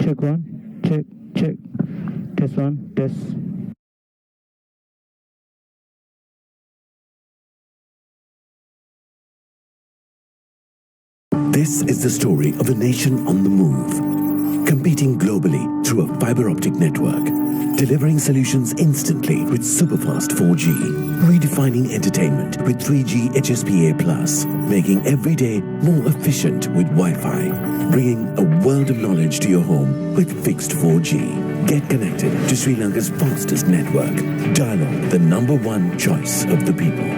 Check one. Check. Test one. Test. This is the story of a nation on the move, competing globally through a fiber optic network, delivering solutions instantly with superfast 4G, redefining entertainment with 3G HSPA+, making every day more efficient with Wi-Fi, bringing a world of knowledge to your home with fixed 4G. Get connected to Sri Lanka's fastest network. Dialog, the #1 choice of the people.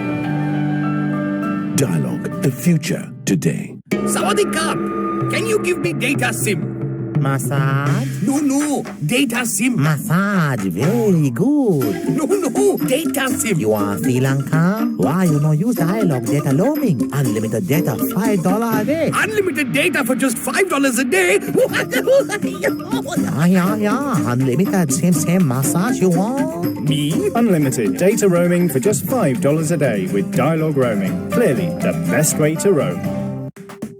Dialog, the future today. Sawadee-krap! Can you give me data SIM? Massage? No, data SIM. Massage, very good. No, data SIM. You are Sri Lanka? Why you no use Dialog data roaming? Unlimited data, $5 a day. Unlimited data for just $5 a day? Yeah. Unlimited, same massage you want? Me? Unlimited data roaming for just $5 a day with Dialog roaming. Clearly the best way to roam.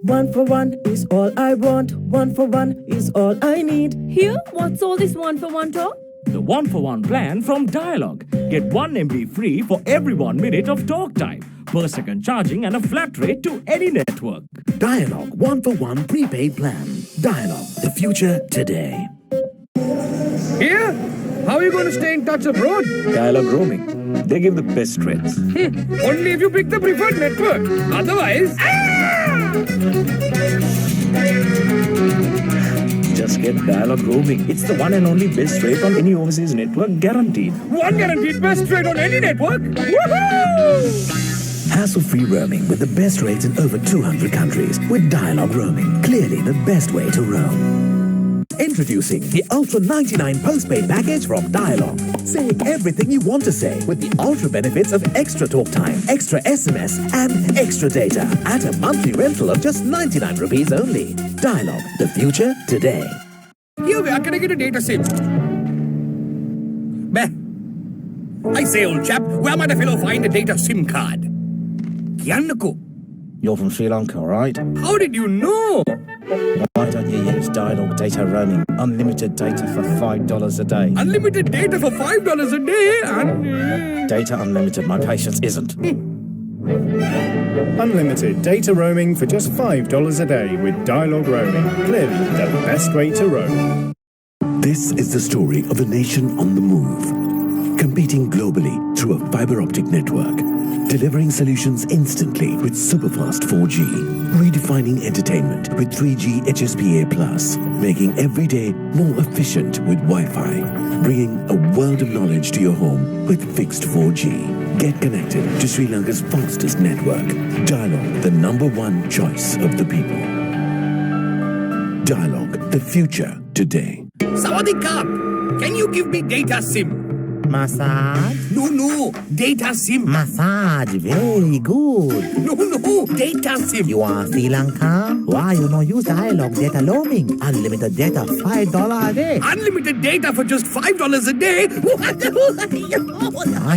1 for 1 is all I want. 1 for 1 is all I need. Here, what's all this 1 for 1 talk? The 1 for 1 plan from Dialog. Get 1 MB free for every 1 minute of talk time, per second charging and a flat rate to any network. Dialog 1 for 1 prepaid plan. Dialog, the future today. Here? How are you going to stay in touch abroad? Dialog roaming. They give the best rates. Only if you pick the preferred network. Otherwise... Just get Dialog roaming. It's the one and only best rate on any overseas network, guaranteed. One guaranteed best rate on any network? Woohoo! Hassle-free roaming with the best rates in over 200 countries with Dialog roaming. Clearly the best way to roam. Introducing the Ultra 99 postpaid package from Dialog. Say everything you want to say with the ultra benefits of extra talk time, extra SMS and extra data at a monthly rental of just 99 rupees only. Dialog, the future today. Here, where can I get a data SIM? Beh. I say, old chap, where might a fellow find a data SIM card? Kiannako. You're from Sri Lanka, right? How did you know? Why don't you use Dialog data roaming? Unlimited data for $5 a day. Unlimited data for $5 a day and... Data unlimited, my patience isn't. Unlimited data roaming for just $5 a day with Dialog roaming. Clearly the best way to roam. This is the story of a nation on the move, competing globally through a fiber optic network, delivering solutions instantly with superfast 4G, redefining entertainment with 3G HSPA+, making every day more efficient with Wi-Fi, bringing a world of knowledge to your home with fixed 4G. Get connected to Sri Lanka's fastest network. Dialog, the #1 choice of the people. Dialog, the future today. Sawadee-krap! Can you give me data SIM? Massage? No, data SIM. Massage, very good. No, data SIM. You are Sri Lanka? Why you no use Dialog data roaming? Unlimited data, $5 a day. Unlimited data for just $5 a day?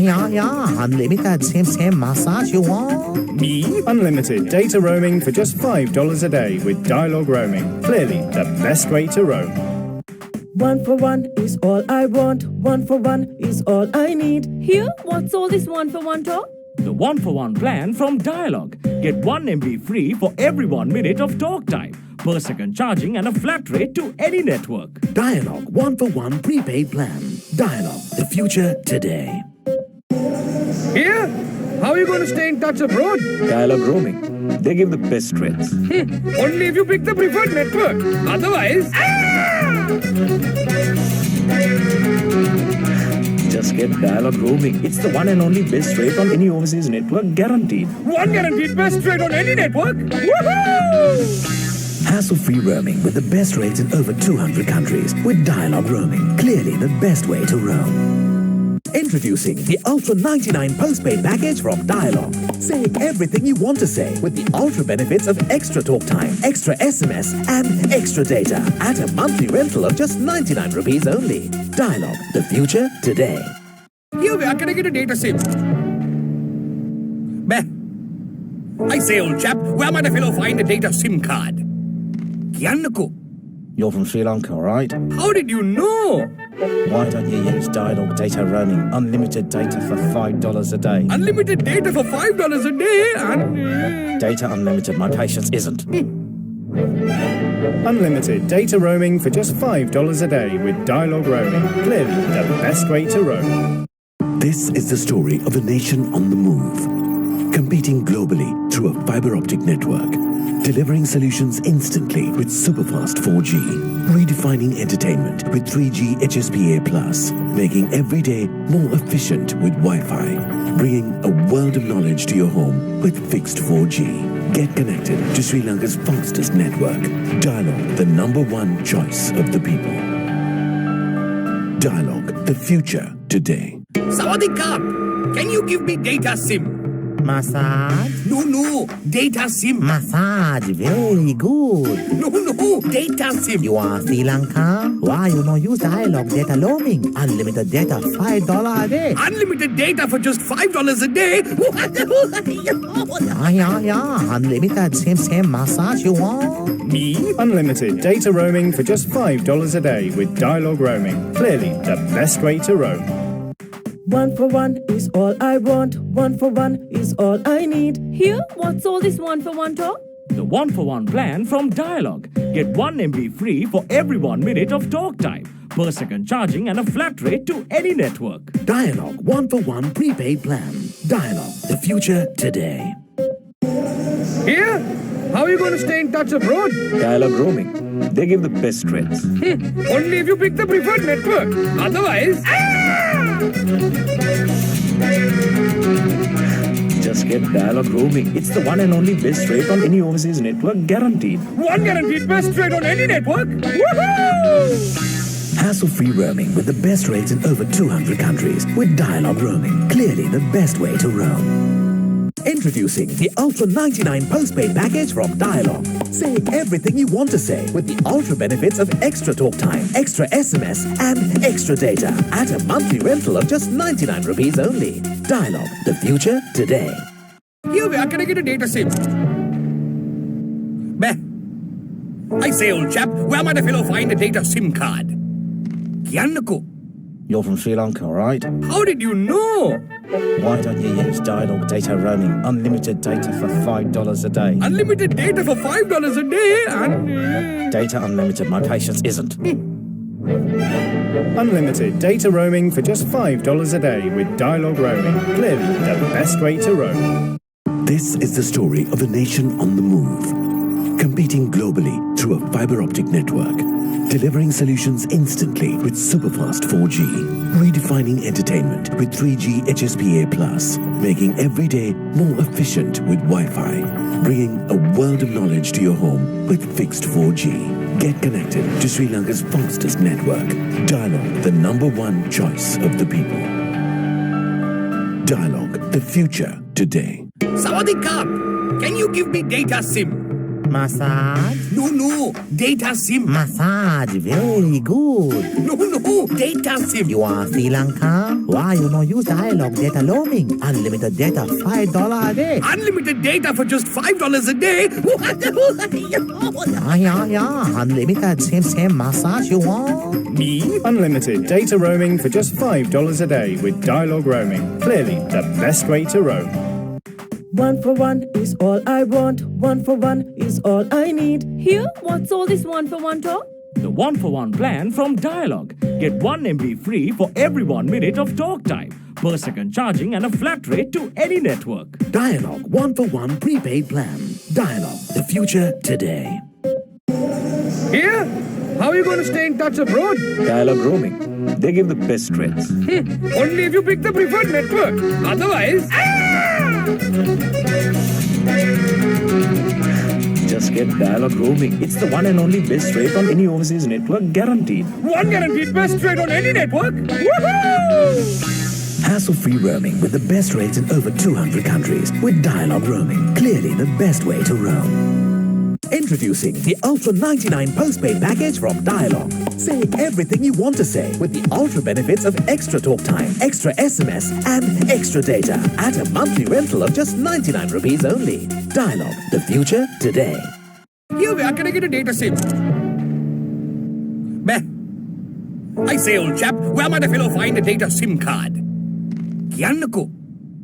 Yeah. Unlimited, same massage you want? Me? Unlimited data roaming for just $5 a day with Dialog roaming. Clearly the best way to roam. 1 for 1 is all I want. 1 for 1 is all I need. Here, what's all this 1 for 1 talk? The 1 for 1 plan from Dialog. Get 1 MB free for every 1 minute of talk time, per second charging and a flat rate to any network. Dialog 1 for 1 prepaid plan. Dialog, the future today. Here? How are you going to stay in touch abroad? Dialog roaming. They give the best rates. Only if you pick the preferred network. Otherwise... Just get Dialog roaming. It's the one and only best rate on any overseas network, guaranteed. One guaranteed best rate on any network? Woohoo! Hassle-free roaming with the best rates in over 200 countries with Dialog roaming. Clearly the best way to roam. Introducing the Ultra 99 postpaid package from Dialog. Say everything you want to say with the ultra benefits of extra talk time, extra SMS and extra data at a monthly rental of just 99 rupees only. Dialog, the future today. Here, where can I get a data SIM? Beh. I say, old chap, where might a fellow find a data SIM card? Kiannako. You're from Sri Lanka, right? How did you know? Why don't you use Dialog data roaming? Unlimited data for $5 a day. Unlimited data for $5 a day and... Data unlimited, my patience isn't. Unlimited data roaming for just $5 a day with Dialog roaming. Clearly the best way to roam. This is the story of a nation on the move, competing globally through a fiber optic network, delivering solutions instantly with superfast 4G, redefining entertainment with 3G HSPA+, making every day more efficient with Wi-Fi, bringing a world of knowledge to your home with fixed 4G. Get connected to Sri Lanka's fastest network. Dialog, the #1 choice of the people. Dialog, the future today. Sawadee-krap! Can you give me data SIM? Massage? No, data SIM. Massage, very good. No, data SIM. You are Sri Lanka? Why you no use Dialog data roaming? Unlimited data, $5 a day. Unlimited data for just $5 a day? Yeah. Unlimited, same massage you want? Me? Unlimited data roaming for just $5 a day with Dialog roaming. Clearly the best way to roam. 1 for 1 is all I want. 1 for 1 is all I need. Here, what's all this 1 for 1 talk? The 1-for-1 plan from Dialog. Get 1 MB free for every 1 minute of talk time, per second charging and a flat rate to any network. Dialog 1-for-1 prepaid plan. Dialog, the future today. Here? How are you going to stay in touch abroad? Dialog roaming. They give the best rates. Only if you pick the preferred network. Otherwise... Just get Dialog roaming. It's the one and only best rate on any overseas network, guaranteed. One guaranteed best rate on any network? Woohoo! Hassle-free roaming with the best rates in over 200 countries with Dialog roaming. Clearly the best way to roam. Introducing the Ultra 99 postpaid package from Dialog. Say everything you want to say with the ultra benefits of extra talk time, extra SMS and extra data at a monthly rental of just 99 rupees only. Dialog, the future today. Here, where can I get a data SIM? Bah. I say, old chap, where might a fellow find a data SIM card? Kiannako. You're from Sri Lanka, right? How did you know? Why don't you use Dialog data roaming? Unlimited data for $5 a day. Unlimited data for $5 a day and... Data unlimited, my patience isn't. Unlimited data roaming for just $5 a day with Dialog roaming. Clearly the best way to roam. This is the story of a nation on the move, competing globally through a fiber optic network, delivering solutions instantly with superfast 4G, redefining entertainment with 3G HSPA+, making every day more efficient with Wi-Fi, bringing a world of knowledge to your home with fixed 4G. Get connected to Sri Lanka's fastest network. Dialog, the #1 choice of the people. Dialog, the future today. Sawadee-krap! Can you give me data SIM? Massage? No, data SIM. Massage, very good. No, data SIM. You are Sri Lanka? Why you no use Dialog data roaming? Unlimited data, $5 a day. Unlimited data for just $5 a day? Yeah. Unlimited, same massage you want? Me? Unlimited data roaming for just $5 a day with Dialog roaming. Clearly the best way to roam. 1 for 1 is all I want. 1 for 1 is all I need. Here, what's all this 1 for 1 talk? The 1-for-1 plan from Dialog. Get 1 MB free for every 1 minute of talk time, per second charging and a flat rate to any network. Dialog 1-for-1 prepaid plan. Dialog, the future today. Here? How are you going to stay in touch abroad? Dialog roaming. They give the best rates. Only if you pick the preferred network. Otherwise... Just get Dialog roaming. It's the one and only best rate on any overseas network, guaranteed. One guaranteed best rate on any network? Woohoo! Hassle-free roaming with the best rates in over 200 countries with Dialog roaming. Clearly the best way to roam. Introducing the Ultra 99 postpaid package from Dialog. Say everything you want to say with the ultra benefits of extra talk time, extra SMS and extra data at a monthly rental of just 99 rupees only. Dialog, the future today. Here, where can I get a data SIM? Beh. I say, old chap, where might a fellow find a data SIM card? Kiannako.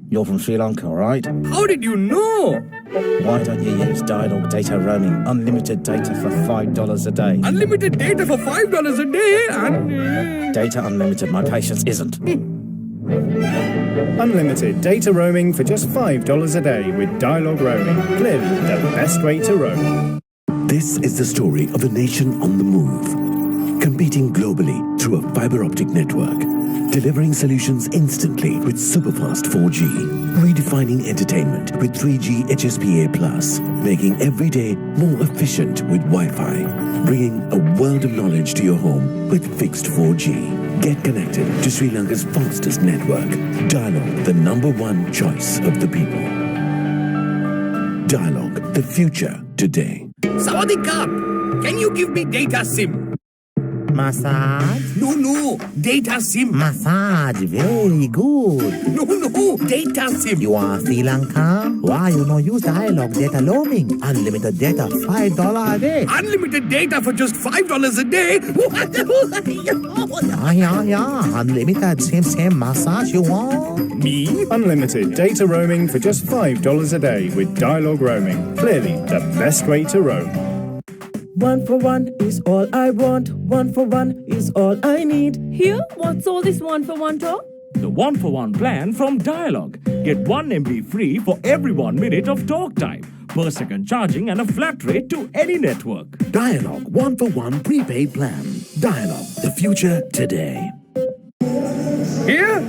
You're from Sri Lanka, right? How did you know? Why don't you use Dialog Data Roaming? Unlimited data for $5 a day. Unlimited data for $5 a day and... Data unlimited, my patience isn't. Unlimited data roaming for just $5 a day with Dialog Roaming. Clearly the best way to roam. This is the story of a nation on the move, competing globally through a fiber optic network, delivering solutions instantly with superfast 4G, redefining entertainment with 3G HSPA+, making every day more efficient with Wi-Fi, bringing a world of knowledge to your home with fixed 4G. Get connected to Sri Lanka's fastest network. Dialog, the #1 choice of the people. Dialog, the future today. Sawadee-krap! Can you give me data SIM? Massage? No, data SIM. Massage, very good. No, data SIM. You are Sri Lanka? Why you no use Dialog Data Roaming? Unlimited data, $5 a day. Unlimited data for just $5 a day? Yeah. Unlimited, same massage you want. Me? Unlimited data roaming for just $5 a day with Dialog Roaming. Clearly the best way to roam. 1 for 1 is all I want. 1 for 1 is all I need. Here, what's all this 1 for 1 talk? The 1-for-1 plan from Dialog. Get 1 MB free for every 1 minute of talk time, per second charging and a flat rate to any network. Dialog 1-for-1 prepaid plan. Dialog, the future today. Here?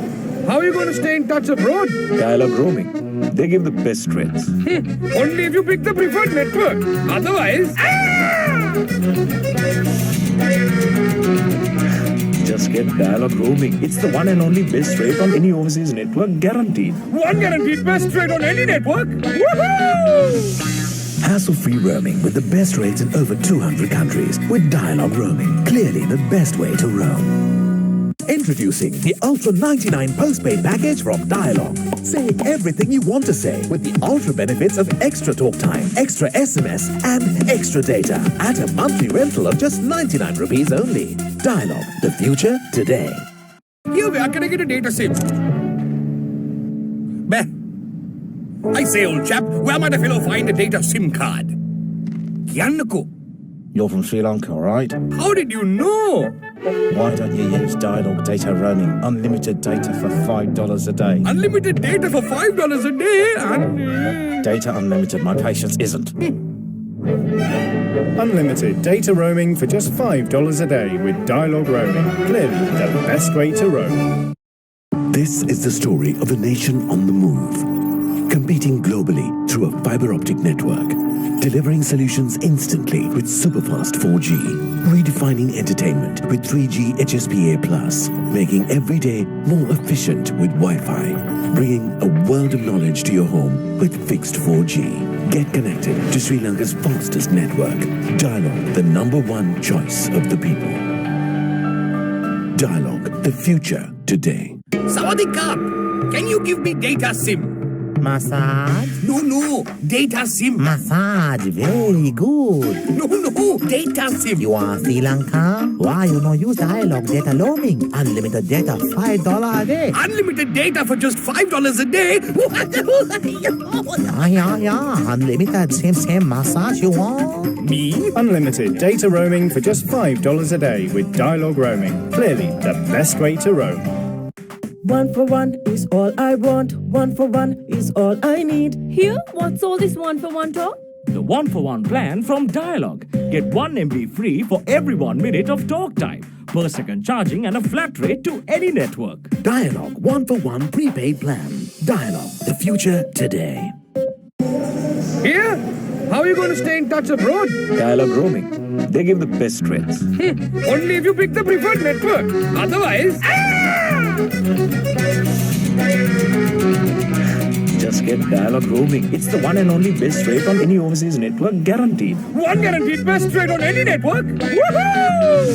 How are you going to stay in touch abroad? Dialog roaming. They give the best rates. Only if you pick the preferred network. Otherwise... Just get Dialog roaming. It's the one and only best rate on any overseas network, guaranteed. One guaranteed best rate on any network? Woohoo! Hassle-free roaming with the best rates in over 200 countries with Dialog Roaming. Clearly the best way to roam. Introducing the Ultra 99 postpaid package from Dialog. Say everything you want to say with the ultra benefits of extra talk time, extra SMS and extra data at a monthly rental of just 99 rupees only. Dialog, the future today. Here we are connected to data SIM. Beh. I say, old chap, where might a fellow find a data SIM card? Kiannako. You're from Sri Lanka, right? How did you know? Why don't you use Dialog Data Roaming? Unlimited data for $5 a day. Unlimited data for $5 a day and... Data unlimited, my patience isn't. Unlimited data roaming for just $5 a day with Dialog Roaming. Clearly the best way to roam. This is the story of a nation on the move, competing globally through a fiber optic network, delivering solutions instantly with superfast 4G, redefining entertainment with 3G HSPA+, making every day more efficient with Wi-Fi, bringing a world of knowledge to your home with fixed 4G. Get connected to Sri Lanka's fastest network. Dialog, the #1 choice of the people. Dialog, the future today. Sawadee-krap! Can you give me data SIM? Massage? No, data SIM. Massage, very good. No, data SIM. You are Sri Lanka? Why you no use Dialog Data Roaming? Unlimited data, $5 a day. Unlimited data for just $5 a day? Yeah. Unlimited, same massage you want. Me? Unlimited data roaming for just $5 a day with Dialog Roaming. Clearly the best way to roam. 1 for 1 is all I want. 1 for 1 is all I need. Here, what's all this 1 for 1 talk? The 1-for-1 plan from Dialog. Get 1 MB free for every 1 minute of talk time, per second charging and a flat rate to any network. Dialog 1-for-1 prepaid plan. Dialog, the future today. Here? How are you going to stay in touch abroad? Dialog roaming. They give the best rates. Only if you pick the preferred network. Otherwise... Just get Dialog roaming. It's the one and only best rate on any overseas network, guaranteed. One guaranteed best rate on any network? Woohoo!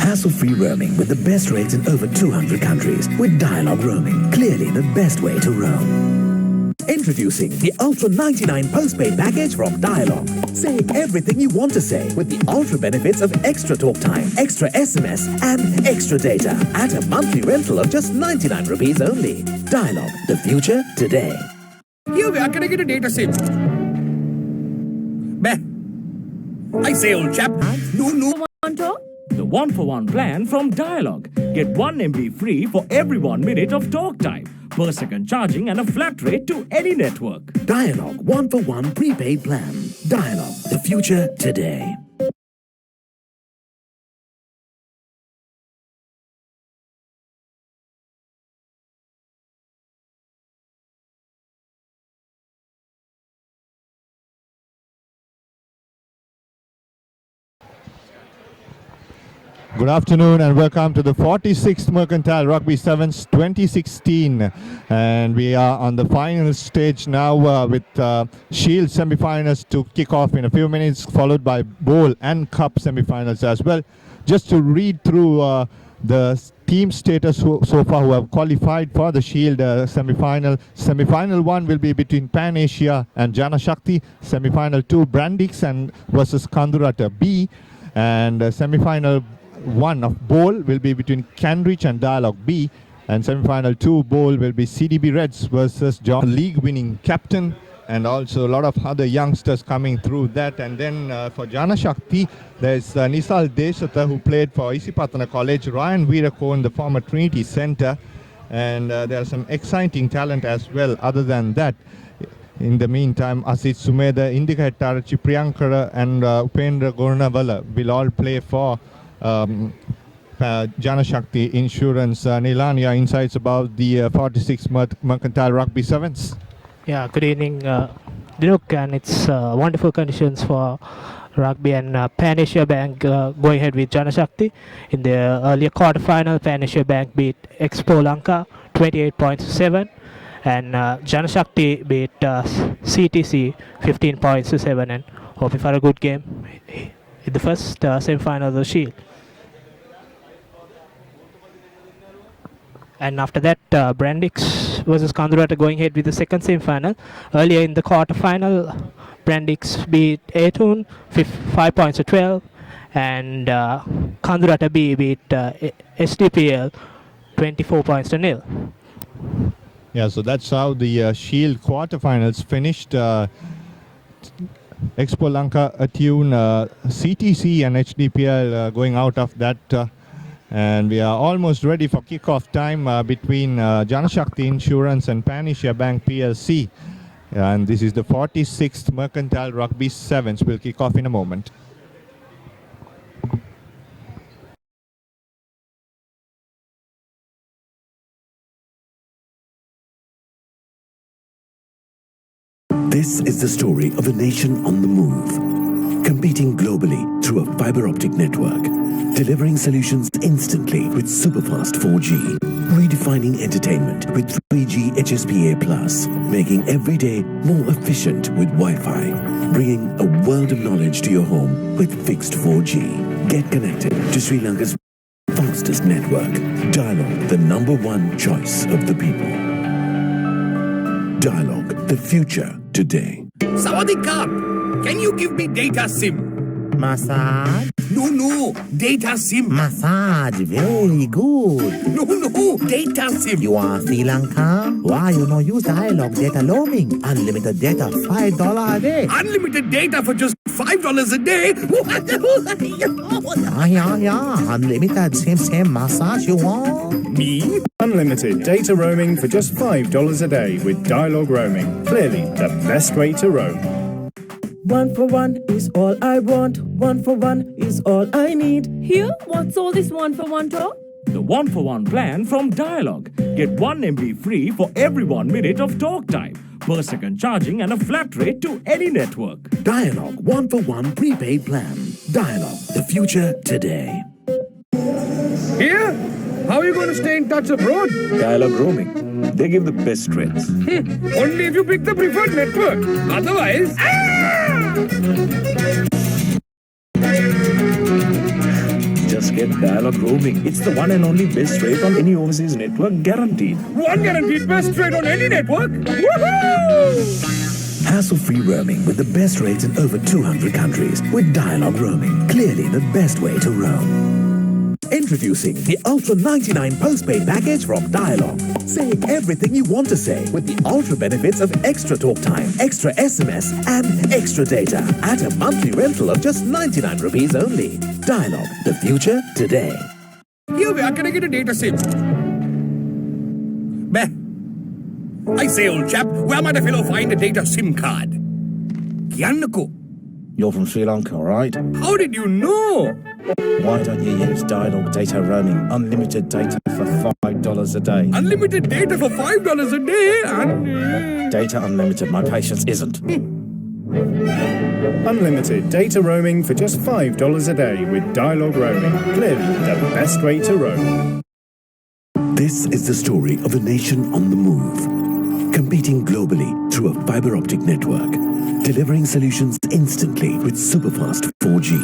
Hassle-free roaming with the best rates in over 200 countries with Dialog Roaming. Clearly the best way to roam. Introducing the Ultra 99 postpaid package from Dialog. Say everything you want to say with the ultra benefits of extra talk time, extra SMS, and extra data at a monthly rental of just 99 rupees only. Dialog, the future today. Here, where can I get a data SIM? Bah. I say, old chap. No. One talk? The 1-for-1 plan from Dialog. Get 1 MB free for every 1 minute of talk time, per second charging and a flat rate to any network. Dialog 1-for-1 prepaid plan. Dialog, the future today. Good afternoon and welcome to the 46th Mercantile Rugby Sevens 2016, and we are on the final stage now with Shield semi-finals to kick off in a few minutes, followed by Bowl and Cup semi-finals as well. Just to read through the team status so far who have qualified for the Shield semi-final. Semi-final 1 will be between Pan Asia and Jana Shakti. Semi-final 2 Brandix and versus Kandurata B, and semi-final 1 of Bowl will be between Cambridge and Dialog B, and semi-final 2 Bowl will be CDB Reds versus John, league-winning captain, and also a lot of other youngsters coming through that. And then for Jana Shakti, there's Nisal Deshatha, who played for Isipatana College, Ryan Veerakone, the former Trinity Centre, and there's some exciting talent as well. Other than that, in the meantime, Asit Sumeda, Indika Hetarachi, Priyankara and Upendra Gornavala will all play for Jana Shakti Insurance. Nilania, insights about the 46th Mercantile Rugby Sevens. Yeah, good evening, Dinuk, and it's wonderful conditions for rugby, and Pan Asia Bank going ahead with Jana Shakti. In the earlier quarterfinal, Pan Asia Bank beat Expo Lanka 28 points to 7, and Jana Shakti beat CTC 15 points to 7, and hoping for a good game in the first semi-final of the Shield. And after that, Brandix versus Kandurata going ahead with the second semi-final. Earlier in the quarter-final, Brandix beat Aetun 5 points to 12, and Kandurata B beat SDPL 24 points to 0. Yeah, so that's how the Shield quarterfinals finished. Expo Lanka, Attune, CTC and HDPL going out of that. And we are almost ready for kickoff time between Jana Shakti Insurance and Pan Asia Bank PLC. And this is the 46th Mercantile Rugby Sevens. Will kick off in a moment. This is the story of a nation on the move, competing globally through a fiber optic network, delivering solutions instantly with superfast 4G, redefining entertainment with 3G HSPA+, making every day more efficient with Wi-Fi, bringing a world of knowledge to your home with fixed 4G. Get connected to Sri Lanka's fastest network. Dialog, the #1 choice of the people. Dialog, the future today. Sawadee, can you give me data SIM? Massage? No, data SIM. Massage, very good. No, data SIM. You are Sri Lanka? Why you no use Dialog data roaming? Unlimited data, $5 a day. Unlimited data for just $5 a day? Yeah. Unlimited, same massage you want. Me? Unlimited data roaming for just $5 a day with Dialog roaming. Clearly the best way to roam. 1-for-1 is all I want. 1-for-1 is all I need. Here? What's all this 1-for-1 talk? The 1-for-1 plan from Dialog. Get 1 MB free for every 1 minute of talk time, per second charging and a flat rate to any network. Dialog 1-for-1 prepaid plan. Dialog, the future today. Here? How are you going to stay in touch abroad? Dialog roaming. They give the best rates. Only if you pick the preferred network. Otherwise... Just just get Dialogue roaming. It's the one and only best rate on any overseas network, guaranteed. One guaranteed best rate on any network. Woohoo! Hassle-free roaming with the best rates in over 200 countries with Dialogue roaming. Clearly the best way to roam. Introducing the Ultra 99 postpaid package from Dialogue. Say everything you want to say with the ultra benefits of extra talk time, extra SMS and extra data at a monthly rental of just 99 rupees only. Dialogue, the future today. Here we are. Can I get a data SIM? Bah. I say, old chap, where might a fellow find a data SIM card? Kiannako. You're from Sri Lanka, right? How did you know? Why don't you use Dialogue data roaming? Unlimited data for $5 a day. Unlimited data for $5 a day and... Data unlimited, my patience isn't. Unlimited data roaming for just $5 a day with Dialogue roaming. Clearly the best way to roam. This is the story of a nation on the move, competing globally through a fiber optic network, delivering solutions instantly with superfast 4G,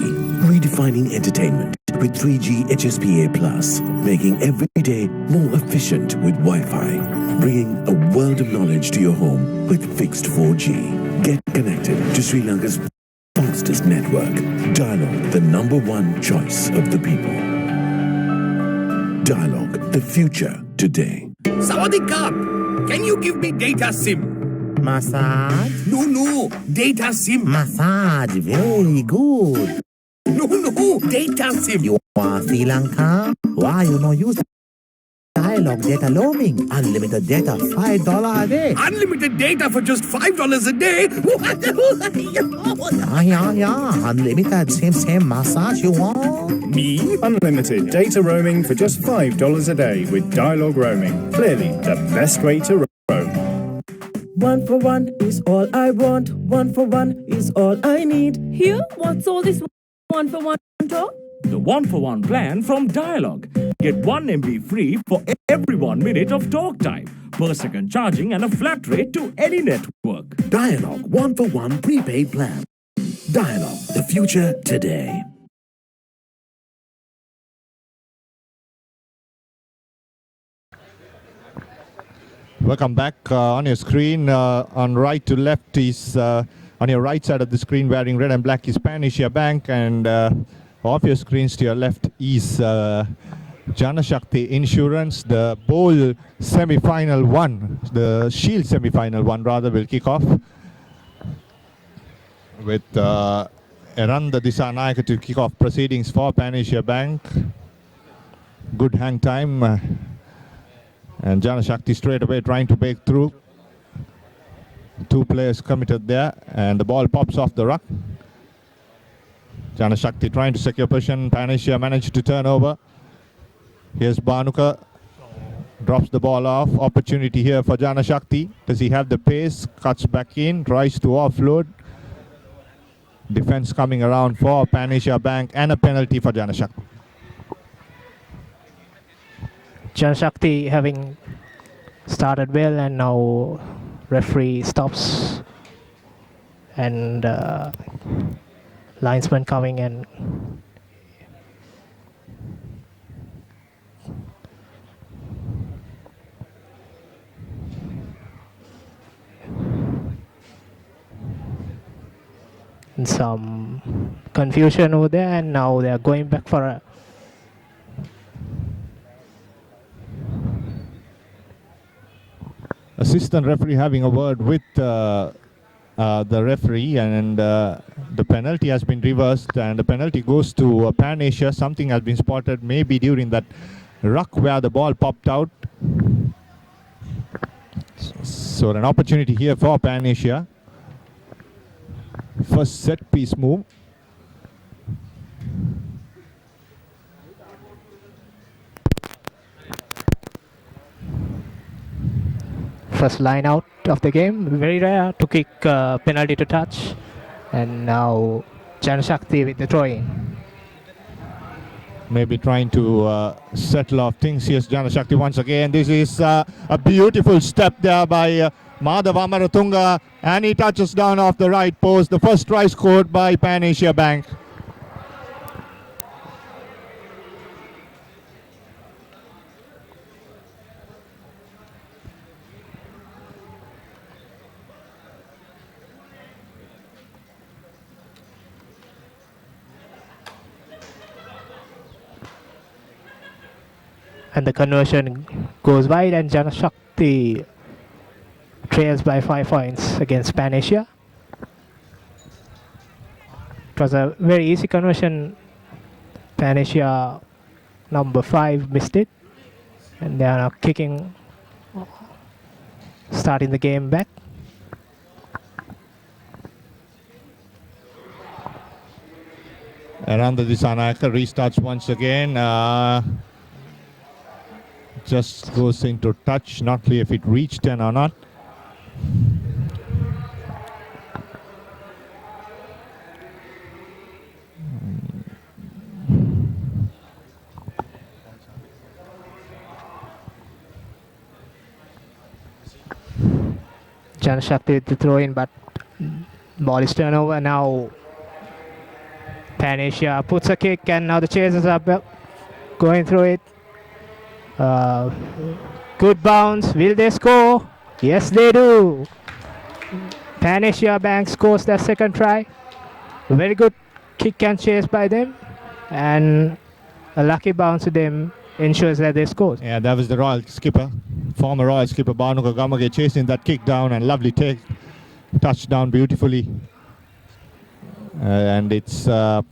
redefining entertainment with 3G HSPA+, making every day more efficient with Wi-Fi, bringing a world of knowledge to your home with fixed 4G. Get connected to Sri Lanka's fastest network. Dialogue, the #1 choice of the people. Dialogue, the future today. Sawadee-ka! Can you give me data SIM? Massage. No, data SIM. Massage. Very good. No, data SIM. You are Sri Lanka? Why you no use Dialogue data roaming? Unlimited data, $5 a day. Unlimited data for just $5 a day? Yeah. Unlimited, same massage you want? Me? Unlimited data roaming for just $5 a day with Dialogue roaming. Clearly the best way to roam. 1 for 1 is all I want. 1 for 1 is all I need. Here, what's all this 1 for 1 talk? The 1-for-1 plan from Dialogue. Get 1 MB free for every 1 minute of talk time, per second charging and a flat rate to any network. Dialogue 1-for-1 prepaid plan. Dialogue, the future today. Welcome back. On your screen, on right to left is, on your right side of the screen wearing red and black is Pan Asia Bank, and off your screens to your left is Janashakti Insurance. The bowl semi-final one, the Shield semi-final one rather, will kick off with Eranda Disanayaka to kick off proceedings for Pan Asia Bank. Good hang time. And Janashakti straight away trying to break through. 2 players committed there, and the ball pops off the ruck. Janashakti trying to secure position. Pan Asia managed to turn over. Here's Banuka. Drops the ball off. Opportunity here for Janashakti. Does he have the pace? Cuts back in. Tries to offload. Defense coming around for Pan Asia Bank, and a penalty for Janashakti. Janashakti having started well, and now referee stops, and linesman coming, and some confusion over there, and now they are going back for a assistant referee having a word with the referee, and the penalty has been reversed, and the penalty goes to Pan Asia. Something has been spotted maybe during that ruck where the ball popped out. So an opportunity here for Pan Asia. First set piece move. first line out of the game. Very rare to kick penalty to touch, and now Janashakti with the throw-in. Maybe trying to settle off things. Here's Janashakti once again. This is a beautiful step there by Madhav Amaratunga, and he touches down off the right post. The first try scored by Pan Asia Bank. and the conversion goes wide, and Janashakti trails by 5 points against Pan Asia. It was a very easy conversion. Pan Asia number 5 missed it, and they are now kicking, starting the game back. Around the Disanayaka restarts once again. Just goes into touch. Not clear if it reached 10 or not. Janashakti with the throw in, but ball is turnover. Now Pan Asia puts a kick, and now the chasers are going through it. Good bounce. Will they score? Yes, they do. Pan Asia Bank scores their second try. Very good kick and chase by them, and a lucky bounce to them ensures that they score. Yeah, that was the Royal skipper, former Royal skipper Banuka Gamage chasing that kick down, and lovely take, touchdown beautifully. And it's 10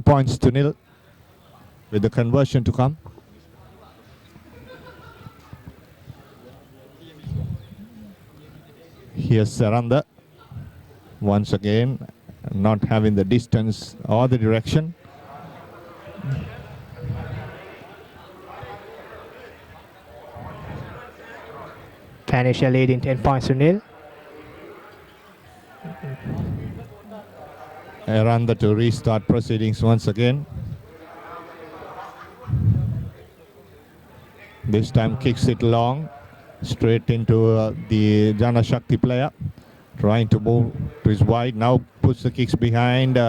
points to 0 with the conversion to come. Here's Saranda once again, not having the distance or the direction. Pan Asia leading 10 points to 0. Aranda to restart proceedings once again. This time kicks it long, straight into the Janashakti player, trying to move to his wide. Now puts the kicks behind.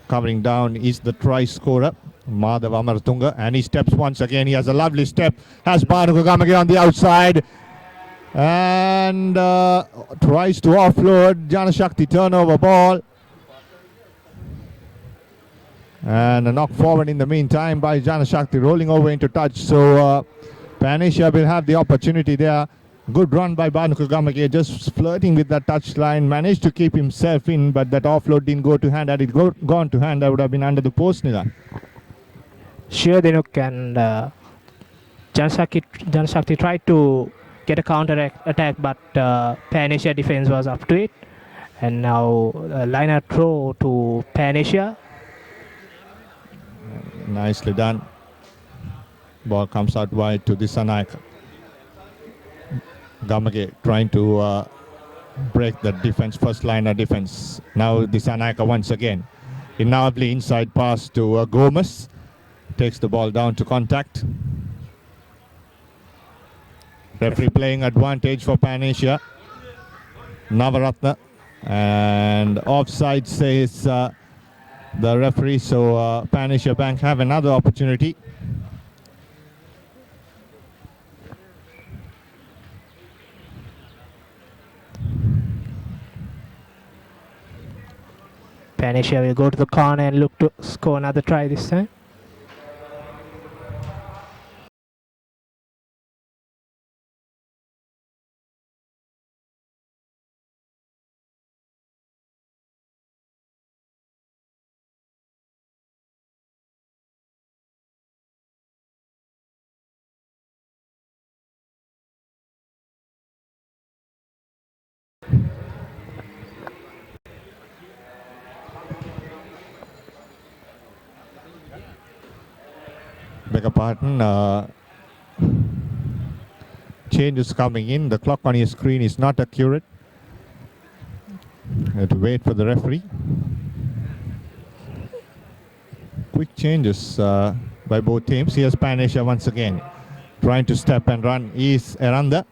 Covering down is the try scorer, Madhav Amartunga, and he steps once again. He has a lovely step. Has Banuka Gamage on the outside, and tries to offload. Janashakti turnover ball. And a knock forward in the meantime by Janashakti, rolling over into touch. So Pan Asia will have the opportunity there. Good run by Banuka Gamage, just flirting with that touchline. Managed to keep himself in, but that offload didn't go to hand. Had it gone to hand, that would have been under the post, Nila. Sure, Dinuk, and Janashakti tried to get a counter attack, but Pan Asia defense was up to it. And now liner throw to Pan Asia. Nicely done. Ball comes out wide to Disanayaka. Gamage trying to break the defense, first liner defense. Now Disanayaka once again. A lovely inside pass to Gomez. Takes the ball down to contact. Referee playing advantage for Pan Asia. Navaratna. And offside says the referee, so Pan Asia Bank have another opportunity. Pan Asia will go to the corner and look to score another try this time. Beg your pardon. Change is coming in. The clock on your screen is not accurate. You have to wait for the referee. Quick changes by both teams. Here's Pan Asia once again. Trying to step and run is Aranda.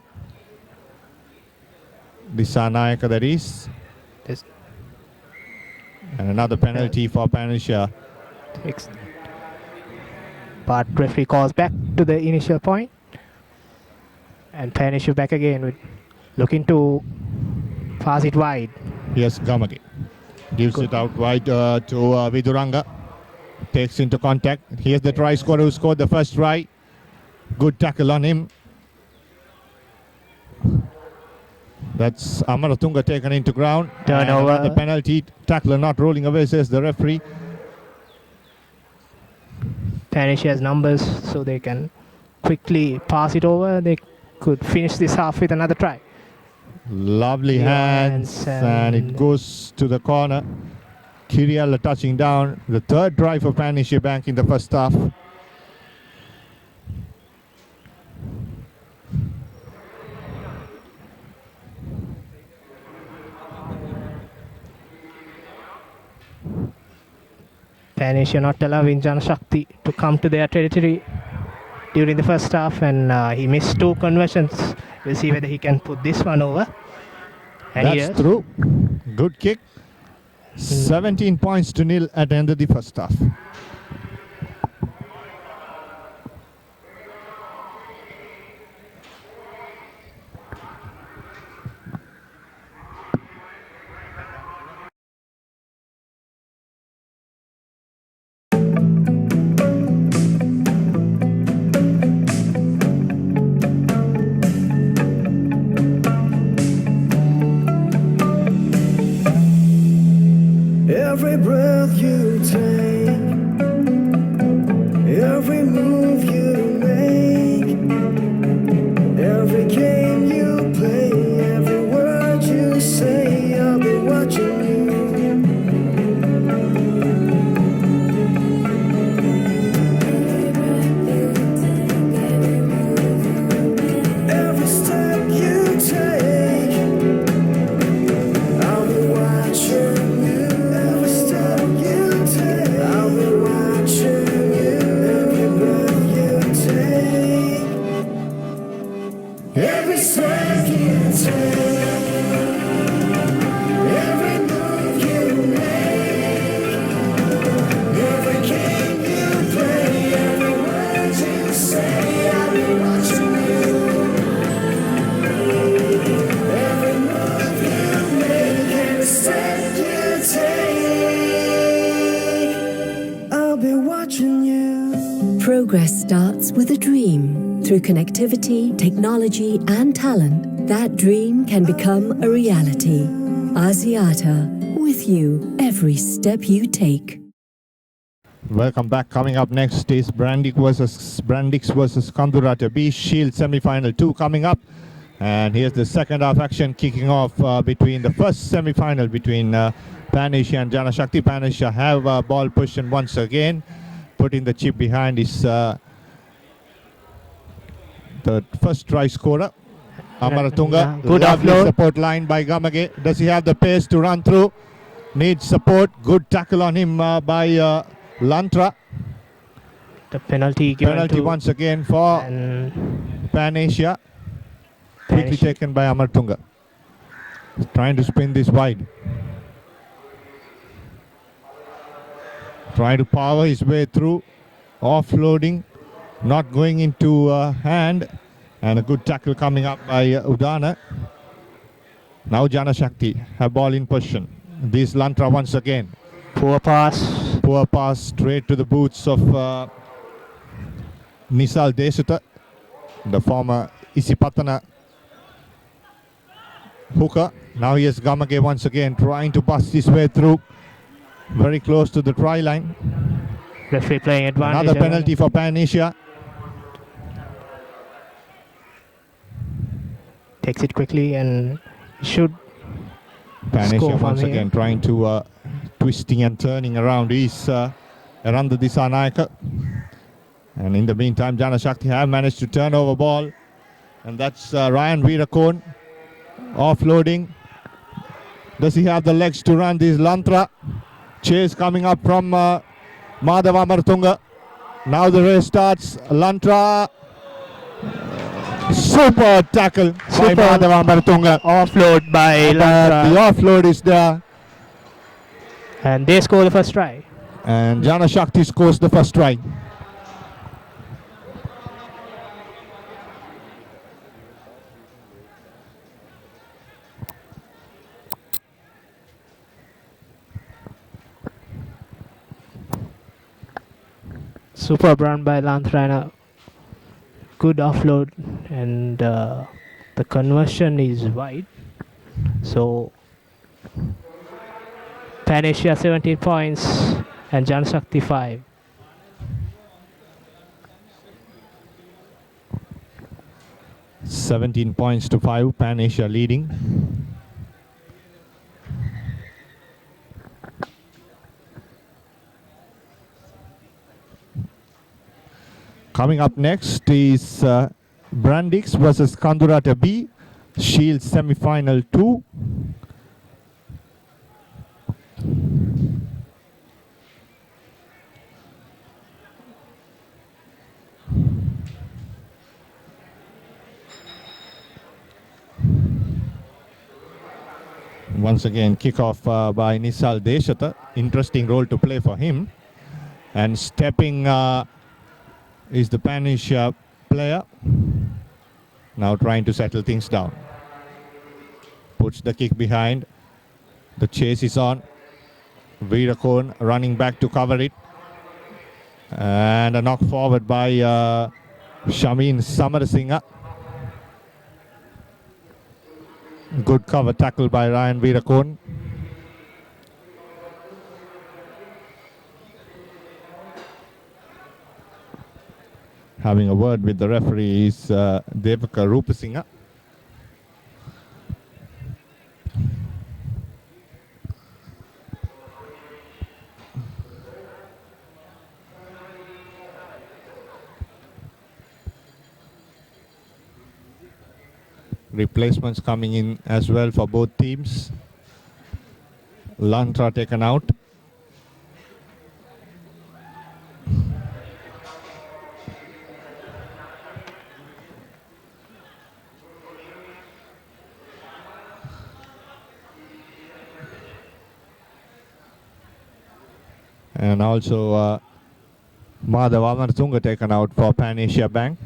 Disanayaka, that is. Yes. And another penalty for Pan Asia. But referee calls back to the initial point. And Pan Asia back again with looking to pass it wide. Yes, Gamage gives it out wide to Viduranga. Takes into contact. Here's the try scorer who scored the first try. Good tackle on him. That's Amaratunga taken into ground. Turnover. And another penalty. Tackler not rolling away, says the referee. Panish has numbers, so they can quickly pass it over. They could finish this half with another try. Lovely hands, and it goes to the corner. Kirialla touching down. The third try for Panisha Bank in the first half. Panish are not allowing Janashakti to come to their territory during the first half, and he missed 2 conversions. We'll see whether he can put this one over. And that's through. Good kick. 17 points to nil at the end of the first half. Every breath you take, every move you make, every game you play, every word you say, I'll be watching you. Every step you take, I'll be watching you. Every step you take, I'll be watching you. Every breath you take, every step you take, every move you make, every game you play, every word you say, I'll be watching you. Every move you make, every step you take, I'll be watching you. Progress starts with a dream. Through connectivity, technology, and talent, that dream can become a reality. Asiata, with you every step you take. Welcome back. Coming up next is Brandix versus Kandurata B Shield semi-final 2 coming up. And here's the second half action kicking off between the first semi-final between Panisha and Janashakti. Panisha have ball position once again. Putting the chip behind is the first try scorer, Amaratunga. Good Lovely offload. support line by Gamage. Does he have the pace to run through? Needs support. Good tackle on him by Lantra. The penalty given Penalty to once again for Panisha. Quickly taken by Amaratunga. Trying to spin this wide. Trying to power his way through. Offloading. Not going into hand. And a good tackle coming up by Udana. Now Janashakti have ball in position. This Lantra once again. Poor pass. Poor pass straight to the boots of Nisal Desuta, the former Isipatana hooker. Now here's Gamage once again trying to bust his way through. Very close to the try line. Referee playing advantage. Another penalty for Panisha. Takes it quickly and should Panisha score from once here. again trying to twisting and turning around is Aranda Disanaika. And in the meantime, Janashakti have managed to turn over ball. And that's Ryan Veerakon offloading. Does he have the legs to run? This Lantra. Chase coming up from Madhava Amaratunga. Now the race starts. Lantra. Super tackle by Madhava Amaratunga. Offload by Lantra. The offload is there. And they score the first try. And Janashakti scores the first try. Superb run by Lantra. good offload, and the conversion is wide. So Pan Asia 17 points and Janashakti 5. $17 points to 5, Pan Asia leading. Coming up next is Brandix versus Kandurata B, Shield semi-final 2. Once again, kickoff by Nisal Deshata. Interesting role to play for him. And stepping is the Pan Asia player. Now trying to settle things down. Puts the kick behind. The chase is on. Veerakon running back to cover it. And a knock forward by Shamin Samarasinghe. Good cover tackle by Ryan Veerakon. Having a word with the referee is Devaka Rupasinghe. Replacements coming in as well for both teams. Lantra taken out. And also Madhav Amartunga taken out for Pan Asia Bank.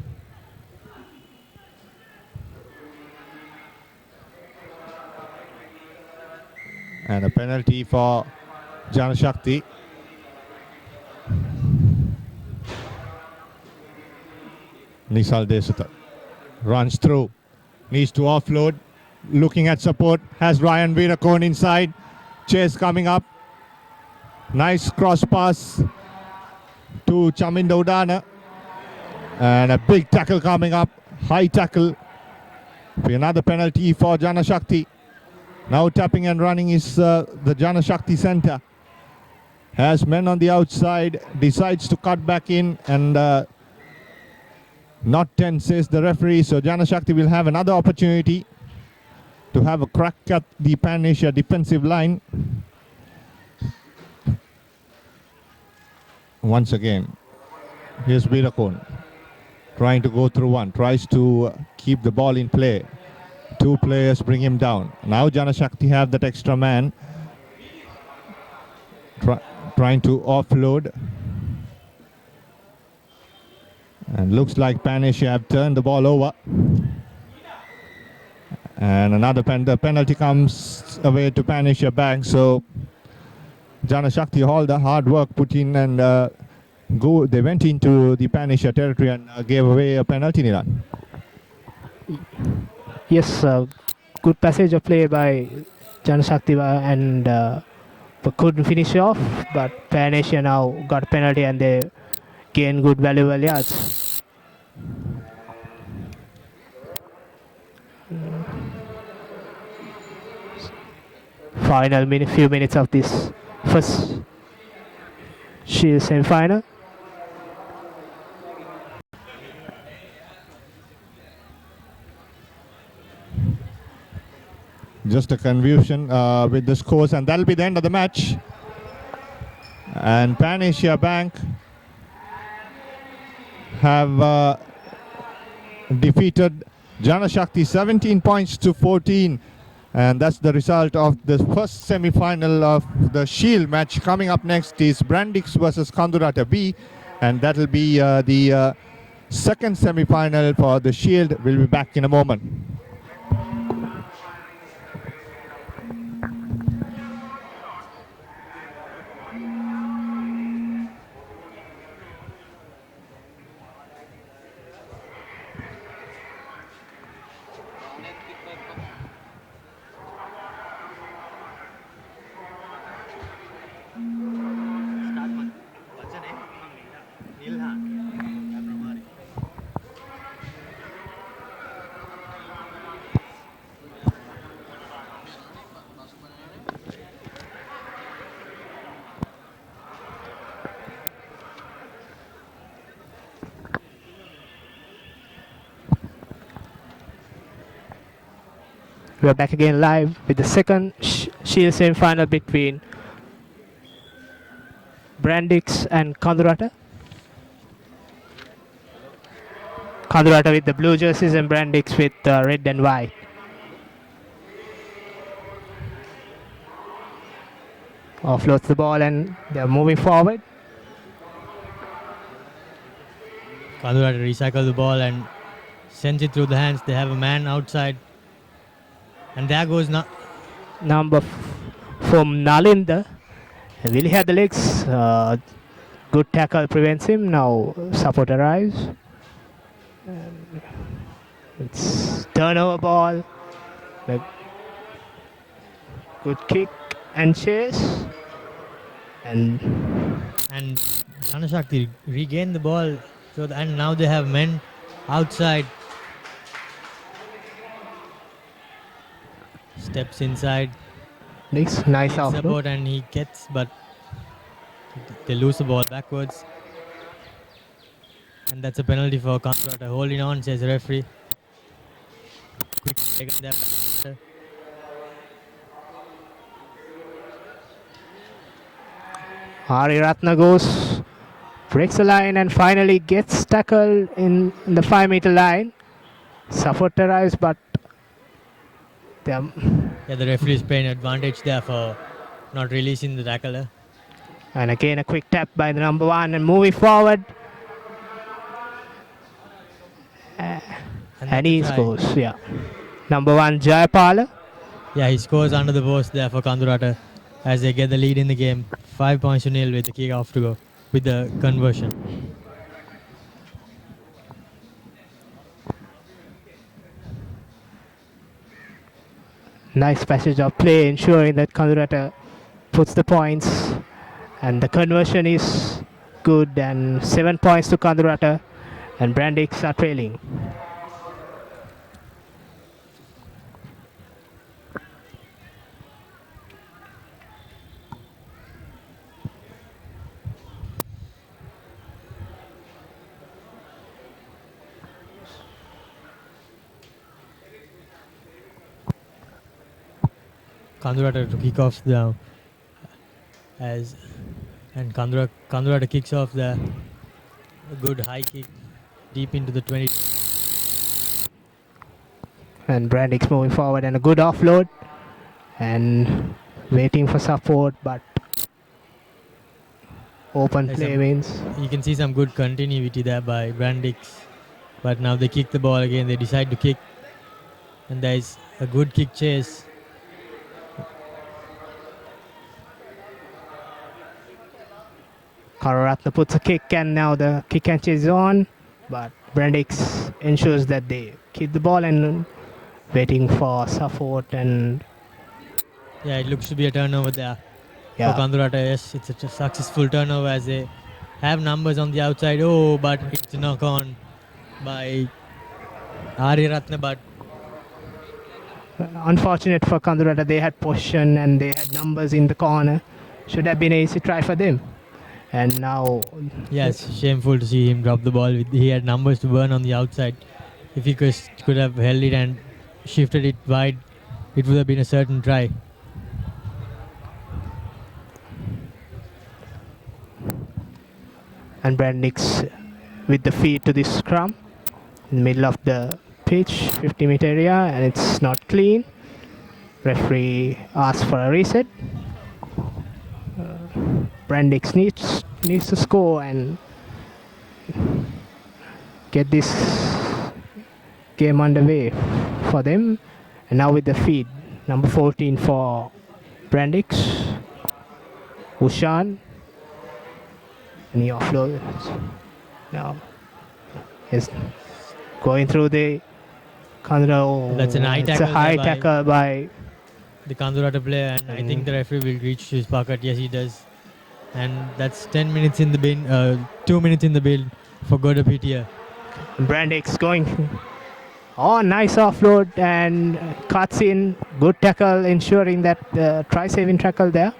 And a penalty for Janashakti. Nisal Desata runs through, needs to offload, looking at support, has Ryan Veerakon inside, chase coming up, nice cross pass to Chaminda Udana, and a big tackle coming up, high tackle, another penalty for Janashakti. Now tapping and running is the Janashakti center. Has men on the outside, decides to cut back in, and not 10 says the referee. So Janashakti will have another opportunity to have a crack at the Pan Asia defensive line. Once again, here's Veerakon trying to go through one, tries to keep the ball in play. Two players bring him down. Now Janashakti have that extra man trying to offload. And looks like Pan Asia have turned the ball over. And another penalty comes away to Pan Asia Bank. So Janashakti, all the hard work put in and they went into the Pan Asia territory and gave away a penalty, Nilan. Yes, good passage of play by Janashakti and but couldn't finish off. But Pan Asia now got a penalty and they gain good valuable yards. Final few minutes of this first Shield semi-final. Just a confusion with the scores, and that'll be the end of the match. And Pan Asia Bank have defeated Janashakti 17 points to 14. And that's the result of the first semi-final of the Shield match. Coming up next is Brandix versus Kandurata B. And that'll be the second semi-final for the Shield. We'll be back in a moment. We are back again live with the second Shield semi-final between Brandix and Kandurata. Kandurata with the blue jerseys and Brandix with red and white. Offloads the ball and they're moving forward. Kandurata recycle the ball and sends it through the hands. They have a man outside. And there goes number from Nalinda. Will he have the legs? Good tackle prevents him. Now support arrives. It's turnover ball. Good kick and chase. And Janashakti regained the ball. And now they have men outside. Steps inside. Nice offload. And he gets, but they lose the ball backwards. And that's a penalty for Kandurata. Holding on, says the referee. Quick second there. Ari Ratna goes, breaks the line and finally gets tackled in the 5-meter line. Support arrives, but the referee is playing advantage there for not releasing the tackler. And again a quick tap by the number 1 and moving forward. And he scores, yeah. Number 1, Jayapala. Yeah, he scores under the post there for Kandurata as they get the lead in the game. 5 points to nil with the kick off to go with the conversion. Nice passage of play, ensuring that Kandurata puts the points. And the conversion is good, and 7 points to Kandurata, and Brandix are trailing. Kandurata to kick off now, and Kandurata kicks off the good high kick deep into the 20. And Brandix moving forward and a good offload and waiting for support, but open play wins. You can see some good continuity there by Brandix, but now they kick the ball again. They decide to kick, and there is a good kick chase. Kararatna puts a kick and now the kick and chase is on, but Brandix ensures that they keep the ball and waiting for support. And yeah, it looks to be a turnover there for Kandurata. Yes, it's a successful turnover as they have numbers on the outside. Oh, but it's a knock on by Ari Ratna, but unfortunate for Kandurata, they had possession and they had numbers in the corner. Should have been an easy try for them. And now... Yes, shameful to see him drop the ball. He had numbers to burn on the outside. If he could have held it and shifted it wide, it would have been a certain try. And Brandix with the feed to the scrum in the middle of the pitch, 50-meter area, and it's not clean. Referee asks for a reset. Brandix needs to score and get this game underway for them. And now with the feed, number 14 for Brandix, Ushan, and he offloads. Now he's going through the Kandurata. That's an it's a high tackle by the Kandurata player, and I think the referee will reach his pocket. Yes, he does. And that's 10 minutes in the bin, 2 minutes in the bin for Goda PTR. Brandix going. Oh, nice offload and cuts in. Good tackle, ensuring that try-saving tackle there.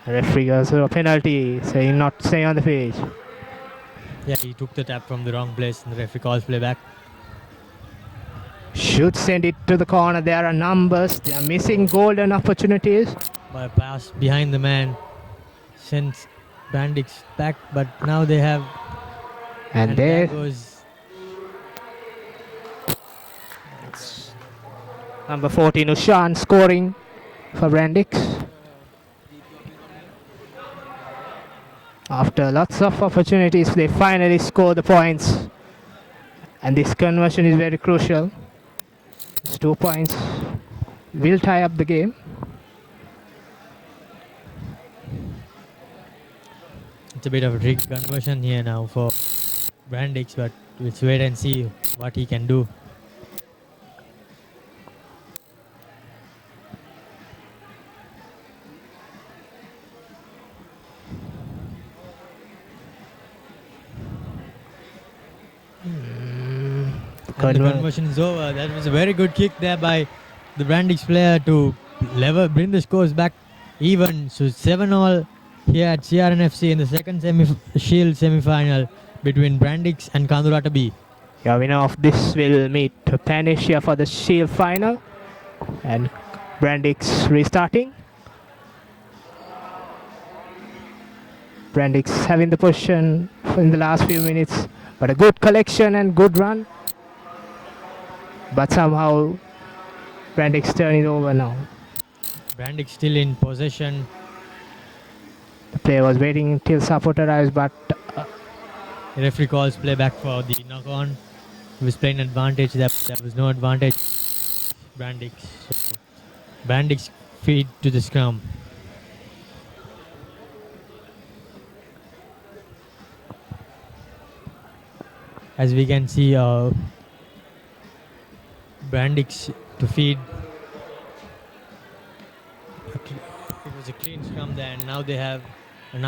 Referee goes for a penalty, saying not stay on the pitch. Yeah, he took the tap from the wrong place, and the referee calls play back. Should send it to the corner. There are numbers. They are missing golden opportunities. By a pass behind the man sends Bandix back, but now they have. And there there goes number 14 Ushan scoring for Brandix. After lots of opportunities, they finally score the points. And this conversion is very crucial. It's 2 points. Will tie up the game. it's a bit of a trick conversion here now for Brandix, but let's wait and see what he can do. And the conversion is over. That was a very good kick there by the Brandix player to bring the scores back even. So 7-all here at CRNFC in the second Shield semi-final between Brandix and Kandurata B. Yeah, winner of this will meet Panacea for the Shield final. And Brandix restarting. Brandix having the position in the last few minutes. But a good collection and good run. But somehow Brandix turn it over now. Brandix still in possession. The player was waiting until support arrives, but the referee calls play back for the knock-on. He was playing advantage. There was no advantage. Brandix. So Brandix feed to the scrum. As we can see, Brandix to feed. It was a clean scrum there, and now they have a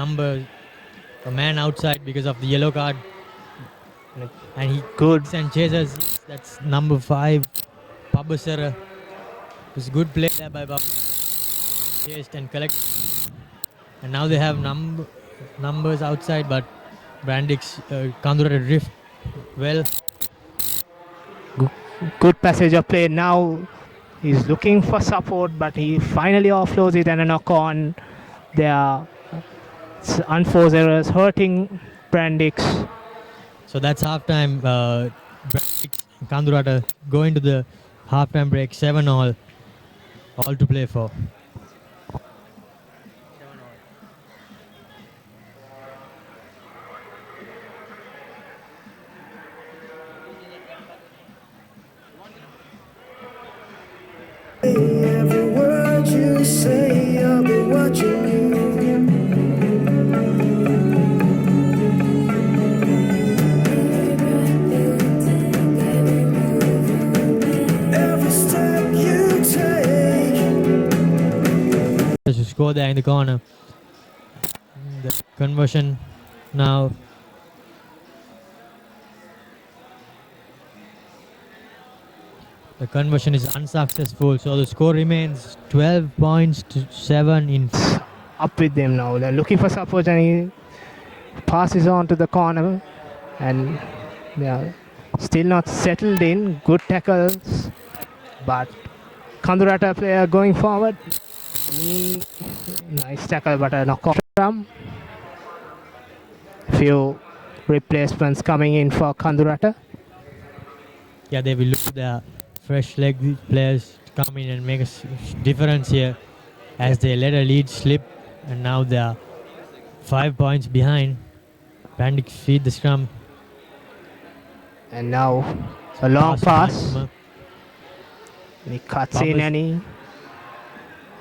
man outside because of the yellow card. And he goods and chases. That's number 5, Pabasara. It was good play there by Bob. Chased and collected. And now they have numbers outside, but Brandix Kandurata drift well. Good passage of play. Now he's looking for support, but he finally offloads it and a knock on. There are unforced errors hurting Brandix. So that's halftime. Brandix and Kandurata going to the halftime break. 7-all. All to play for. Every word you say, I'll be watching you. Every step you take. To score there in the corner. The conversion now. The conversion is unsuccessful, so the score remains 12 points to 7 in. Up with them now. They're looking for support, and he passes on to the corner, and they are still not settled in. Good tackles, but Kandurata player going forward. Nice tackle, but a knock-off. Few replacements coming in for Kandurata. Yeah, they will look for their fresh leg players to come in and make a difference here as they let a lead slip, and now they are 5 points behind. Brandix feed the scrum. And now a long pass. And he cuts in and he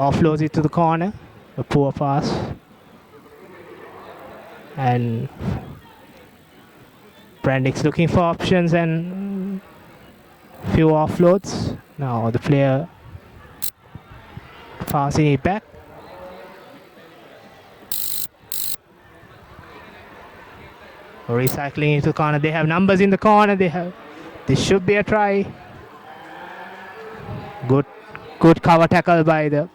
offloads it to the corner. A poor pass. And Brandix looking for options and few offloads. Now the player passing it back. Recycling into the corner. They have numbers in the corner. This should be a try. Good cover tackle by the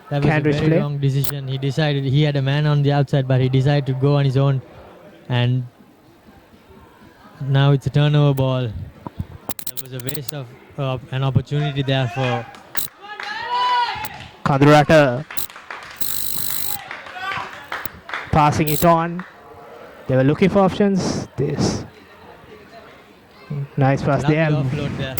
That was a very wrong decision. He decided he had a man on the outside, but he decided to go on his own, and now it's a turnover ball. That was a waste of an opportunity there for Kandurata passing it on. They were looking for options. This nice pass lovely there. offload there.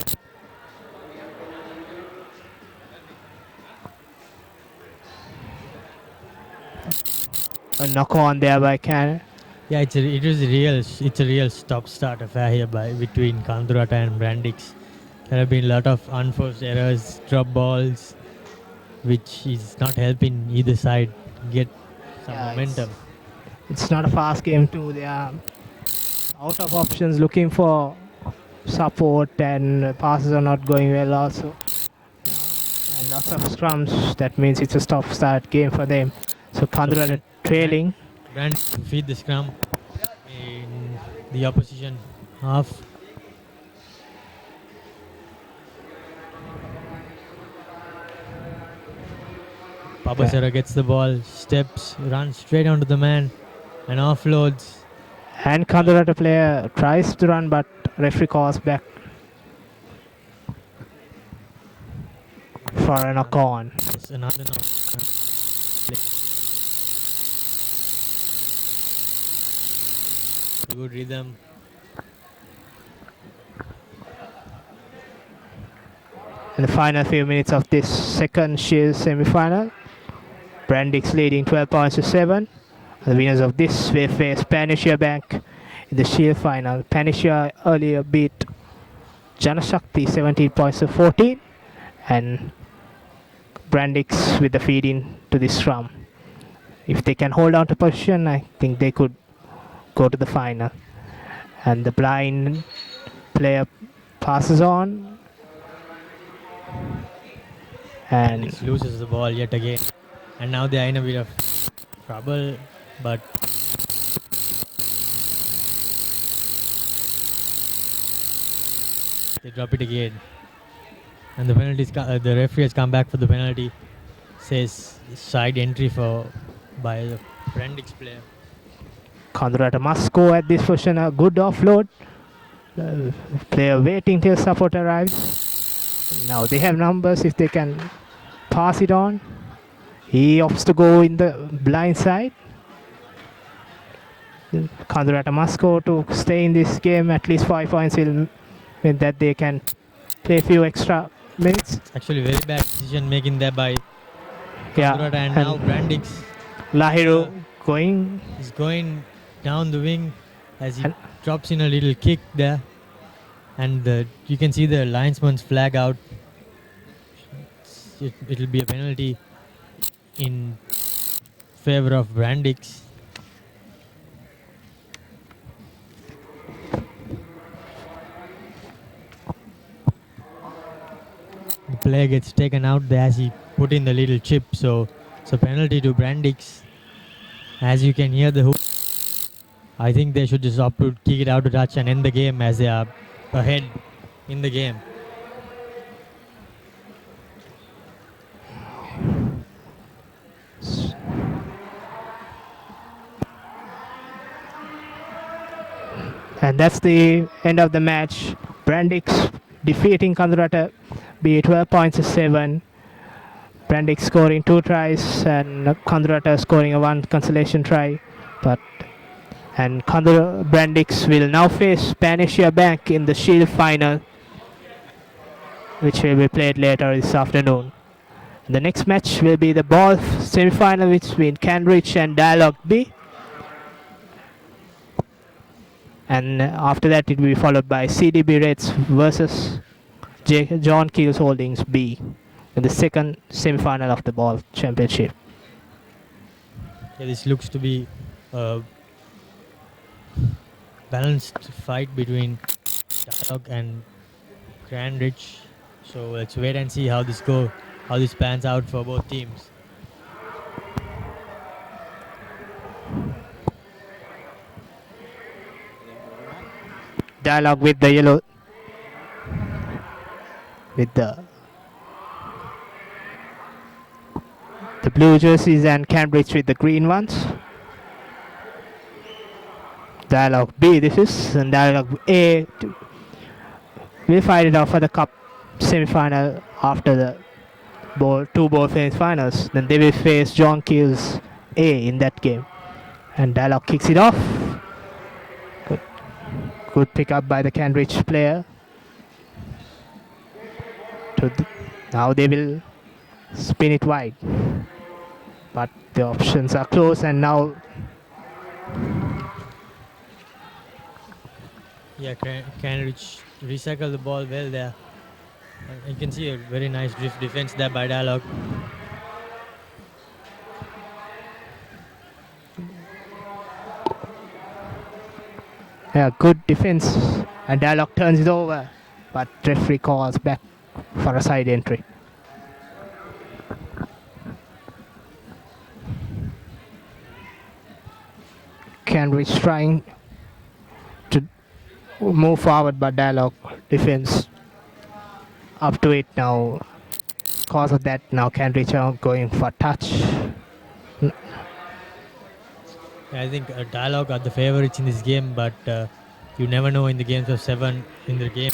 A knock on there by Cannon. Yeah, it's a real stop-start affair here between Kandurata and Brandix. There have been a lot of unforced errors, drop balls, which is not helping either side get some momentum. It's not a fast game too. They are out of options, looking for support, and passes are not going well also. And lots of scrums. That means it's a stop-start game for them. So Kandurata trailing. Brand feed the scrum in the opposition half. Pabasara gets the ball, steps, runs straight onto the man, and offloads. And Kandurata player tries to run, but referee calls back for a knock on. It's another knock. Good rhythm. In the final few minutes of this second Shield semi-final, Brandix leading 12 points to 7. The winners of this will face Panacea Bank in the Shield final. Panacea earlier beat Janashakti 17 points to 14, and Brandix with the feed in to this scrum. If they can hold on to position, I think they could go to the final. And the blind player passes on, and Brandix loses the ball yet again. And now they are in a bit of trouble, but they drop it again. And the penalties, the referee has come back for the penalty. Says side entry by the Brandix player. Kandurata must score at this position. A good offload. Player waiting till support arrives. Now they have numbers if they can pass it on. He opts to go in the blind side. Kandurata must score to stay in this game. At least 5 points will mean that they can play a few extra minutes. Actually, very bad decision making there by Yeah, Kandurata, and now Brandix. Lahiru He's going down the wing as he drops in a little kick there, and you can see the linesman's flag out. It'll be a penalty in favor of Brandix. The player gets taken out there as he put in the little chip, so penalty to Brandix. As you can hear the hoop, I think they should just opt to kick it out to touch and end the game as they are ahead in the game. And that's the end of the match. Brandix defeating Kandurata, be 12 points to 7. Brandix scoring 2 tries and Kandurata scoring a 1 consolation try. And Brandix will now face Panacea Bank in the Shield final, which will be played later this afternoon. The next match will be the ball semi-final between Cambridge and Dialogue B. And after that it will be followed by CDB Reds versus John Keels Holdings B in the second semi-final of the ball championship. Yeah, this looks to be a balanced fight between Dialogue and Cambridge. So let's wait and see how this pans out for both teams. Dialogue with the yellow, with the blue jerseys, and Cambridge with the green ones. Dialogue B this is, and Dialogue A will fight it out for the cup semi-final after the two ball phase finals. Then they will face John Keel's A in that game. And Dialogue kicks it off. Good pick up by the Cambridge player. Now they will spin it wide. But the options are close, and now Yeah, Cambridge recycle the ball well there. You can see a very nice drift defense there by Dialogue. yeah, good defense, and Dialogue turns it over, but referee calls back for a side entry. Cambridge trying to move forward, but Dialogue defense up to it now. Because of that, now Cambridge are going for touch. I think Dialogue are the favorites in this game, but you never know in the games of seven. In the game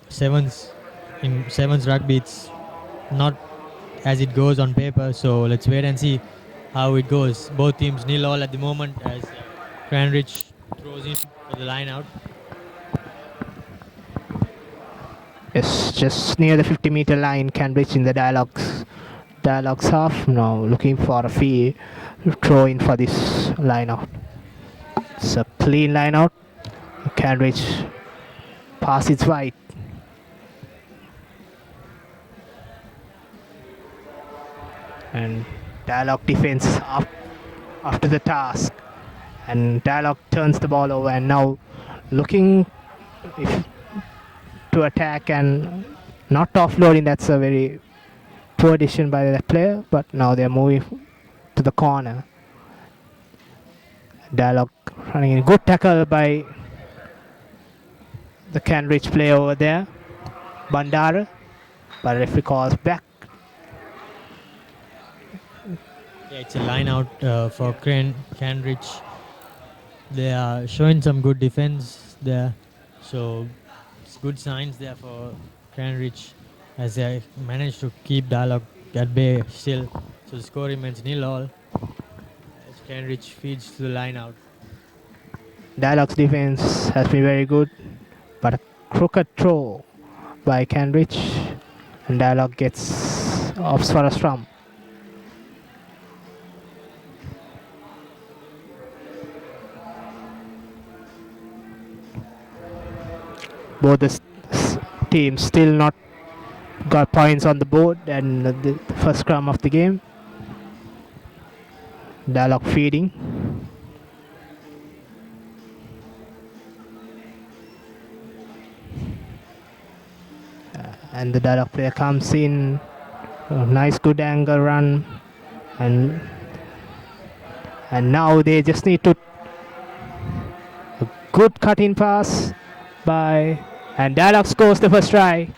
sevens rugby, it's not as it goes on paper. So let's wait and see how it goes. Both teams 0-0 at the moment as Cranbridge throws in for the line out. Yes, just near the 50-meter line, Cambridge in the Dialogue's half. Now looking for a free throw in for this line out. It's a clean line out. Cambridge pass it wide. And Dialogue defense up after the task. And Dialogue turns the ball over, and now looking to attack and not offloading. That's a very poor decision by the player, but now they're moving to the corner. Dialogue running in. Good tackle by the Cambridge player over there, Bandara, but referee calls back. Yeah, it's a line out for Cambridge. They are showing some good defense there, so it's good signs there for Cambridge as they managed to keep Dialogue at bay still. So the score remains 0-0 as Cambridge feeds to the line out. Dialogue's defense has been very good, but a crooked throw by Cambridge, and Dialogue gets off for a scrum. Both the teams still not got points on the board, and the first scrum of the game. Dialogue feeding. And the Dialogue player comes in. A nice good angle run, and now they just need to a good cut-in pass by, and Dialogue scores the first try.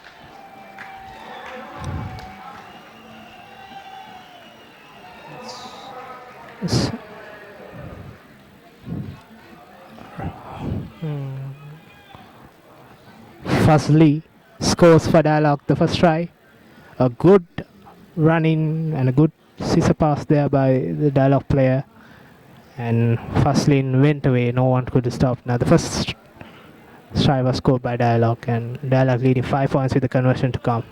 Fuzzly scores for Dialogue the first try. A good run-in and a good scissor pass there by the Dialogue player, and Fuzzlin went away. No one could stop. Now the first try was scored by Dialogue, and Dialogue leading 5 points with the conversion to come.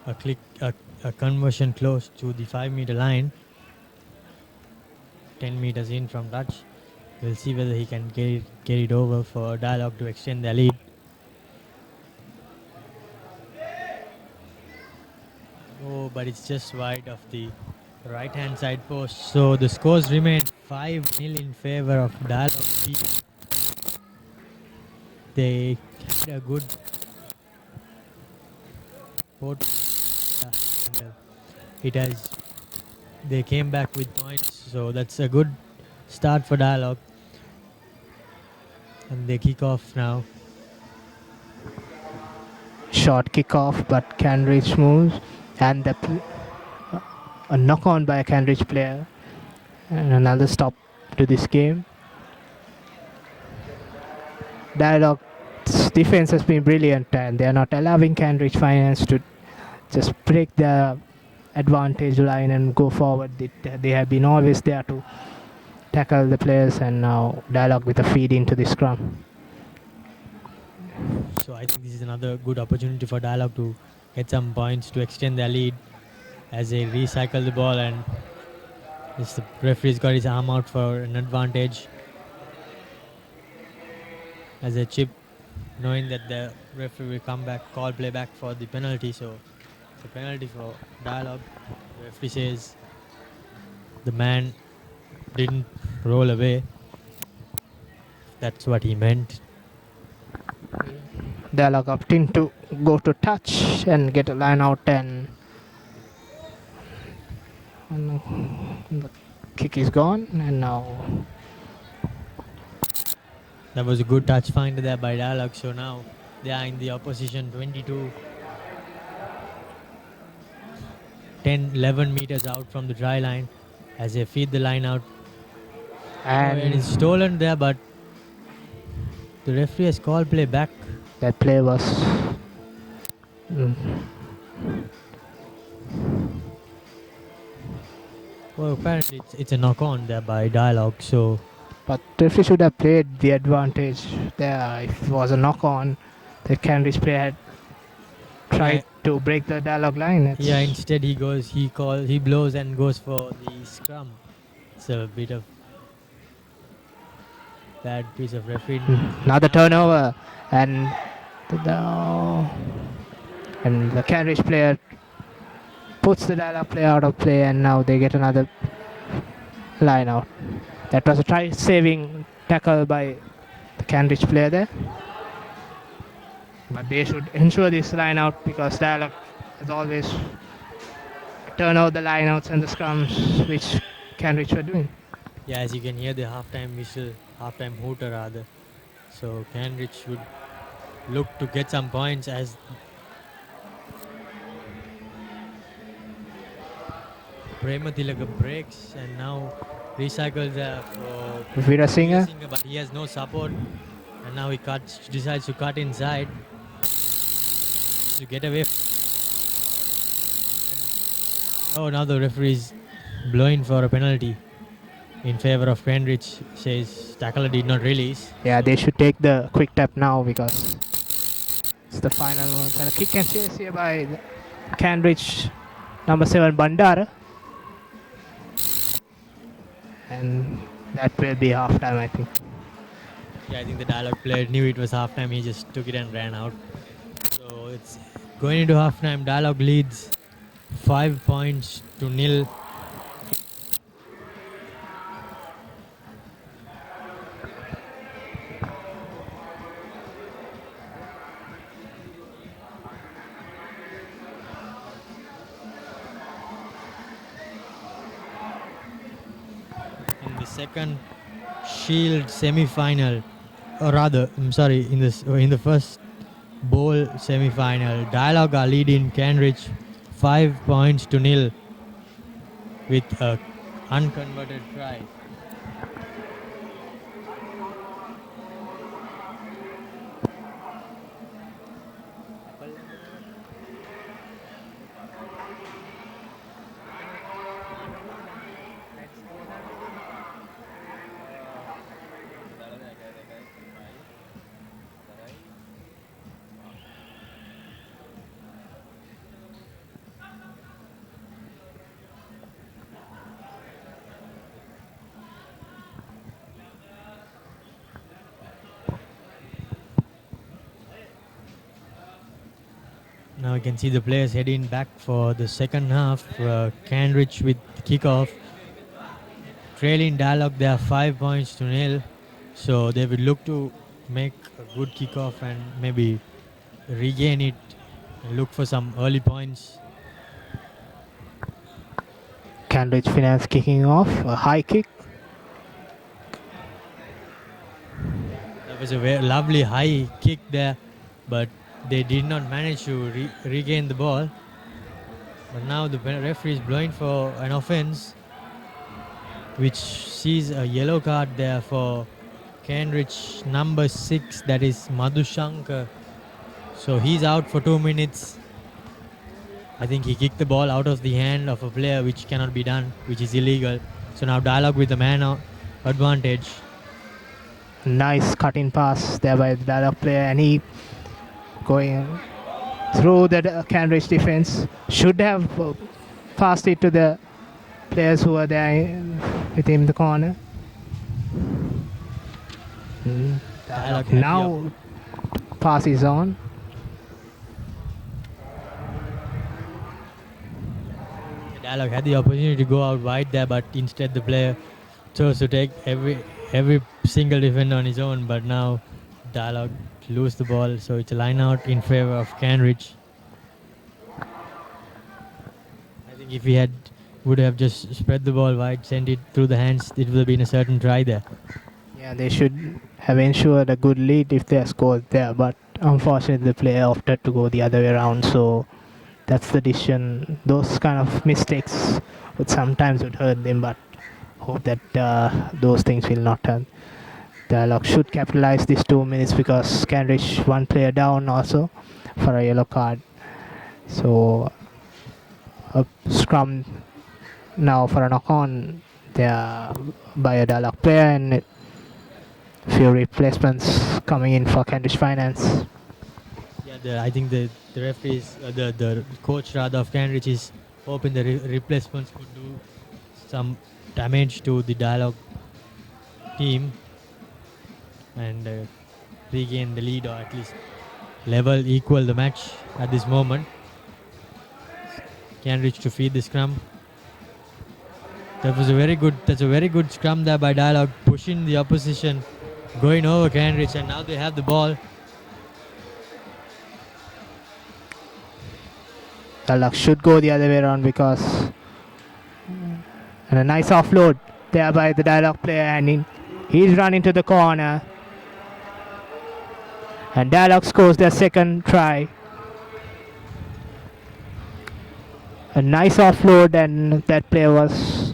A conversion close to the 5-meter line, 10 meters in from touch. We'll see whether he can get it over for Dialogue to extend their lead. Oh, but it's just wide of the right-hand side post. So the scores remain 5-0 in favor of Dialogue. They had a good they came back with points, so that's a good start for Dialogue. And they kick off now. Short kick off, but Cambridge moves, and a knock on by a Cambridge player, and another stop to this game. Dialogue defense has been brilliant, and they are not allowing Cambridge Finance to just break the advantage line and go forward. They have been always there to tackle the players, and now Dialogue with a feed into the scrum. So I think this is another good opportunity for Dialogue to get some points to extend their lead as they recycle the ball, and the referee's got his arm out for an advantage as a chip, knowing that the referee will come back, call play back for the penalty. So it's a penalty for Dialogue. The referee says the man didn't roll away. That's what he meant. Dialogue opting to go to touch and get a line out, and the kick is gone, and now that was a good touch find there by Dialogue. So now they are in the opposition 22, 11 meters out from the try line as they feed the line out. And It is stolen there, but the referee has called play back. That play was Well, apparently it's a knock on there by Dialogue. So, but referee should have played the advantage there. If it was a knock on, the Cambridge player had tried to break the Dialogue line. Instead he blows and goes for the scrum. It's a bit of bad piece of referee. Another turnover, and the Cambridge player puts the Dialogue player out of play, and now they get another line out. That was a try-saving tackle by the Cambridge player there. But they should ensure this line out, because Dialogue has always turn out the lineouts and the scrums which Cambridge were doing. Yeah, as you can hear the halftime whistle, halftime hooter rather. So Cambridge should look to get some points as Premathilaka breaks and now recycles for Veerasinghe, but he has no support, and now he decides to cut inside to get away. Oh, now the referee is blowing for a penalty in favor of Cambridge. Says tackler did not release. Yeah, they should take the quick tap now, because it's the final one. And a kick and chase here by Cambridge, number 7 Bandara. And that will be half time, I think. Yeah, I think the Dialogue player knew it was half time. He just took it and ran out. So it's going into half time. Dialogue leads 5 points to 0. In the second Shield semi-final, or rather, I'm sorry, in the first bowl semi-final, Dialogue are leading Cambridge 5 points to 0 with a unconverted try. Now you can see the players heading back for the second half. Cambridge with kickoff. Trailing Dialogue, they are 5 points to 0. So they will look to make a good kickoff and maybe regain it and look for some early points. Cambridge Finance kicking off, a high kick. That was a very lovely high kick there, but they did not manage to regain the ball. But now the referee is blowing for an offense, which sees a yellow card there for Cambridge number 6, that is Madhushankar. So he's out for 2 minutes. I think he kicked the ball out of the hand of a player, which cannot be done, which is illegal. So now Dialogue with the man advantage. Nice cutting pass there by the Dialogue player, and he going through the Cambridge defense. Should have passed it to the players who were there with him in the corner. Now pass is on. Dialogue had the opportunity to go out wide there, but instead the player chose to take every single defender on his own. But now Dialogue lose the ball, so it's a line out in favor of Cambridge. I think if he would have just spread the ball wide, sent it through the hands, it would have been a certain try there. Yeah, they should have ensured a good lead if they scored there, but unfortunately the player opted to go the other way around, so that's the decision. Those kind of mistakes sometimes would hurt them, but hope that those things will not turn. Dialogue should capitalize these 2 minutes because Cambridge one player down also for a yellow card. So a scrum now for a knock-on there by a Dialogue player, and few replacements coming in for Cambridge Finance. Yeah, I think the referees, the coach rather of Cambridge is hoping the replacements could do some damage to the Dialogue team and regain the lead, or at least equal the match at this moment. Cambridge to feed the scrum. That's a very good scrum there by Dialogue, pushing the opposition, going over Cambridge, and now they have the ball. Dialogue should go the other way around because and a nice offload there by the Dialogue player, and he's running to the corner, and Dialogue scores their second try. A nice offload, and that player was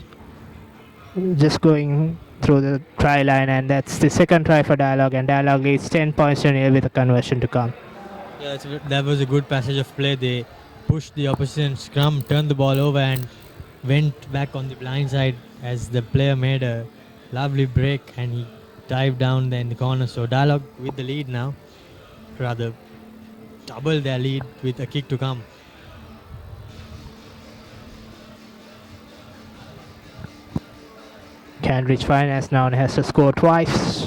just going through the try line, and that's the second try for Dialogue, and Dialogue leads 10 points to nil with a conversion to come. Yeah, that was a good passage of play. They pushed the opposition scrum, turned the ball over, and went back on the blind side as the player made a lovely break and he dived down there in the corner. So Dialogue with the lead now, rather double their lead with a kick to come. Cambridge Finance now has to score twice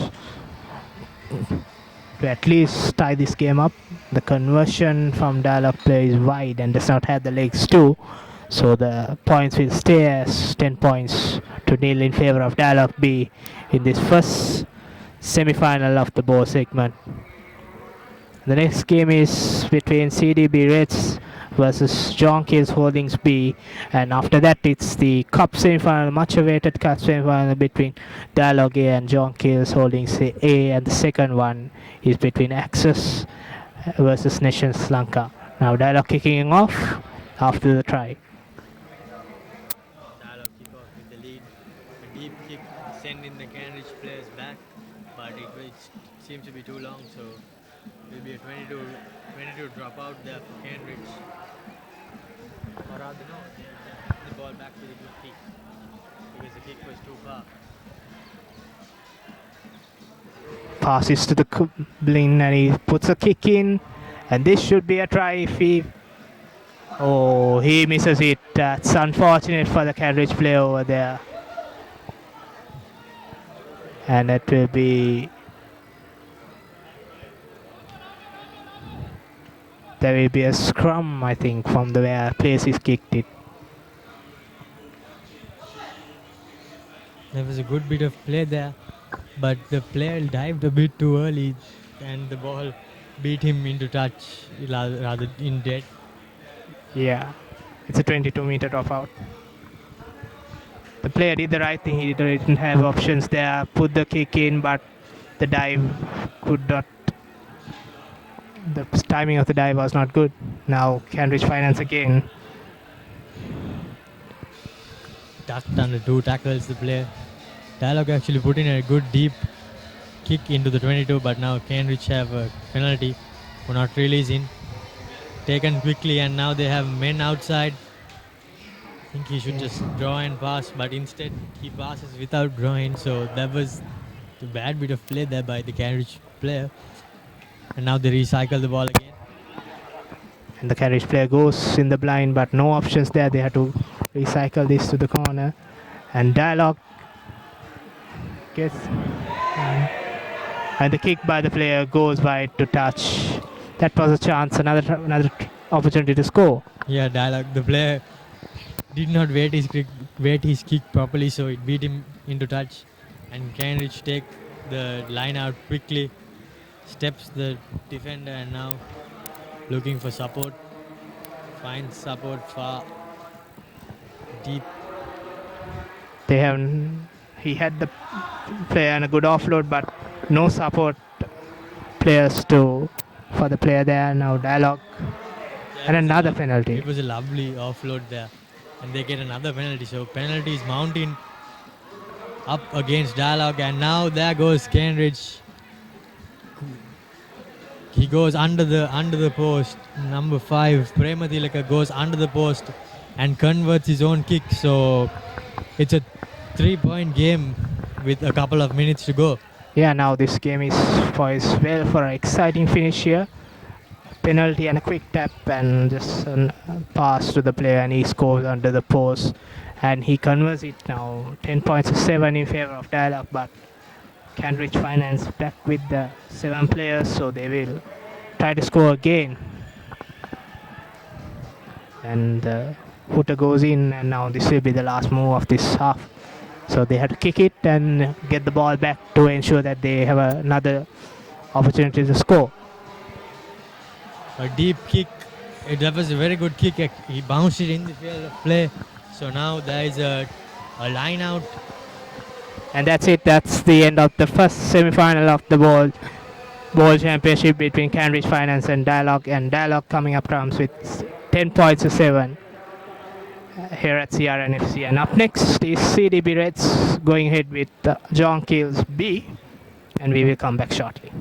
to at least tie this game up. The conversion from Dialogue play is wide and does not have the legs too, so the points will stay as 10 points to nil in favor of Dialogue B in this first semi-final of the bowl segment. The next game is between CDB Reds versus John Keel's Holdings B, and after that it's the cup semi-final, much awaited cup semi-final between Dialogue A and John Keel's Holdings A, and the second one is between Access versus Nation Sri Lanka. Now Dialogue kicking off after the try. Dialogue kick off with the lead. A deep kick sending the Cambridge players back, but it seems to be too long, so it will be a 22 dropout there for Cambridge. Or rather, no, the ball back to the good kick because the kick was too far. Passes to the Kublin and he puts a kick in, and this should be a try if he... Oh, he misses it. That's unfortunate for the Cambridge player over there. And it will be... There will be a scrum, I think, from the where place he's kicked it. There was a good bit of play there, but the player dived a bit too early and the ball beat him into touch, rather in dead. Yeah, it's a 22-meter dropout. The player did the right thing. He didn't have options there. Put the kick in, but the dive could not. The timing of the dive was not good. Now Cambridge Finance again. Ducked under two tackles the player. Dialogue actually put in a good deep kick into the 22, but now Cambridge have a penalty for not releasing. Taken quickly, and now they have men outside. I think he should just draw and pass, but instead he passes without drawing. So that was a bad bit of play there by the Cambridge player. And now they recycle the ball again. And the Cambridge player goes in the blind, but no options there. They had to recycle this to the corner. And Dialogue gets... and the kick by the player goes wide to touch. That was a chance, another opportunity to score. Yeah, Dialogue, the player did not wait his kick properly, so it beat him into touch. And Cambridge take the line out quickly, steps the defender, and now looking for support. Finds support far deep. He had the player and a good offload, but no support players for the player there. Now Dialogue and another penalty. It was a lovely offload there, and they get another penalty. So penalty is mounting up against Dialogue, and now there goes Cambridge. He goes under the post. Number 5, Premathilaka, goes under the post and converts his own kick. So it's a 3-point game with a couple of minutes to go. Yeah, now this game is poised well for an exciting finish here. Penalty and a quick tap and just a pass to the player, and he scores under the post. And he converts it now 10 points to 7 in favor of Dialogue, but Cambridge Finance back with the 7 players, so they will try to score again. And the footer goes in, and now this will be the last move of this half. So they have to kick it and get the ball back to ensure that they have another opportunity to score. A deep kick. That was a very good kick. He bounced it in the field of play. So now there is a line out. And that's it. That's the end of the first semi-final of the ball championship between Cambridge Finance and Dialogue. And Dialogue coming up trumps with 10 points to 7 here at CRNFC. And up next is CDB Reds going ahead with John Keel's B. And we will come back shortly.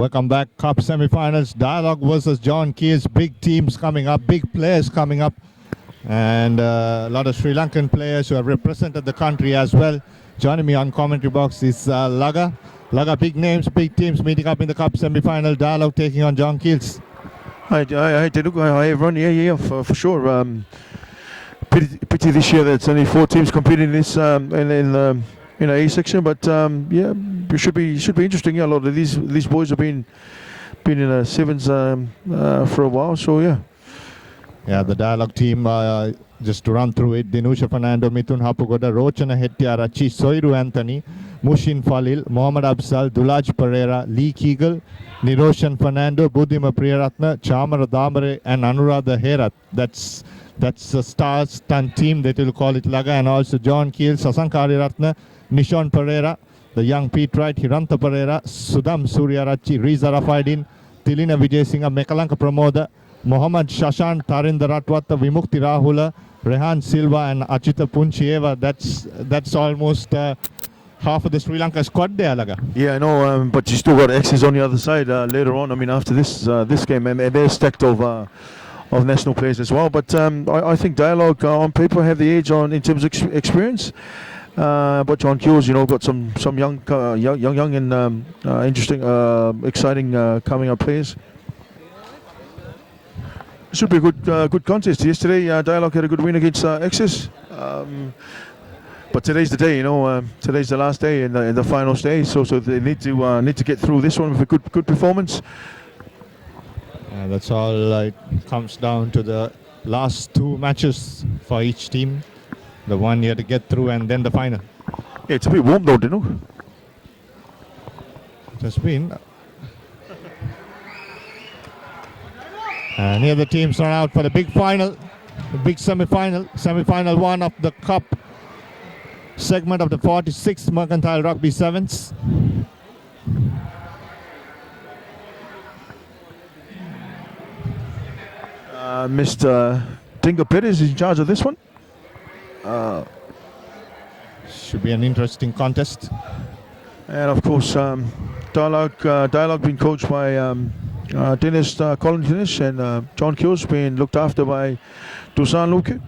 Welcome back. Cup semi-finals. Dialogue versus John Keys. Big teams coming up. Big players coming up. And a lot of Sri Lankan players who have represented the country as well. Joining me on commentary box is Laga. Laga, big names, big teams meeting up in the Cup semi-final. Dialogue taking on John Keys. Hi, Dinuk. Hi, everyone. Yeah, for sure. Pity this year that it's only 4 teams competing in this in A section, but yeah, it should be interesting. Yeah, a lot of these boys have been in sevens for a while, so yeah. Yeah, the Dialogue team, just to run through it, Dinusha Fernando, Mithun Hapugoda, Rochana Hettiarachi, Soiru Anthony, Mushin Falil, Mohammad Absal, Dulaj Pereira, Lee Kegel, Niroshan Fernando, Budhima Priyaratna, Chamara Damare, and Anuradha Herat. That's a star-stunned team that will call it Laga, and also John Keel, Sasankari Ratna, Nishon Pereira, the young Pete Wright, Hiranta Pereira, Sudam Suryarachi, Riza Rafaidin, Tilina Vijaysinha, Mekalanka Pramoda, Mohammad Shashan, Tarinder Ratwata, Vimukti Rahula, Rehan Silva, and Achita Punchieva. That's almost half of the Sri Lanka squad there, Laga. Yeah, I know, but you still got X's on the other side later on. I mean, after this game, and they're stacked of national players as well. But I think Dialogue on paper have the edge in terms of experience. But John Keels, got some young and interesting, exciting coming up players. Should be a good contest. Yesterday, Dialogue had a good win against X's. But today's the day, today's the last day in the final stage. So they need to get through this one with a good performance. That's all. It comes down to the last 2 matches for each team. The one you have to get through, and then the final. Yeah, it's a bit warm though, Dino. It has been. And here the teams are out for the big final, the big semi-final 1 of the Cup segment of the 46th Mercantile Rugby Sevens. Mr. Dingo Perez is in charge of this one. Should be an interesting contest. And of course, Dialogue being coached by Dennis Colin Dennis, and John Keels being looked after by Dusan Luke.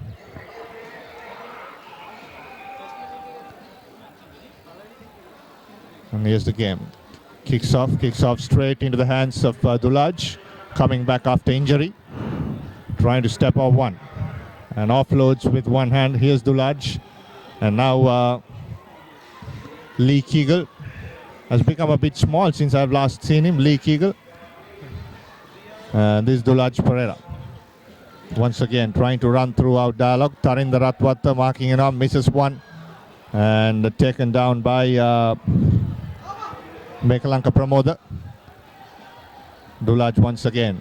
And here's the game. Kicks off straight into the hands of Dulaj, coming back after injury, trying to step off one, and offloads with one hand. Here's Dulaj, and now Lee Kegel has become a bit small since I've last seen him. Lee Kegel. This is Dulaj Pereira. Once again, trying to run throughout Dialogue. Tarinder Ratwata marking it up, misses one, and taken down by Mekalanka Pramoda. Dulaj once again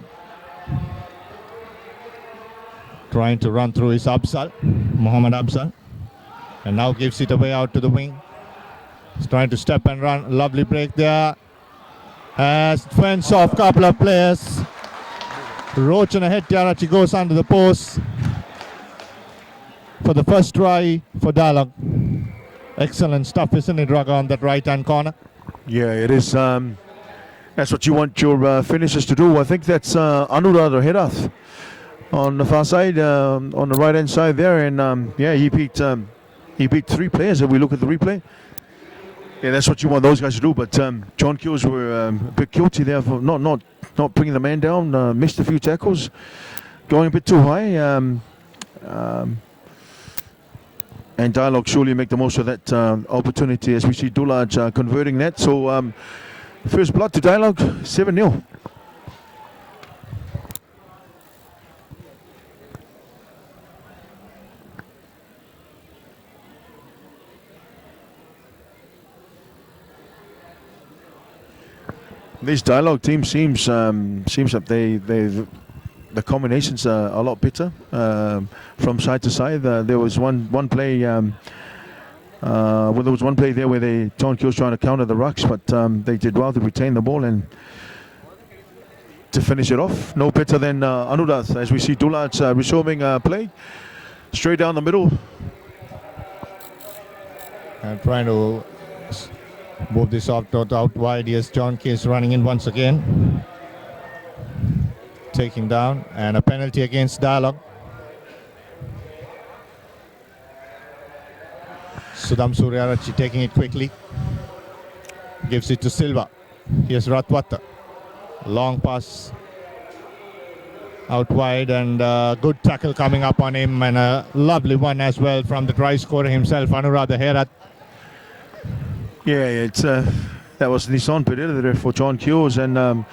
trying to run through his Absal, Mohammad Absal, and now gives it away out to the wing. He's trying to step and run. Lovely break there. As fence off couple of players. Rochana Hettiarachi goes under the post for the first try for Dialogue. Excellent stuff, isn't it, Raga, on that right-hand corner? Yeah, it is. That's what you want your finishers to do. I think that's Anuradha Herath on the far side, on the right-hand side there, and yeah, he beat 3 players. If we look at the replay, yeah, that's what you want those guys to do. But John Keels were a bit guilty there for not bringing the man down. Missed a few tackles, going a bit too high. And Dialogue surely make the most of that opportunity as we see Dulaj converting that. So first blood to Dialogue, 7-0. This Dialogue team seems that the combinations are a lot better from side to side. There was one play there was one play there where John Keels trying to counter the rucks, but they did well to retain the ball and to finish it off. No better than Anuradha, as we see Dulaj resuming play straight down the middle. And trying to Move this out wide. Yes, John Keys running in once again. Taking down, and a penalty against Dialogue. Sudham Suryarachi taking it quickly. Gives it to Silva. Here's Ratwata. Long pass out wide, and good tackle coming up on him, and a lovely one as well from the try scorer himself, Anuradha Herat. Yeah, it's that was Nissan Pereira there for John Keels, and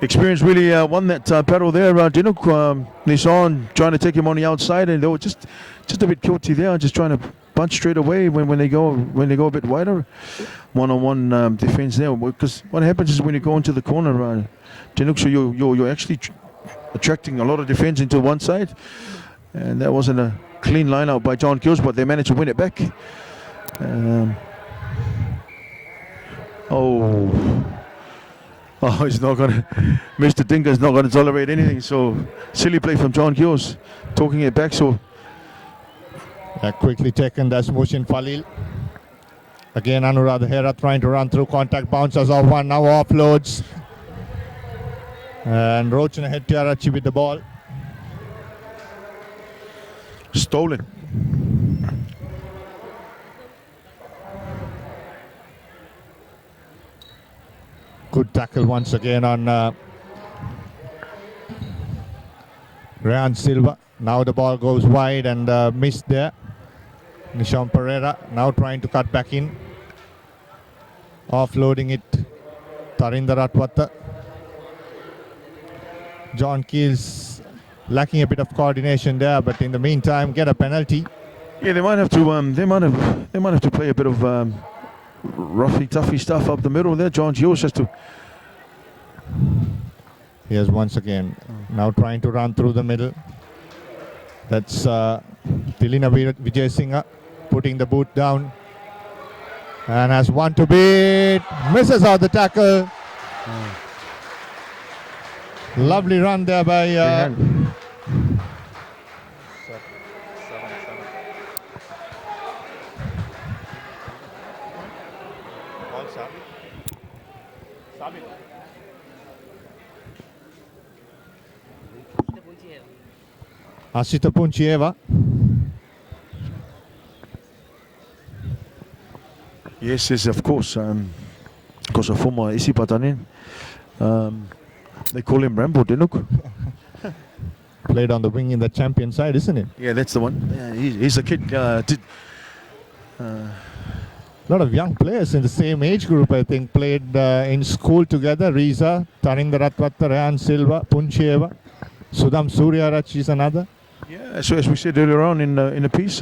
experience really won that battle there. Dinuk, Nissan trying to take him on the outside, and they were just a bit guilty there, just trying to punch straight away when they go a bit wider. One-on-one defense there, because what happens is when you go into the corner, Dinuk, so you're actually attracting a lot of defense into one side, and that wasn't a clean line out by John Keels, but they managed to win it back. He's not gonna. Mr. Dinka's not gonna tolerate anything. So silly play from John Keels, talking it back. So quickly taken. That's Mushin Falil. Again, Anuradha Hera trying to run through contact, bounces off one, now offloads. And Rochana Hettiarachi with the ball. Stolen. Good tackle once again on Ryan Silva. Now the ball goes wide and missed there. Nishan Pereira now trying to cut back in. Offloading it. Tarinder Ratwata. John Keels lacking a bit of coordination there, but in the meantime get a penalty. Yeah, they might have to. They might have to play a bit of roughy, toughy stuff up the middle there. John Keels has to. Here's once again. Now trying to run through the middle. That's Tilina Vijay Singha putting the boot down. And has one to beat. Misses out the tackle. Lovely run there by Asita Punchieva. Yes, of course. Because of former Isi Patanin. They call him Rambo Dinuk. Played on the wing in the champion side, isn't it? Yeah, that's the one. Yeah, he's a kid. A lot of young players in the same age group, I think, played in school together. Riza, Tarinder Ratwata, Rayan Silva, Punchieva, Sudham Suryarachi is another. Yeah, so as we said earlier on in the piece,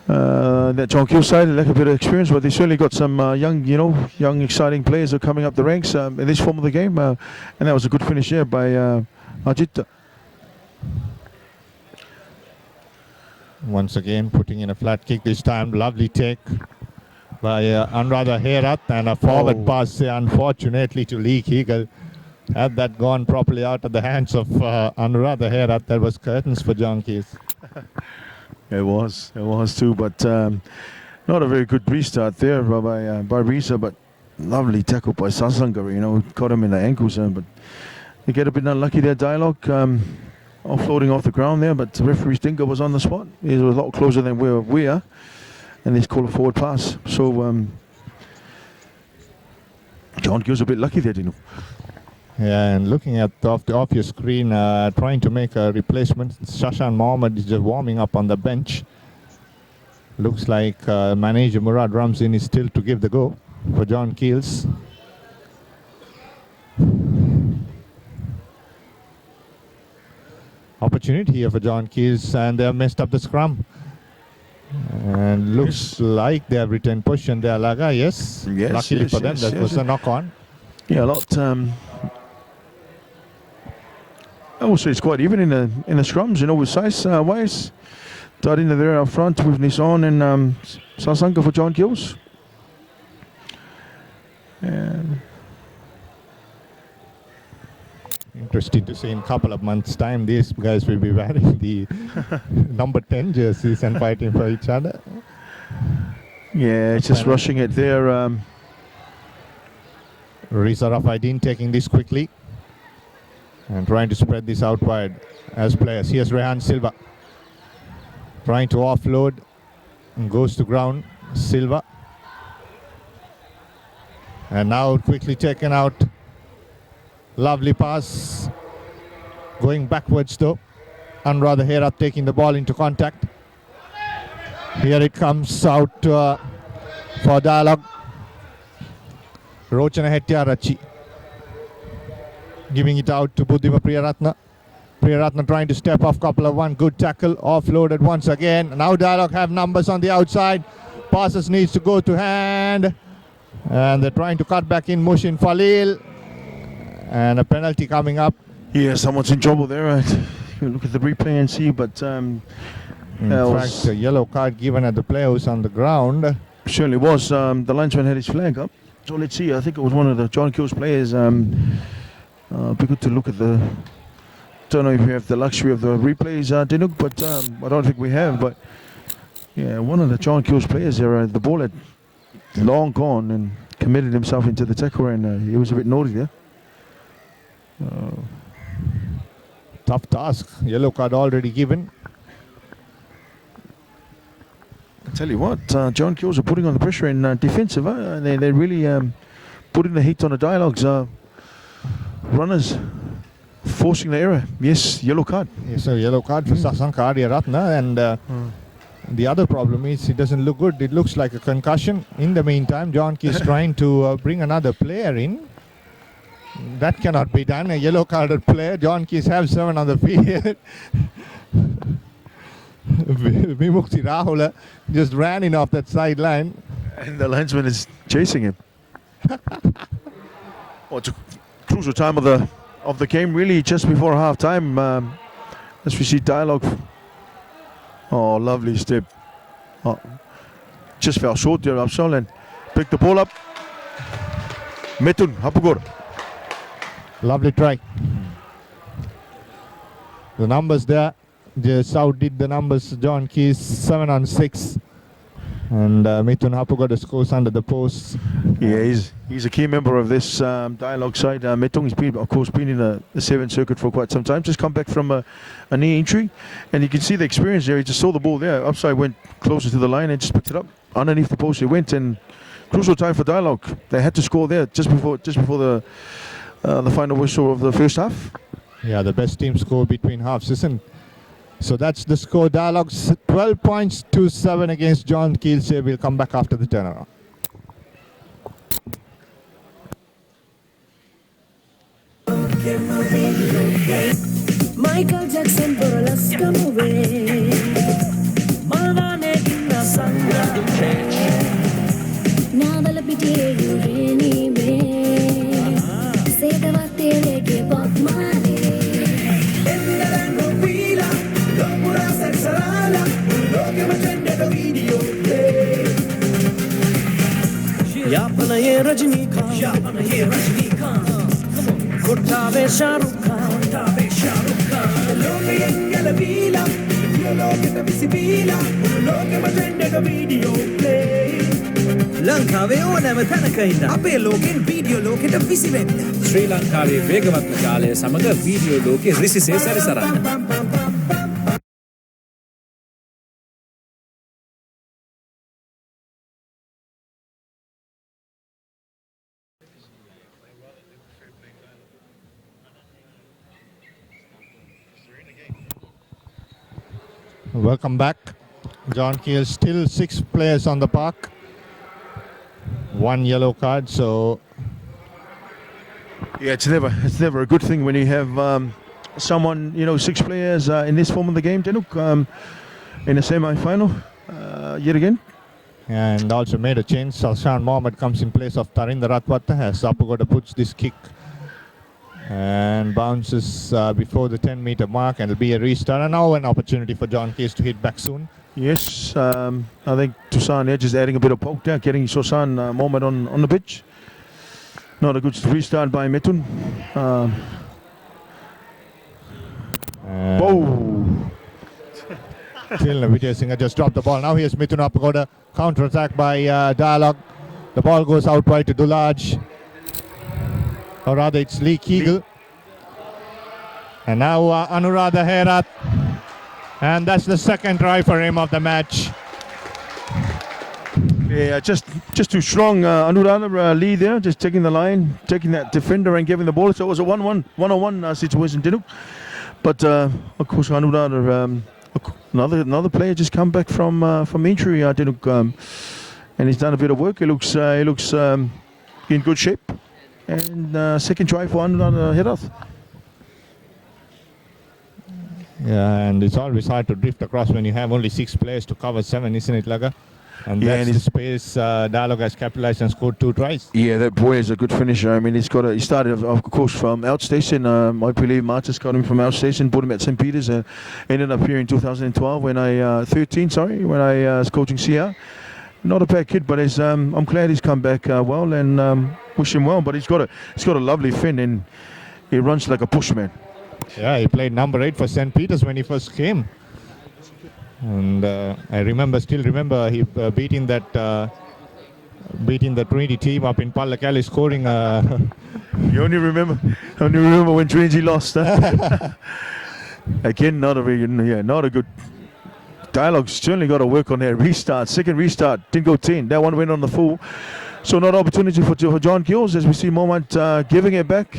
that John Keels side lack a bit of experience, but they certainly got some young, exciting players that are coming up the ranks in this form of the game, and that was a good finish there by Ajita. Once again, putting in a flat kick this time. Lovely take by Anuradha Herat, and a forward pass, unfortunately, to Lee Kegel. Had that gone properly out of the hands of Anuradha Herat, that was curtains for John Keels. It was too, but not a very good restart there by Risa, but lovely tackle by Sasanga, caught him in the ankles, but they get a bit unlucky there. Dialogue, offloading off the ground there, but the referee Stinker was on the spot. He was a lot closer than where we are, and he's called a forward pass. So John Keels a bit lucky there, Dino. Yeah, and looking at off your screen, trying to make a replacement. Shashan Mohammed is just warming up on the bench. Looks like manager Murad Ramzin is still to give the go for John Keels. Opportunity here for John Keels, and they have messed up the scrum. And looks like they have retained position there, Laga. Yes, luckily for them, that was a knock on. Yeah, a lot. Also, it's quite even in the scrums, with size wise. Darina there up front with Nissan and Sasanka for John Keels. And interesting to see in a couple of months' time, these guys will be wearing the number 10 jerseys and fighting for each other. Yeah, just rushing it there. Riza Rafaidin taking this quickly and trying to spread this out wide as players. Here's Rehan Silva trying to offload and goes to ground. Silva. And now quickly taken out. Lovely pass. Going backwards though. Anuradha Herat taking the ball into contact. Here it comes out for Dialogue. Rochana Hettiarachi giving it out to Buddhima Priyaratna. Priyaratna trying to step off, couple of one good tackle, offloaded once again. Now Dialogue have numbers on the outside. Passes needs to go to hand. And they're trying to cut back in Mushin Falil. And a penalty coming up. Yeah, someone's in trouble there. You look at the replay and see, but in fact, a yellow card given at the player who's on the ground. Certainly was. The linesman had his flag up. So let's see. I think it was one of the John Keel's players. Be good to look at the. Don't know if we have the luxury of the replays, Dinuk, but I don't think we have. But yeah, one of the John Keel's players there. The ball had long gone and committed himself into the tackle, and he was a bit naughty there. Tough task. Yellow card already given. I tell you what, John Keels are putting on the pressure in defensive. They're really putting the heat on the Dialogues. Runners forcing the error. Yes, yellow card. Yes, so yellow card for Sasanka Aryaratna. And the other problem is it doesn't look good. It looks like a concussion. In the meantime, John Keys trying to bring another player in. That cannot be done. A yellow carded player. John Keys have 7 on the field. Vimukti Rahula just ran in off that sideline. And the linesman is chasing him. It's a crucial time of the game, really, just before half time. As we see Dialogue. Oh, lovely step. Oh, just fell short there, Absal, and picked the ball up. Metun Hapugor. Lovely try. The numbers there. Just outdid the numbers. John Keys 7 on 6. And Mithun Hapugor scores under the post. Yeah, he's a key member of this Dialogue side. Mithun has been, of course, been in the 7th circuit for quite some time. Just come back from a knee injury, and you can see the experience there. He just saw the ball there. Upside went closer to the line and just picked it up underneath the post. He went, and crucial time for Dialogue. They had to score there just before the final whistle of the first half. Yeah, the best team score between halves, isn't it? So that's the score. Dialogues 12 points to 7 against John Keels. We'll come back after the turnaround. Michael Jackson burlesque movie. Malvane kinna sanga Navala pitiye yureni me. Sedavate leke Bob Marley. Endarango pila, lopura sexarala, loke matende do video play. Yapana ye Rajni Khan. Kurtave Shahrukh Khan. Loke engala vila, yo loke ta visibila, loke matende do video play. ලංකාවේ ඕනෑම තැනක ඉන්න අපේ ලෝකෙන් video ලෝකෙට විසිවෙන්න ශ්‍රී ලංකාවේ වේගවත්ම ජාලය සමග වීඩියෝ ලෝකෙ රිසිසේ සැරිසරන්න. Welcome back. John Keel still 6 players on the park. 1 yellow card, so yeah, it's never a good thing when you have someone, 6 players in this form of the game, Dinuk, in a semi-final yet again. And also made a change. Salshan Mohammed comes in place of Tarinder Ratwata as Apagoda puts this kick and bounces before the 10-meter mark, and it'll be a restart. And now an opportunity for John Keys to hit back soon. Yes, I think Tusan Edge is adding a bit of poke there, getting Sosan Mohammed on the pitch. Not a good restart by Mithun. Till Vijay Singh just dropped the ball. Now here's Mithun Appagoda. Counter attack by Dialogue. The ball goes out wide to Dulaj. Or rather, it's Lee Kegel. And now Anuradha Herath. And that's the second try for him of the match. Yeah, just too strong. Anuradha Lee there, just taking the line, taking that defender and giving the ball. So it was a 1-on-1 situation, Dinuk. But of course, Anuradha, another player just come back from injury, Dinuk, and he's done a bit of work. He looks in good shape. And second try for Anuradha Herath. Yeah, and it's always hard to drift across when you have only 6 players to cover 7, isn't it, Laga? And Yeah, that's and the space Dialogue has capitalized and scored 2 tries. Yeah, that boy is a good finisher. I mean, he started, of course, from outstation. I believe Martis got him from outstation, put him at St. Peter's, and ended up here in 2012 when I was coaching CR. Not a bad kid, but I'm glad he's come back well, and wish him well. But he's got a lovely fin, and he runs like a bushman. Yeah, he played number 8 for St. Peter's when he first came. And I still remember he beating the Trinity team up in Pallakali, scoring. You only remember when Trinity lost. Again, not a good. Dialogue certainly got to work on their restart. Second restart didn't go 10. That one went on the full. So not opportunity for John Gills as we see Moment giving it back.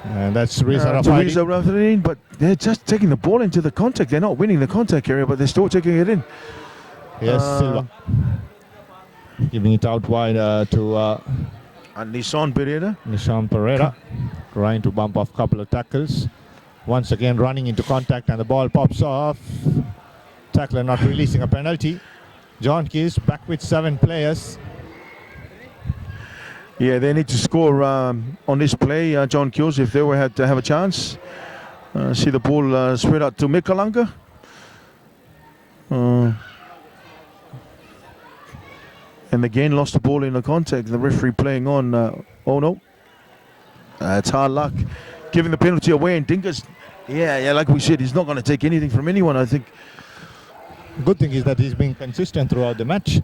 And that's Riza Rafadine, but they're just taking the ball into the contact. They're not winning the contact area, but they're still taking it in. Yes, Silva. Giving it out wide to Nissan Pereira. Nishan Pereira, trying to bump off a couple of tackles. Once again running into contact and the ball pops off. Tackler not releasing a penalty. John Keys back with 7 players. Yeah, they need to score on this play, John Kills, if they had to have a chance. See the ball spread out to Mikalanga. And again, lost the ball in the contact. The referee playing on. Oh no. It's hard luck. Giving the penalty away, and Dinka's, like we said, he's not going to take anything from anyone, I think. Good thing is that he's been consistent throughout the match.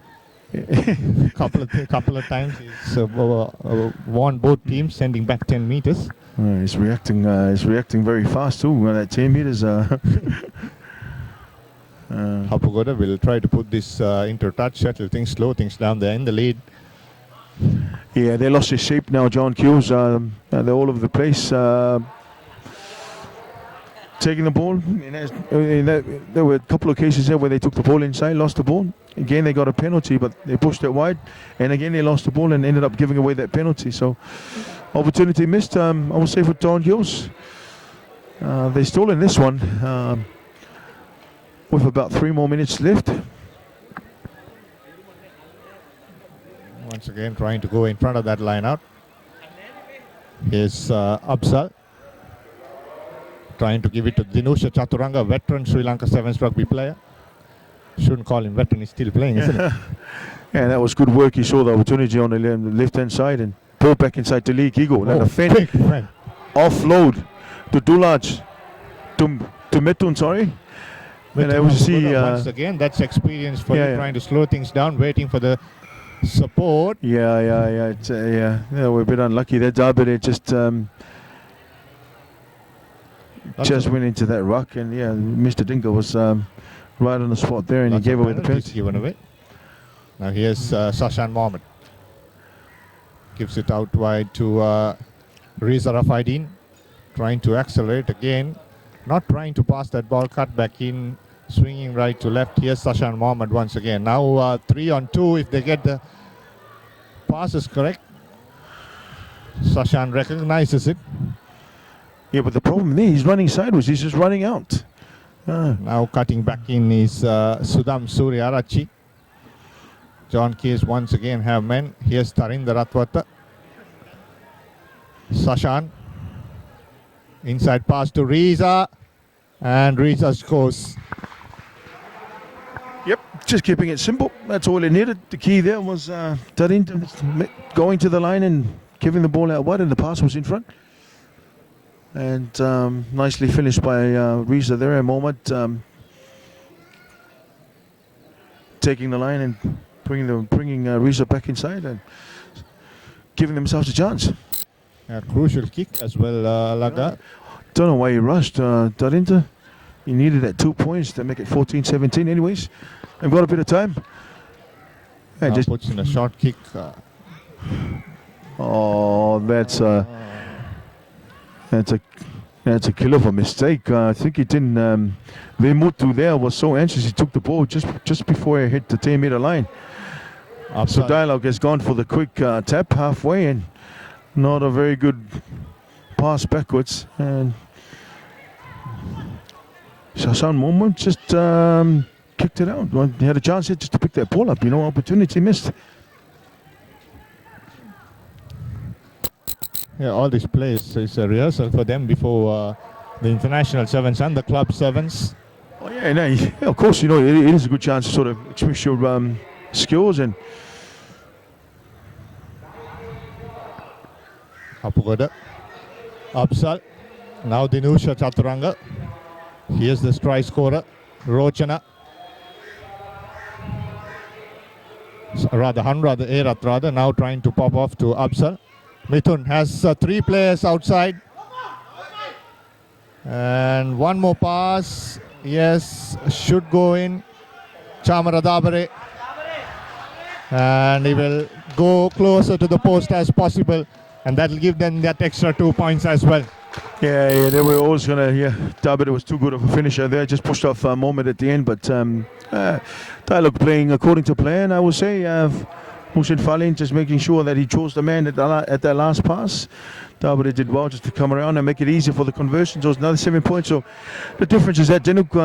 couple of times he's won both teams, sending back 10 meters. He's reacting very fast too. That 10 meters. Hapagoda will try to put this into touch, settle things, slow things down. They're in the lead. Yeah, they lost their shape now. John Kills, they're all over the place. Taking the ball. There were a couple of cases there where they took the ball inside, lost the ball. Again, they got a penalty, but they pushed it wide. And again, they lost the ball and ended up giving away that penalty. So, opportunity missed, I will say, for John Gills. They're still in this one with about 3 more minutes left. Once again, trying to go in front of that line out. Here's Absal. Trying to give it to Dinusha Chaturanga, veteran Sri Lanka Sevens rugby player. Shouldn't call him veteran, he's still playing, isn't it? Yeah, that was good work. He saw the opportunity on the left-hand side and pulled back inside to Lee Kigo. And a offload to Dulaj, to Metun, sorry. And I was see once again, that's experience for you trying to slow things down, waiting for the support. Yeah, we're a bit unlucky there, but it just went into that ruck, and Mr. Dinka was right on the spot there, and he gave away the penalty. Given away. Now here's Sashan Mohammed. Gives it out wide to Riza Rafaidin, trying to accelerate again, not trying to pass that ball, cut back in, swinging right to left. Here's Sashan Mohammed once again. Now 3 on 2 if they get the passes correct. Sashan recognizes it. Yeah, but the problem there, he's running sideways. He's just running out. Now cutting back in is Sudam Surya Arachi. John Case once again have men. Here's Tarinda Ratwata. Sashan. Inside pass to Riza. And Riza scores. Yep, just keeping it simple. That's all it needed. The key there was Tarinda going to the line and giving the ball out wide, and the pass was in front. And nicely finished by Riza there. A moment taking the line and bringing Risa back inside and giving themselves a chance. A crucial kick as well, Laga. Don't know why he rushed Darinta. He needed that 2 points to make it 14-17 anyways. They've got a bit of time. And Now puts in a short kick. Oh, that's a killer of a mistake. I think he didn't. Vemutu there was so anxious. He took the ball just before he hit the 10-meter line. So Dialogue has gone for the quick tap halfway and not a very good pass backwards. And Shashan Momo just kicked it out. Well, he had a chance here just to pick that ball up. Opportunity missed. Yeah, all these plays is a rehearsal for them before the international sevens and the club sevens. Oh yeah, no, of course, it is a good chance to sort of express your skills and. Apugoda, Absal, now Dinusha Chaturanga. Here's the try scorer, Rochana. Erat now trying to pop off to Absal. Mithun has 3 players outside. And one more pass. Yes, should go in. Chamaradabare. And he will go closer to the post as possible. And that will give them that extra 2 points as well. Yeah, they were always going to, Dabere was too good of a finisher there. Just pushed off a moment at the end. But Dialogue playing according to plan, I would say. Hussein Falin just making sure that he chose the man at that last pass. Dabere did well just to come around and make it easier for the conversion. So it's another 7 points. So the difference is that Dinuk,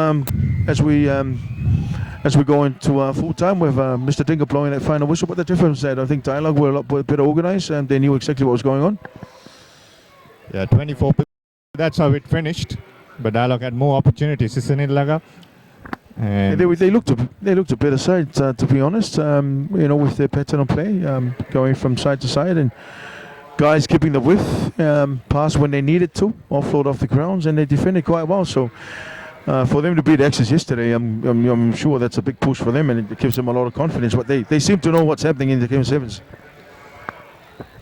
as we go into full time with Mr. Dingle blowing that final whistle. But the difference is that I think Dialogue were a lot better organised and they knew exactly what was going on. Yeah, 24. That's how it finished. But Dialogue had more opportunities, isn't it, Laga? Yeah, they looked a better side, to be honest. With their pattern of play, going from side to side and guys keeping the width, pass when they needed to, offload off the grounds, and they defended quite well. So for them to beat Axis yesterday, I'm sure that's a big push for them, and it gives them a lot of confidence. But they seem to know what's happening in the Game Sevens.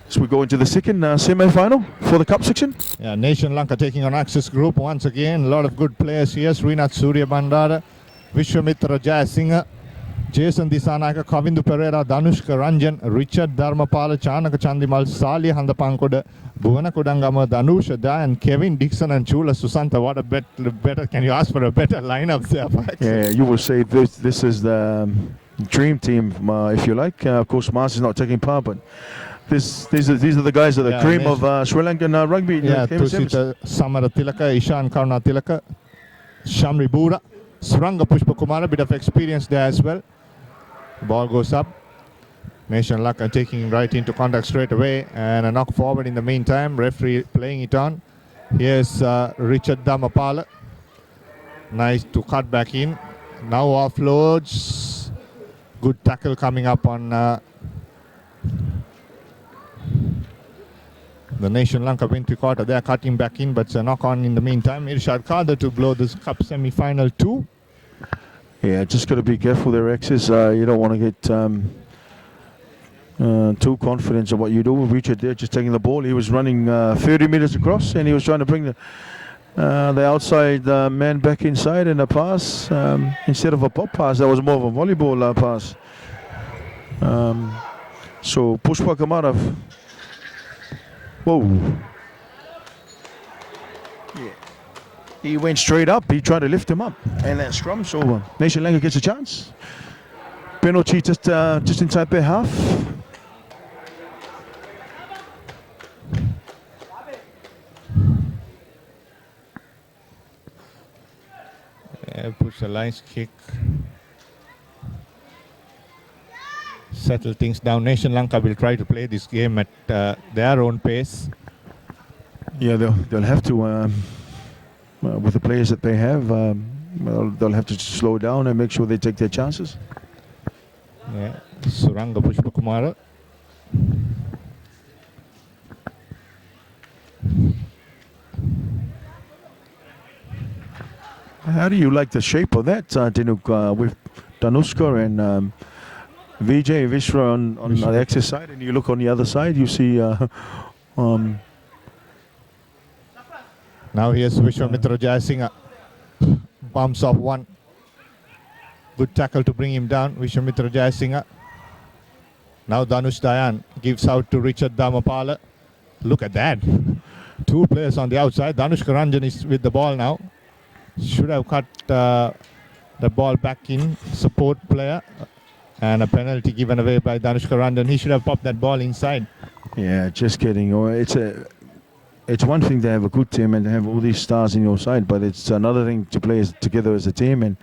So we go into the second semi-final for the Cup section. Yeah, Nation Lanka taking on Axis Group once again. A lot of good players here. Srinath Surya Bandara, Vishwamitra Jayasinghe, Jason Disanayaka, Kavindu Pereira, Danushka Ranjan, Richard Dharmapala, Chanaka Chandimal, Sali Handapankoda, Bhuvana Kodangama, Danusha Da, and Kevin Dixon and Chula Susanta. What a better, can you ask for a better lineup there? Yeah, you will say this is the dream team, if you like. Of course, Mars is not taking part, but these are the guys that are the cream of Sri Lankan rugby. Yeah, Tusita Samara Tilaka, Ishan Karna Tilaka, Shamri Bura, Suranga Pushpa Kumara, a bit of experience there as well. Ball goes up. Nation Lanka taking right into contact straight away, and a knock forward in the meantime. Referee playing it on. Here's Richard Dhamapala. Nice to cut back in. Now offloads. Good tackle coming up on the Nation Lanka win quarter. They're cutting back in, but it's a knock on in the meantime. Irshad Kader to blow this cup semi-final 2. Yeah, just got to be careful there, X's. You don't want to get too confident of what you do. Richard there just taking the ball. He was running 30 meters across, and he was trying to bring the outside man back inside in a pass. Instead of a pop pass, that was more of a volleyball pass. So Pushpa Kamarov. Whoa. Yeah. He went straight up. He tried to lift him up. And that scrum's over. Nation Lanka gets a chance. Penalty just inside their half. Yeah, puts a nice kick. Settle things down. Nation Lanka will try to play this game at their own pace. Yeah, they'll have to, with the players that they have, they'll have to slow down and make sure they take their chances. Yeah, Suranga Pushpakumara. How do you like the shape of that, Dinuk? With Danushka and Vijay Vishwa on the Axis side, and you look on the other side, you see now here's Vishwamitra Jayasinghe. Bumps off one. Good tackle to bring him down, Vishwamitra Jayasinghe. Now Dhanush Dayan gives out to Richard Dhamapala. Look at that. Two players on the outside. Dhanush Karanjan is with the ball now. Should have cut the ball back in. Support player. And a penalty given away by Dhanush Karanjan. He should have popped that ball inside. Yeah, just kidding. It's one thing to have a good team and to have all these stars in your side, but it's another thing to play together as a team and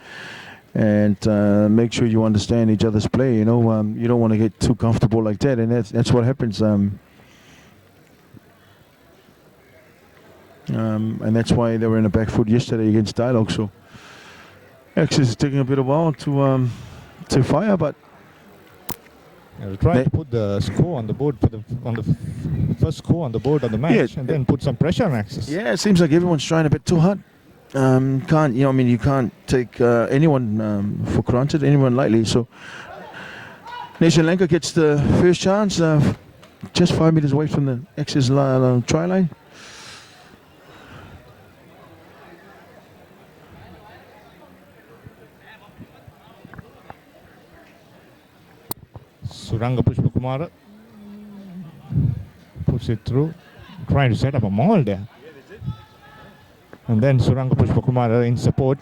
make sure you understand each other's play. You don't want to get too comfortable like that, and that's what happens. And that's why they were in the back foot yesterday against Dialogue. So Axis is taking a bit of a while to fire, but we'll try to put the score on the board on the first score on the board of the match, and then put some pressure on Axis. Yeah, it seems like everyone's trying a bit too hard. You can't take anyone for granted, anyone lightly. So Nation Lanka gets the first chance, just 5 meters away from the Axis try line. Suranga Pushpakumara puts it through, trying to set up a maul there. And then Suranga Pushpakumara in support.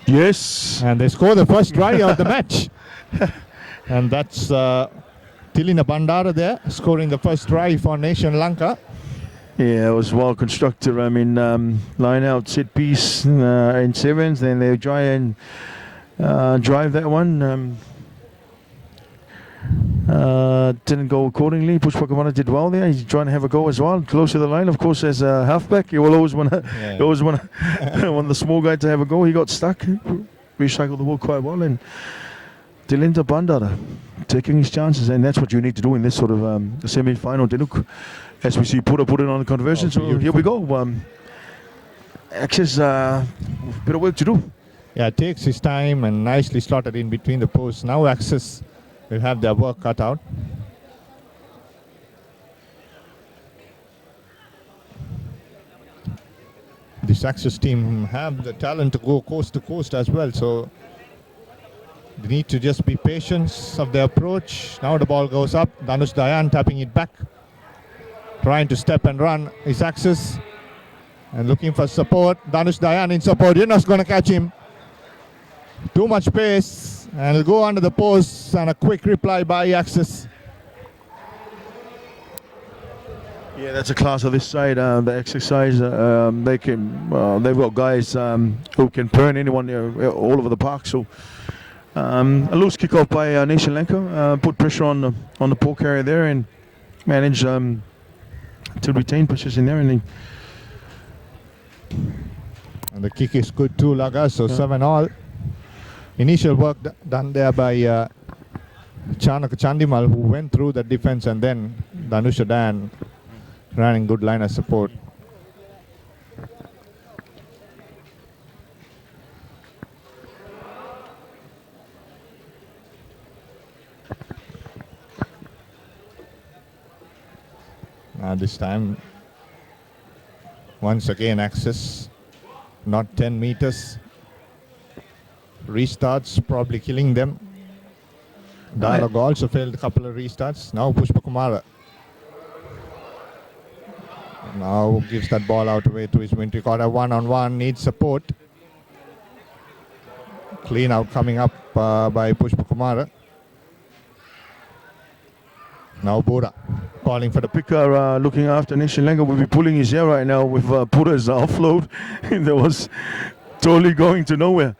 Yes. And they score the first try of the match. And that's Tilina Bandara there, scoring the first try for Nation Lanka. Yeah, it was well constructed. I mean, line out, set piece in sevens, then they try and drive that one. Didn't go accordingly. Pushpakumara did well there. He's trying to have a go as well, close to the line. Of course, as a halfback, you will always want want the small guy to have a go. He got stuck, recycled the ball quite well, and Dilinda Bandara taking his chances, and that's what you need to do in this sort of semi-final. Look, as we see, put it on the conversion. So here we go. Axis, bit of work to do. Yeah, it takes his time and nicely slotted in between the posts. Now Axis will have their work cut out. This Axis team have the talent to go coast to coast as well, so they need to just be patient of their approach. Now the ball goes up. Dhanush Dayan tapping it back, trying to step and run. Is Axis and looking for support. Dhanush Dayan in support. You're not going to catch him. Too much pace. And it'll go under the post, and a quick reply by Axis. Yeah, that's a class of this side. The exercise, they've got guys who can burn anyone all over the park. So a loose kick-off by Nation Lanka, put pressure on the ball carrier there and manage to retain possession there. And the kick is good too, Laga. So 7-all. Initial work done there by Chanaka Chandimal, who went through the defense, and then Dhanusha Dan running good line of support. Now this time, once again, Axis, not 10 meters. Restarts probably killing them. Dialogue also failed a couple of restarts. Now Pushpakumara now gives that ball out away to his win recorder. 1-on-1, needs support. Clean out coming up by Pushpakumara. Now Bora calling for the picker, looking after Nation Lanka will be pulling his hair right now with Bura's offload. That was totally going to nowhere.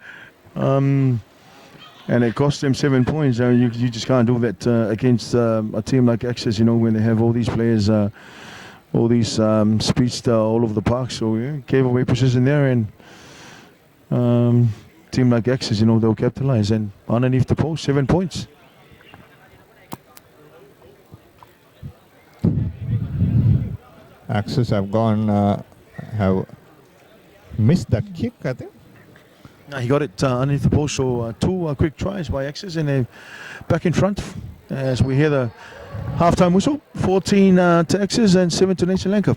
And it cost them 7 points. You just can't do that against a team like Axis, when they have all these players, all these speedster all over the park. So yeah, gave away possession there, and team like Axis, they'll capitalize. And underneath the post, 7 points. Axis have missed that kick, I think. He got it underneath the post, so two quick tries by Axis, and they're back in front as we hear the half-time whistle. 14 to Axis and 7 to Sri Lanka.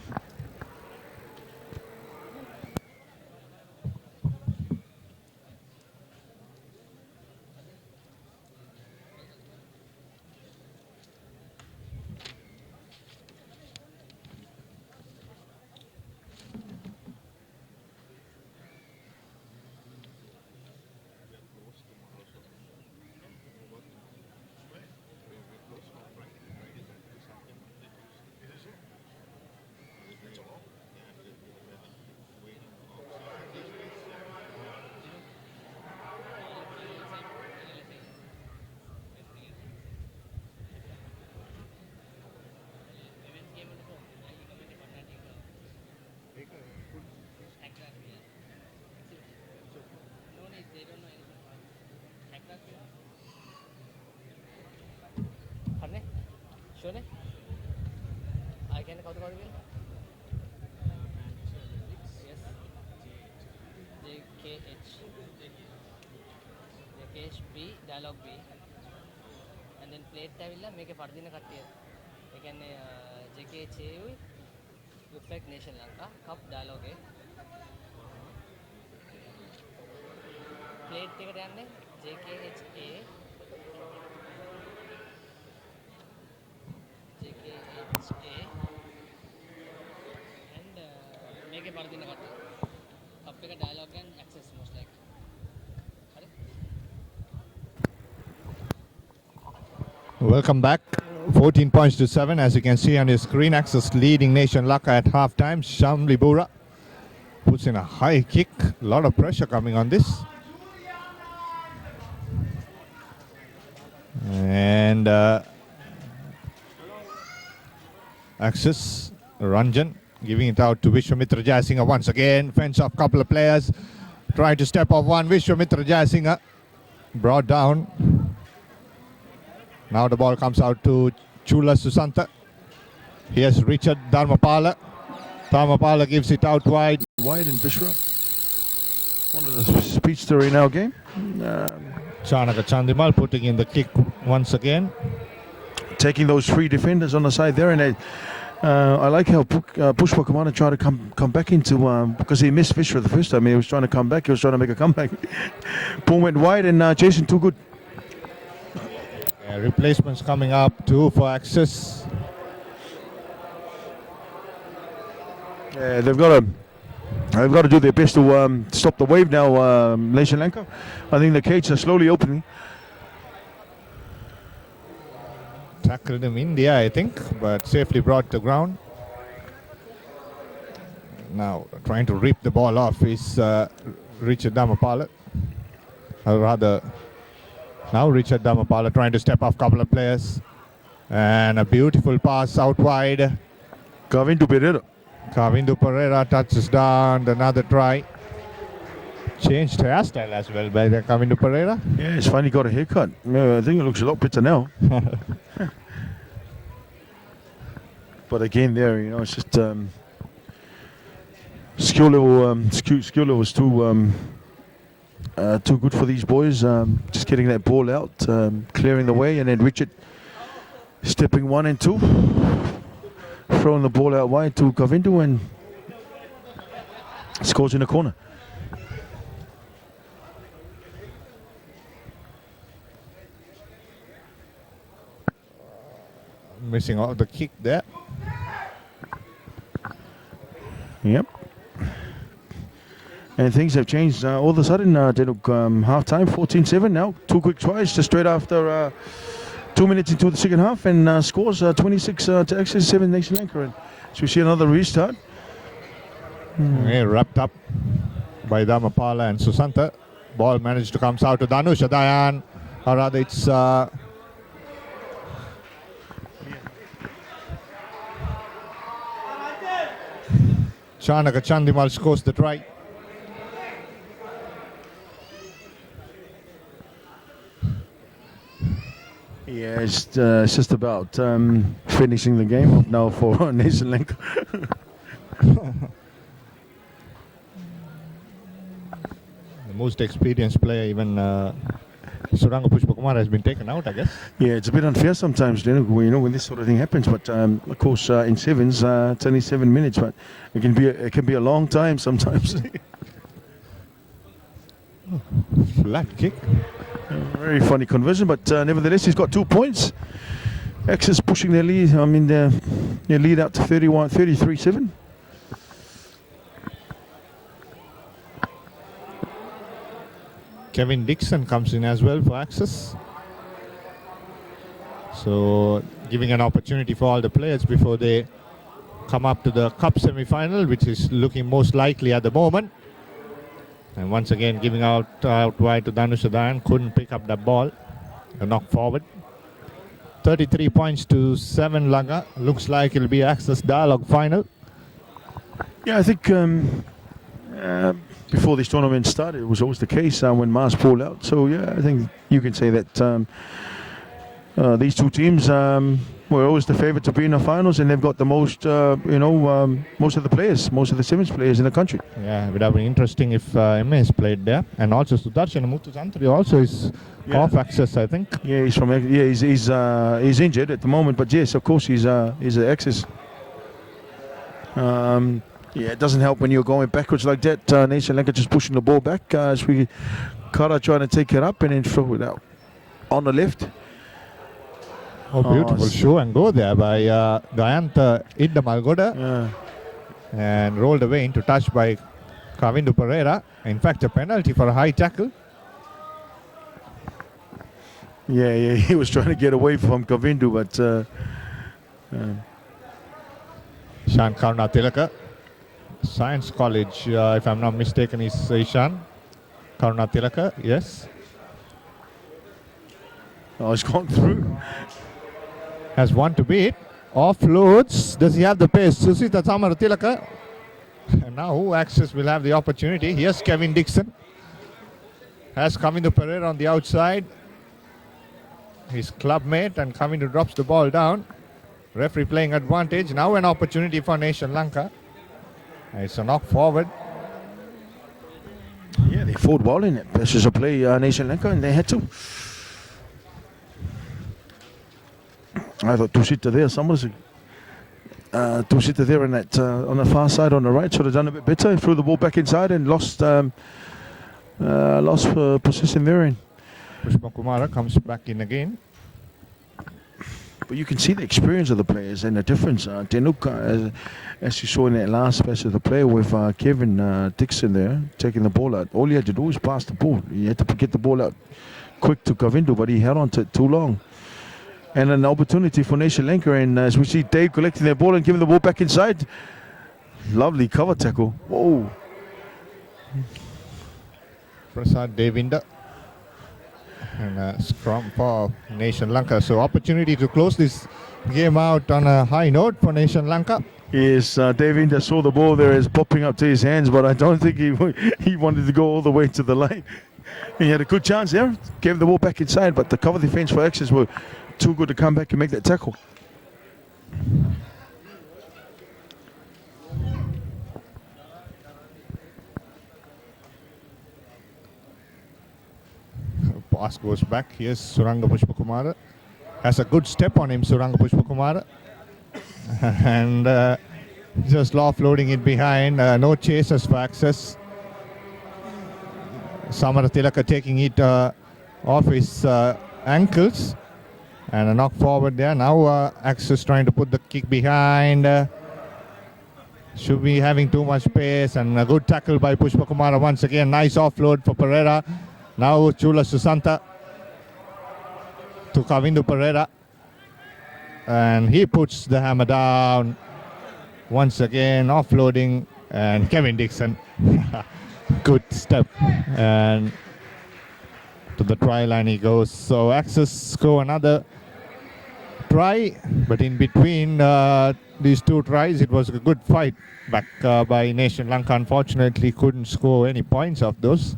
dialogue B and then plate ඇවිල්ලා මේකේ පරදින කට්ටිය ඒ කියන්නේ JKHA උයි looks like Nation Lanka cup dialogue එක plate එකට යන්නේ JKHA and මේකේ පරදින කට්ටිය cup එක dialogue and access most likely Welcome back. 14 points to 7. As you can see on your screen, Axis leading Nation Laka at half-time. Shamli Bura puts in a high kick. A lot of pressure coming on this. And Axis, Ranjan giving it out to Vishwamitra Jayasinghe once again. Fence off couple of players. Trying to step off one. Vishwamitra Jayasinghe brought down. Now the ball comes out to Chula Susanta. Here's Richard Dharmapala. Dharmapala gives it out wide. Wide in Bishra. One of the speedster in our game. Chanaka Chandimal putting in the kick once again. Taking those three defenders on the side there. And I like how Pushpa Kamana tried to come back into, because he missed Fisher the first time. He was trying to come back. He was trying to make a comeback. Ball went wide and Jason too good. Replacements coming up too for Axis. Yeah, they've got to do their best to stop the wave now, Sri Lanka. I think the gates are slowly opening. Tackled him in the air, I think, but safely brought to ground. Now trying to rip the ball off is Richard Dharmapala. Or rather, now Richard Dharmapala trying to step off a couple of players. And a beautiful pass out wide. Kavindu Pereira touches down. Another try. Changed hairstyle as well by the Kavindu Pereira. Yeah, it's finally got a haircut. Yeah, I think it looks a lot better now. But again there, it's just skill level is too good for these boys. Just getting that ball out, clearing the way, and then Richard stepping 1 and 2, throwing the ball out wide to Kavindu and scores in the corner. Missing out the kick there. Yep. And things have changed all of a sudden. They look half-time, 14-7 now. 2 quick tries just straight after 2 minutes into the second half, and scores 26 to Axis, 7 Sri Lanka. And so we see another restart. Yeah, wrapped up by Dharmapala and Susanta. Ball managed to come out to Danusha Dayan. Or rather, it's Chanaka Chandimal scores the try. Yeah, it's just about finishing the game up now for Sri Lanka. The most experienced player, even Suranga Pushpakumar has been taken out, I guess. Yeah, it's a bit unfair sometimes, when this sort of thing happens. But of course, in sevens, it's only 7 minutes, but it can be a long time sometimes. Flat kick. Very funny conversion, but nevertheless, he's got 2 points. Axis pushing their lead. I mean, their lead out to 33-7. Kevin Dixon comes in as well for Axis. So giving an opportunity for all the players before they come up to the cup semi-final, which is looking most likely at the moment. And once again giving out wide to Dhanush Dayan, couldn't pick up that ball. A knock forward. 33 points to 7 Lanka. Looks like it'll be Axis Dialogue final. Yeah, I think before this tournament started, it was always the case when Mars pulled out. So yeah, I think you can say that these two teams were always the favourite to be in the finals, and they've got the most, most of the players, most of the sevens players in the country. Yeah, it would have been interesting if MS played there, and also Sudarshan Muthusantri also is off Axis, I think. Yeah, he's injured at the moment, but yes, of course he's an Axis. Yeah, it doesn't help when you're going backwards like that. Nation Lanka just pushing the ball back. As we Kara trying to take it up and then throw it out on the left. Oh, beautiful show and go there by Dayantha Iddamalgoda. Yeah. And rolled away into touch by Kavindu Pereira. In fact, a penalty for a high tackle. Yeah, he was trying to get away from Kavindu, but Ishan Karuna Tilaka, Science College, if I'm not mistaken, is Ishan Karuna Tilaka, yes. Oh, it's gone through. Has one to beat. Offloads. Does he have the pace? Susita Samara Tilaka. And now Axis will have the opportunity. Here's Kevin Dixon. Has Kavindu Pereira on the outside. His clubmate, and Kavindu drops the ball down. Referee playing advantage. Now an opportunity for Nation Lanka. It's a knock forward. Yeah, they fought well in it. This is a play, Nation Lanka, and they had to. I thought Tushita there, someone's Tushita there in that, on the far side on the right, should have done a bit better. Threw the ball back inside and lost possession there. Pushpa Kumara comes back in again. But you can see the experience of the players and the difference. Tenuka, as you saw in that last special, the player with Kevin Dixon there, taking the ball out. All he had to do was pass the ball. He had to get the ball out quick to Kavindu, but he held on to it too long. And an opportunity for Nation Lanka, and as we see Dave collecting their ball and giving the ball back inside. Lovely cover tackle. Whoa. Prasad Devinda. And a scrum for Nation Lanka. So opportunity to close this game out on a high note for Nation Lanka. Yes, Devinda saw the ball there as popping up to his hands, but I don't think he wanted to go all the way to the line. He had a good chance there, gave the ball back inside, but the cover defense for Axis were too good to come back and make that tackle. Pass goes back. Here's Suranga Pushpakumara. Has a good step on him, Suranga Pushpakumara. And just offloading it behind. No chasers for Axis. Samara Tilaka taking it off his ankles. And a knock forward there. Now Axis trying to put the kick behind. Should be having too much pace. And a good tackle by Pushpakumara once again. Nice offload for Pereira. Now Chula Susanta to Kavindu Pereira. And he puts the hammer down. Once again offloading. And Kevin Dixon. Good step. And to the try line he goes. So Axis score another try, but in between these two tries it was a good fight back by Nation Lanka. Unfortunately couldn't score any points off those.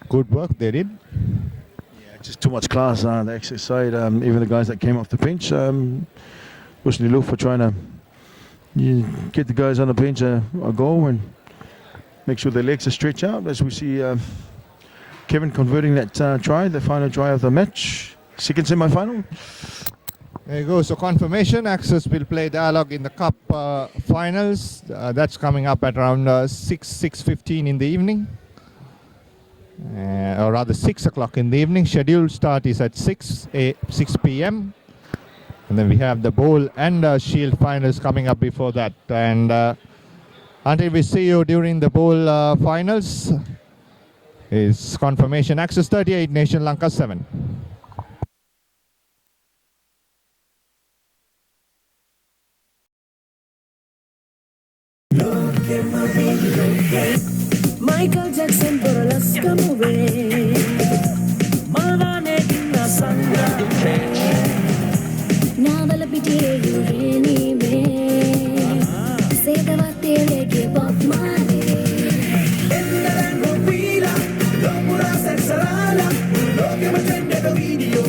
Good work they did. Yeah, just too much class on the Axis side. Even the guys that came off the bench, Usni look for trying to get the guys on the bench a goal and make sure their legs are stretched out, as we see Kevin converting that try, the final try of the match. Second semi-final. There you go. So confirmation, Access will play Dialogue in the Cup finals. That's coming up at around 6:15 in the evening. Or rather 6 o'clock in the evening. Scheduled start is at 6 p.m. And then we have the Bowl and Shield finals coming up before that. And until we see you during the Bowl finals, is confirmation Access 38, Nation Lanka 7. Michael Jackson Burlesque movie Malvane Dinna Sanga Navala Pitiye Yureni me Sedavate Leke Bob Marley Endaran Ropila Lopura Sensarala Loke Matende video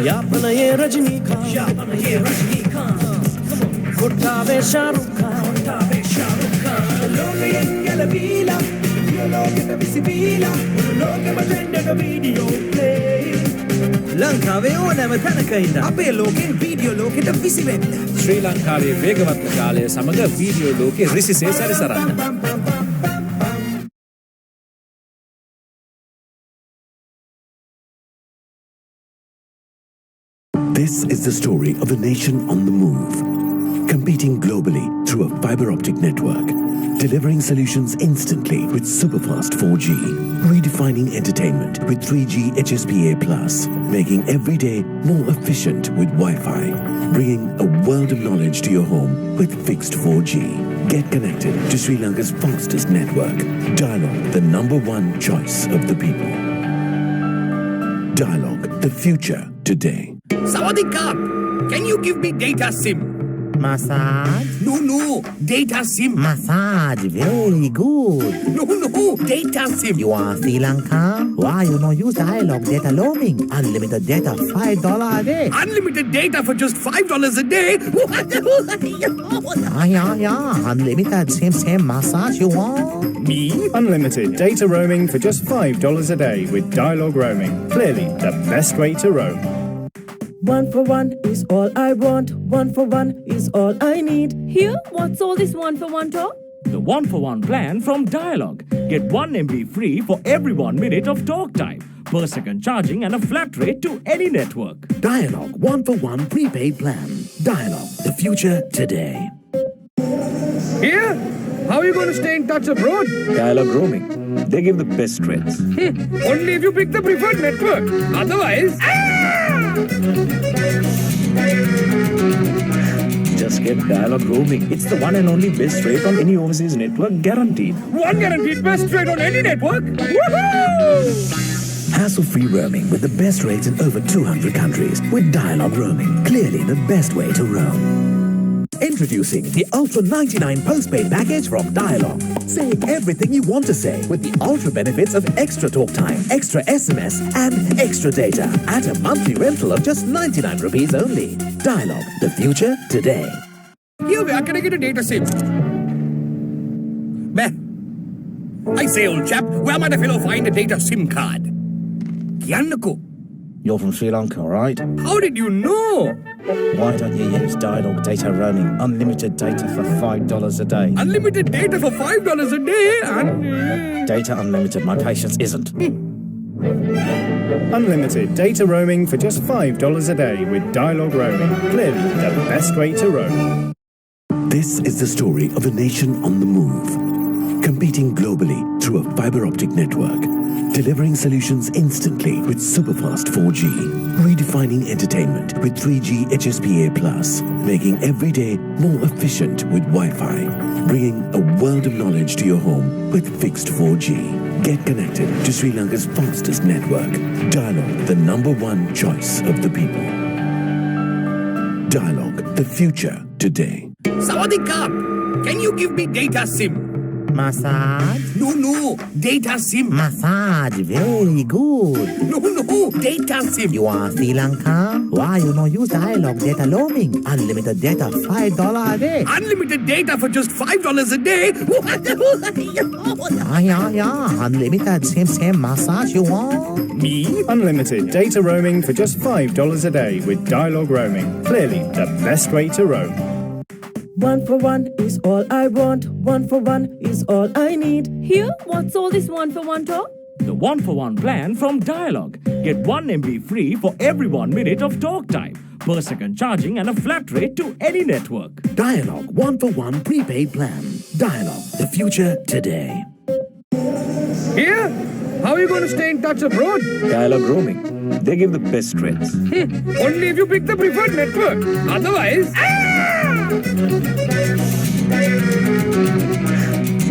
Yapana ye Rajini Khan Uttave Shahrukh Khan Loke engala bila Loke ta visibila Loke matende video play Lankave ඕනෑම තැනක ඉන්න අපේ ලෝකෙන් video ලෝකෙට විසි වෙන්න ශ්‍රී ලංකාවේ වේගවත් ජාලය සමග වීඩියෝ ලෝකෙ රිසිසේ සැරිසරන්න This is the story of a nation on the move, competing globally through a fiber optic network, delivering solutions instantly with superfast 4G, redefining entertainment with 3G HSPA+, making every day more efficient with Wi-Fi, bringing a world of knowledge to your home with fixed 4G. Get connected to Sri Lanka's fastest network. Dialogue, the #1 choice of the people. Dialogue, the future today. Sawadee can you give me data SIM? Massage? No, data SIM. Massage, very good. No, data SIM. You are Sri Lanka? Why you no use Dialogue data roaming? Unlimited data, $5 a day. Unlimited data for just $5 a day? Yeah. Unlimited, same massage you want? Me? Unlimited data roaming for just $5 a day with Dialogue roaming. Clearly the best way to roam. 1 for 1 is all I want. 1 for 1 is all I need. Here, what's all this 1 for 1 talk? The 1-for-1 plan from Dialogue. Get 1 MB free for every 1 minute of talk time, per second charging and a flat rate to any network. Dialogue 1 for 1 prepaid plan. Dialogue, the future today. Here? How are you going to stay in touch abroad? Dialogue roaming. They give the best rates. Only if you pick the preferred network. Otherwise... Just get Dialogue roaming. It's the one and only best rate on any overseas network, guaranteed. One guaranteed best rate on any network? Woohoo! Hassle-free roaming with the best rates in over 200 countries with Dialogue roaming. Clearly the best way to roam. Introducing the Ultra 99 postpaid package from Dialogue. Say everything you want to say with the ultra benefits of extra talk time, extra SMS and extra data at a monthly rental of just 99 rupees only. Dialogue, the future today. Here, where can I get a data SIM? I say, old chap, where might a fellow find a data SIM card? Kiannako. You're from Sri Lanka, right? How did you know? Why don't you use Dialogue data roaming? Unlimited data for $5 a day. Unlimited data for $5 a day and... Data unlimited, my patience isn't. Unlimited data roaming for just $5 a day with Dialogue roaming. Clearly the best way to roam. This is the story of a nation on the move, competing globally through a fiber optic network, delivering solutions instantly with superfast 4G, redefining entertainment with 3G HSPA+, making every day more efficient with Wi-Fi, bringing a world of knowledge to your home with fixed 4G. Get connected to Sri Lanka's fastest network. Dialogue, the #1 choice of the people. Dialogue, the future today. Sawadee can you give me data SIM? Massage. No, data SIM. Massage, very good. No, data SIM. You are Sri Lanka? Why you no use dialogue data roaming? Unlimited data, $5 a day. Unlimited data for just $5 a day? Yeah. Unlimited, same massage you want. Me? Unlimited data roaming for just $5 a day with dialogue roaming. Clearly the best way to roam. 1 for 1 is all I want. 1 for 1 is all I need. Here, what's all this 1 for 1 talk? The 1-for-1 plan from Dialog. Get 1 MB free for every 1 minute of talk time, per second charging and a flat rate to any network. Dialogue 1-for-1 prepaid plan. Dialogue, the future today. Here? How are you going to stay in touch abroad? Dialogue roaming. They give the best rates. Only if you pick the preferred network. Otherwise...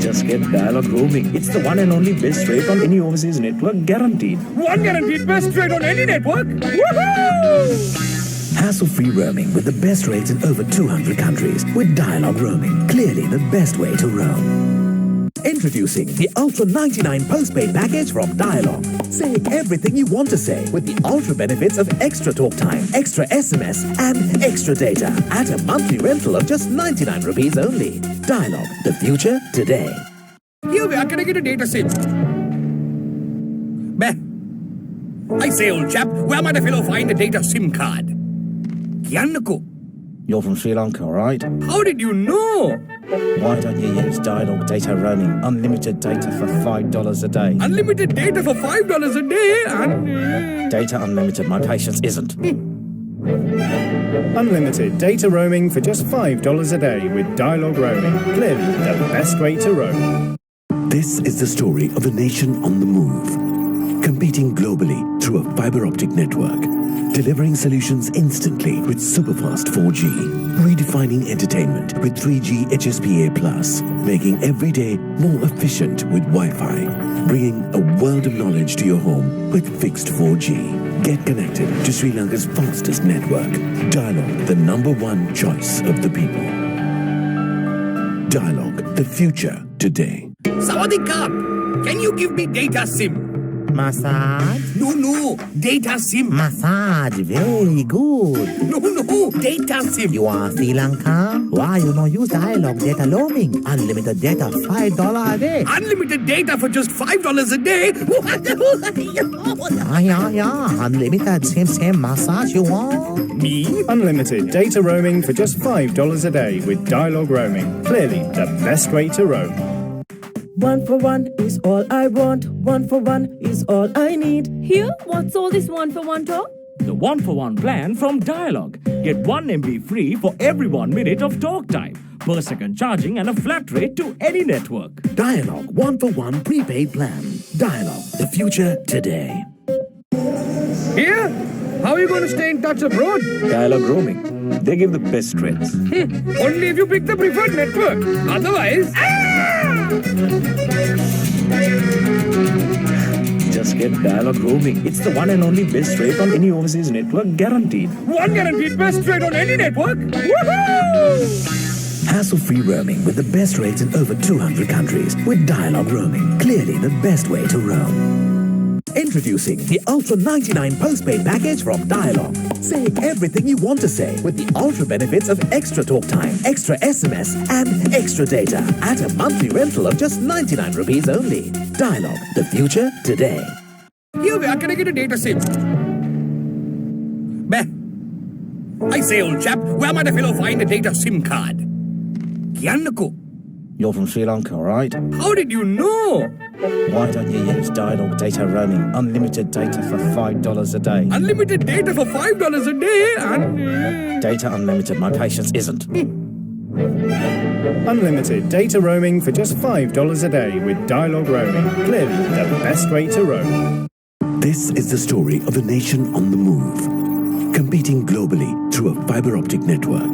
Just get dialogue roaming. It's the one and only best rate on any overseas network, guaranteed. One guaranteed best rate on any network? Woohoo! Hassle-free roaming with the best rates in over 200 countries with dialogue roaming. Clearly the best way to roam. Introducing the Ultra 99 postpaid package from Dialog. Say everything you want to say with the ultra benefits of extra talk time, extra SMS and extra data at a monthly rental of just 99 rupees only. Dialog, the future today. Here, where can I get a data SIM? Beh. I say, old chap, where might a fellow find a data SIM card? Kiannako. You're from Sri Lanka, right? How did you know? Why don't you use dialogue data roaming? Unlimited data for $5 a day. Unlimited data for $5 a day and... Data unlimited, my patience isn't. Unlimited data roaming for just $5 a day with dialogue roaming. Clearly the best way to roam. This is the story of a nation on the move, competing globally through a fiber optic network, delivering solutions instantly with superfast 4G, redefining entertainment with 3G HSPA+, making every day more efficient with Wi-Fi, bringing a world of knowledge to your home with fixed 4G. Get connected to Sri Lanka's fastest network. Dialog, the #1 choice of the people. Dialog, the future today. Sawadee-ka! Can you give me data SIM? Massage. No, data SIM. Massage, very good. No, data SIM. You are Sri Lanka? Why you no use dialogue data roaming? Unlimited data, $5 a day. Unlimited data for just $5 a day? Yeah. Unlimited, same massage you want. Me? Unlimited data roaming for just $5 a day with dialogue roaming. Clearly the best way to roam. 1 for 1 is all I want. 1 for 1 is all I need. Here, what's all this 1 for 1 talk? The 1-for-1 plan from Dialog. Get 1 MB free for every 1 minute of talk time, per second charging and a flat rate to any network. Dialog 1-for-1 prepaid plan. Dialog, the future today. Here? How are you going to stay in touch abroad? Dialogue roaming. They give the best rates. Only if you pick the preferred network. Otherwise... Just get dialogue roaming. It's the one and only best rate on any overseas network, guaranteed. One guaranteed best rate on any network? Woohoo! Hassle-free roaming with the best rates in over 200 countries with dialogue roaming. Clearly the best way to roam. Introducing the Ultra 99 postpaid package from Dialog. Say everything you want to say with the ultra benefits of extra talk time, extra SMS and extra data at a monthly rental of just 99 rupees only. Dialog, the future today. Here, where can I get a data SIM? Beh. I say, old chap, where might a fellow find a data SIM card? Kiannako. You're from Sri Lanka, right? How did you know? Why don't you use dialogue data roaming? Unlimited data for $5 a day. Unlimited data for $5 a day and... Data unlimited, my patience isn't. Unlimited data roaming for just $5 a day with dialogue roaming. Clearly the best way to roam. This is the story of a nation on the move, competing globally through a fiber optic network,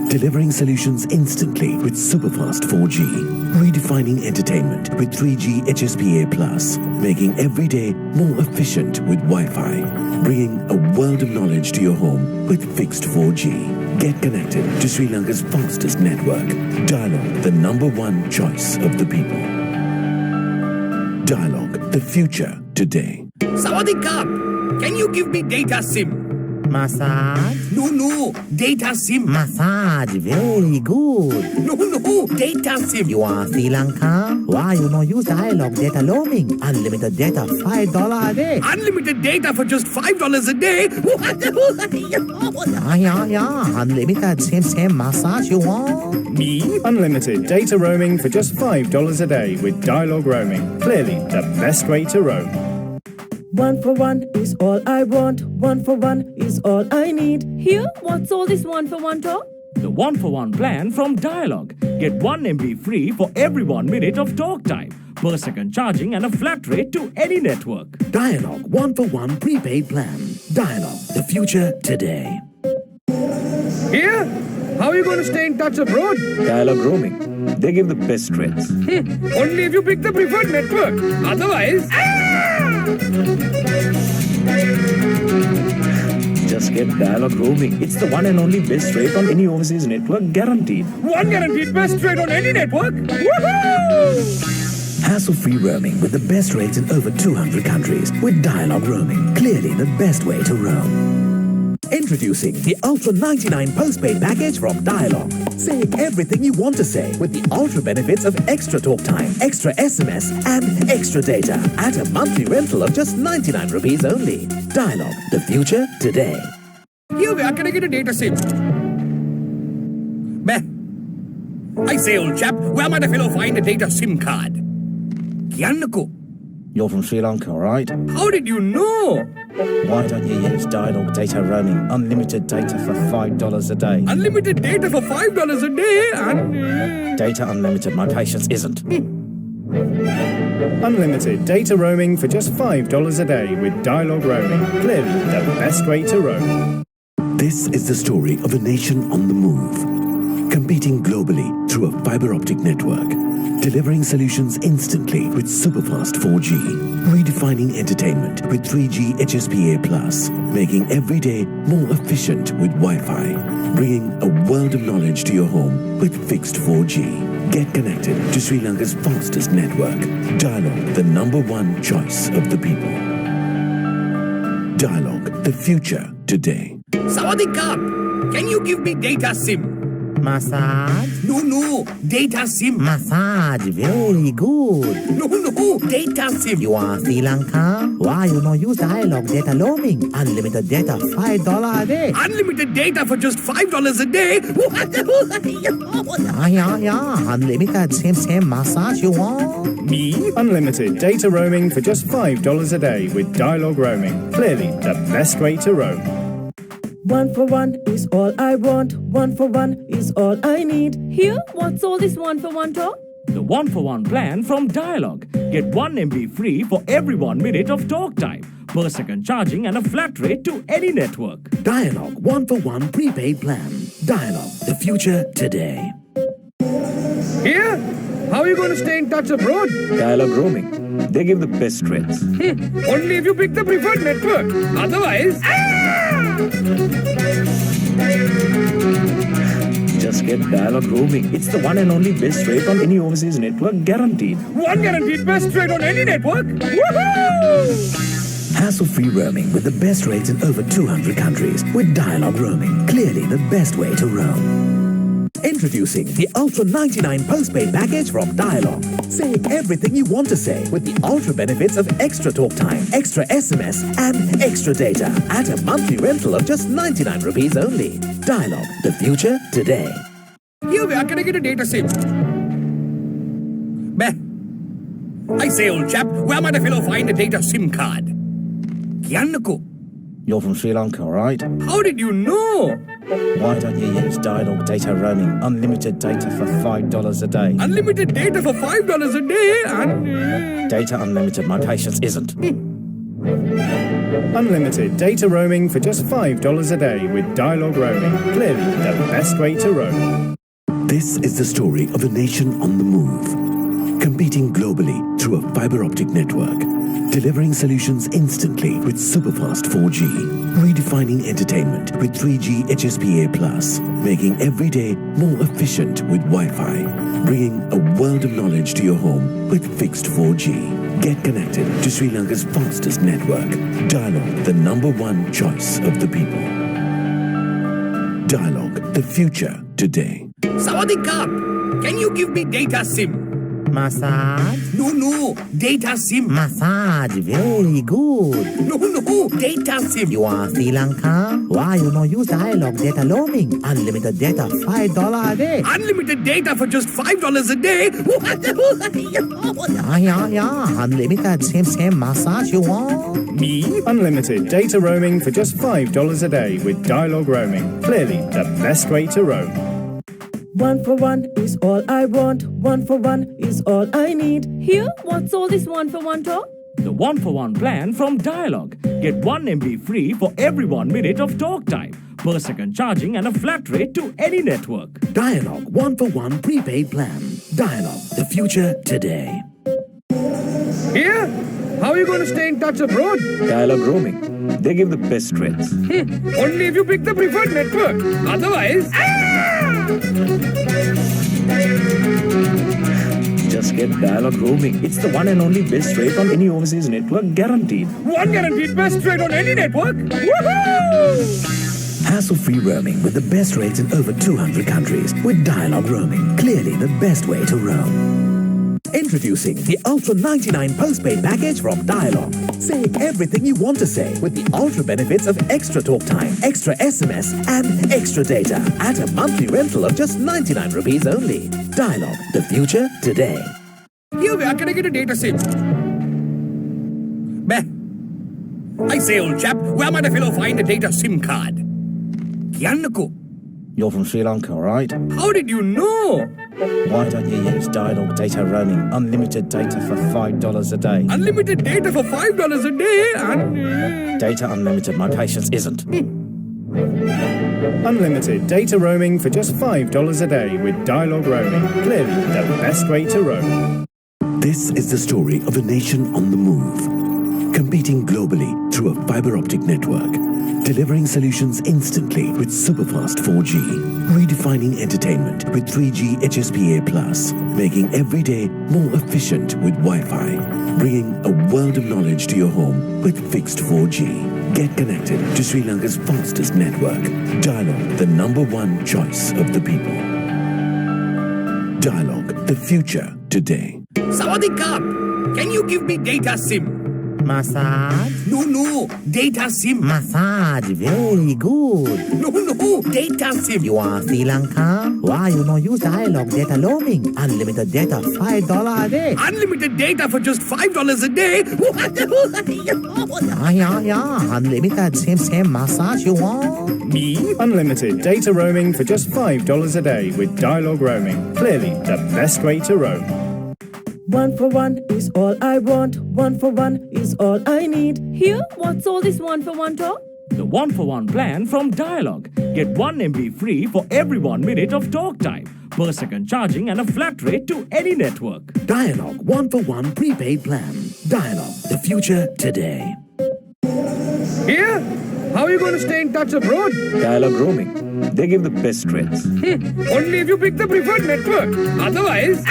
delivering solutions instantly with superfast 4G, redefining entertainment with 3G HSPA+, making every day more efficient with Wi-Fi, bringing a world of knowledge to your home with fixed 4G. Get connected to Sri Lanka's fastest network. Dialog, the #1 choice of the people. Dialogue, the future today. Sawadee can you give me data SIM? Massage? No, data SIM. Massage, very good. No, data SIM. You are Sri Lanka? Why you no use dialogue data roaming? Unlimited data, $5 a day. Unlimited data for just $5 a day? Yeah. Unlimited, same massage you want? Me? Unlimited data roaming for just $5 a day with dialogue roaming. Clearly the best way to roam. 1 for 1 is all I want. 1 for 1 is all I need. Here, what's all this 1 for 1 talk? The 1-for-1 plan from Dialog. Get 1 MB free for every 1 minute of talk time, per second charging and a flat rate to any network. Dialogue 1-for-1 prepaid plan. Dialogue, the future today. Here? How are you going to stay in touch abroad? Dialogue roaming. They give the best rates. Only if you pick the preferred network. Otherwise... Just get dialogue roaming. It's the one and only best rate on any overseas network, guaranteed. One guaranteed best rate on any network? Woohoo! Hassle-free roaming with the best rates in over 200 countries with dialogue roaming. Clearly the best way to roam. Introducing the Ultra 99 postpaid package from Dialog. Say everything you want to say with the ultra benefits of extra talk time, extra SMS and extra data at a monthly rental of just 99 rupees only. Dialog, the future today. Here we are, can I get a data SIM? Meh. I say, old chap, where might a fellow find a data SIM card? Kiannako. You're from Sri Lanka, right? How did you know? Why don't you use dialogue data roaming? Unlimited data for $5 a day. Unlimited data for $5 a day and... Data unlimited, my patience isn't. Unlimited data roaming for just $5 a day with dialogue roaming. Clearly the best way to roam. This is the story of a nation on the move, competing globally through a fiber optic network, delivering solutions instantly with superfast 4G, redefining entertainment with 3G HSPA+, making every day more efficient with Wi-Fi, bringing a world of knowledge to your home with fixed 4G. Get connected to Sri Lanka's fastest network. Dialogue, the #1 choice of the people. Dialogue, the future today. Sawadee can you give me data SIM? Massage? No, data SIM. Massage, very good. No, data SIM. You are Sri Lanka? Why you no use dialogue data roaming? Unlimited data, $5 a day. Unlimited data for just $5 a day? Yeah. Unlimited, same massage you want? Me? Unlimited data roaming for just $5 a day with dialogue roaming. Clearly the best way to roam. 1 for 1 is all I want. 1 for 1 is all I need. Here, what's all this 1 for 1 talk? The 1-for-1 plan from Dialog. Get 1 MB free for every 1 minute of talk time, per second charging and a flat rate to any network. Dialog 1-for-1 prepaid plan. Dialog, the future today. Here? How are you going to stay in touch abroad? Dialogue roaming. They give the best rates. Only if you pick the preferred network. Otherwise... Just get dialogue roaming. It's the one and only best rate on any overseas network, guaranteed. One guaranteed best rate on any network? Woohoo! Hassle-free roaming with the best rates in over 200 countries with dialogue roaming. Clearly the best way to roam. Introducing the Ultra 99 postpaid package from Dialog. Say everything you want to say with the ultra benefits of extra talk time, extra SMS and extra data at a monthly rental of just 99 rupees only. Dialog, the future today. Here we are, can I get a data SIM? Meh. I say, old chap, where might a fellow find a data SIM card? Kiannako. You're from Sri Lanka, right? How did you know? Why don't you use dialogue data roaming? Unlimited data for $5 a day. Unlimited data for $5 a day and... Data unlimited, my patience isn't. Unlimited data roaming for just $5 a day with dialogue roaming. Clearly the best way to roam. This is the story of a nation on the move, competing globally through a fiber optic network, delivering solutions instantly with superfast 4G, redefining entertainment with 3G HSPA+, making every day more efficient with Wi-Fi, bringing a world of knowledge to your home with fixed 4G. Get connected to Sri Lanka's fastest network. Dialog, the #1 choice of the people. Dialog, the future today. Sawadee can you give me data SIM? Massage? No, data SIM. Massage, very good. No, data SIM. You are Sri Lanka? Why you no use dialogue data roaming? Unlimited data, $5 a day. Unlimited data for just $5 a day? Yeah. Unlimited, same massage you want? Me? Unlimited data roaming for just $5 a day with dialogue roaming. Clearly the best way to roam. 1 for 1 is all I want. 1 for 1 is all I need. Here, what's all this 1 for 1 talk? The 1-for-1 plan from Dialog. Get 1 MB free for every 1 minute of talk time, per second charging and a flat rate to any network. Dialog 1-for-1 prepaid plan. Dialog, the future today. Here? How are you going to stay in touch abroad? Dialog roaming. They give the best rates. Only if you pick the preferred network. Otherwise... Just get dialog roaming. It's the one and only best rate on any overseas network, guaranteed. One guaranteed best rate on any network? Woohoo! Hassle-free roaming with the best rates in over 200 countries with dialog roaming. Clearly the best way to roam. Introducing the Ultra 99 postpaid package from Dialog. Say everything you want to say with the ultra benefits of extra talk time, extra SMS and extra data at a monthly rental of just 99 rupees only. Dialog, the future today. Here, where can I get a data SIM? I say, old chap, where might a fellow find a data SIM card? Kiannako. You're from Sri Lanka, right? How did you know? Why don't you use dialogue data roaming? Unlimited data for $5 a day. Unlimited data for $5 a day and... Data unlimited, my patience isn't. Unlimited data roaming for just $5 a day with dialogue roaming. Clearly the best way to roam. This is the story of a nation on the move, competing globally through a fiber optic network, delivering solutions instantly with superfast 4G, redefining entertainment with 3G HSPA+, making every day more efficient with Wi-Fi, bringing a world of knowledge to your home with fixed 4G. Get connected to Sri Lanka's fastest network. Dialog, the #1 choice of the people. Dialog, the future today. Sawadee can you give me data SIM? Massage? No, data SIM. Massage, very good. No, data SIM. You are Sri Lanka? Why you no use dialogue data roaming? Unlimited data, $5 a day. Unlimited data for just $5 a day? Yeah. Unlimited, same massage you want? Me? Unlimited data roaming for just $5 a day with dialogue roaming. Clearly the best way to roam. 1 for 1 is all I want. 1 for 1 is all I need. Here, what's all this 1 for 1 talk? The 1-for-1 plan from Dialog. Get 1 MB free for every 1 minute of talk time, per second charging and a flat rate to any network. Dialog 1-for-1 prepaid plan. Dialog, the future today. Here? How are you going to stay in touch abroad? Dialog roaming. They give the best rates. Only if you pick the preferred network. Otherwise...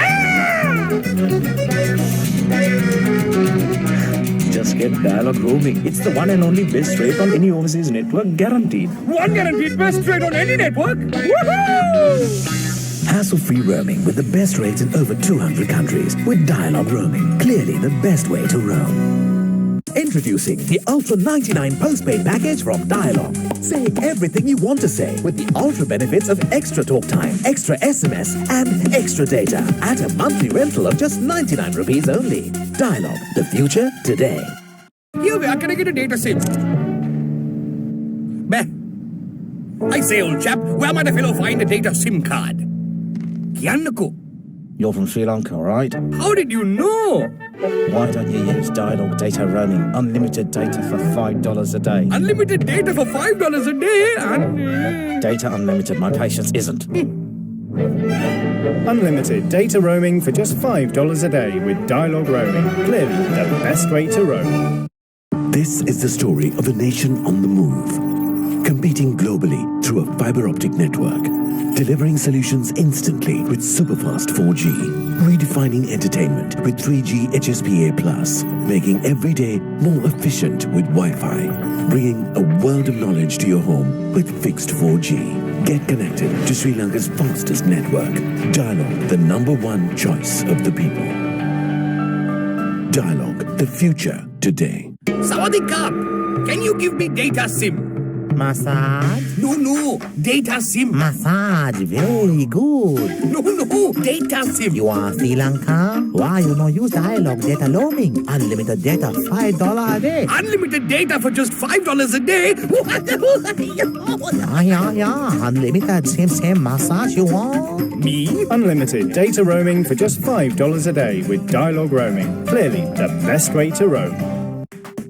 Just get dialog roaming. It's the one and only best rate on any overseas network, guaranteed. One guaranteed best rate on any network? Woohoo! Hassle-free roaming with the best rates in over 200 countries with dialog roaming. Clearly the best way to roam. Introducing the Ultra 99 postpaid package from Dialog. Say everything you want to say with the ultra benefits of extra talk time, extra SMS and extra data at a monthly rental of just 99 rupees only. Dialog, the future today. Here, where can I get a data SIM? I say, old chap, where might a fellow find a data SIM card? Kiannako. You're from Sri Lanka, right? How did you know? Why don't you use dialogue data roaming? Unlimited data for $5 a day. Unlimited data for $5 a day and... Data unlimited, my patience isn't. Unlimited data roaming for just $5 a day with dialogue roaming. Clearly the best way to roam. This is the story of a nation on the move, competing globally through a fiber optic network, delivering solutions instantly with superfast 4G, redefining entertainment with 3G HSPA+, making every day more efficient with Wi-Fi, bringing a world of knowledge to your home with fixed 4G. Get connected to Sri Lanka's fastest network. Dialog, the #1 choice of the people. Dialog, the future today. Sawadee Can you give me data SIM? Massage? No, data SIM. Massage, very good. No, data SIM. You are Sri Lanka? Why you no use Dialog data roaming? Unlimited data, $5 a day. Unlimited data for just $5 a day? Yeah. Unlimited, same massage you want? Me? Unlimited data roaming for just $5 a day with Dialog roaming. Clearly the best way to roam.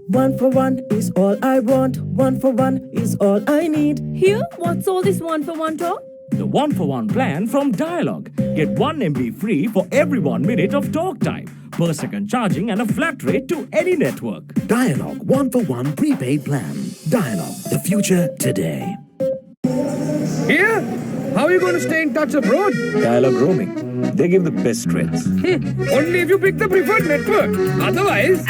1 for 1 is all I want. 1 for 1 is all I need. Here, what's all this 1 for 1 talk? The 1-for-1 plan from Dialog. Get 1 MB free for every 1 minute of talk time, per second charging and a flat rate to any network. Dialog 1-for-1 prepaid plan. Dialog, the future today. Here? How are you going to stay in touch abroad? Dialog roaming. They give the best rates. Only if you pick the preferred network. Otherwise...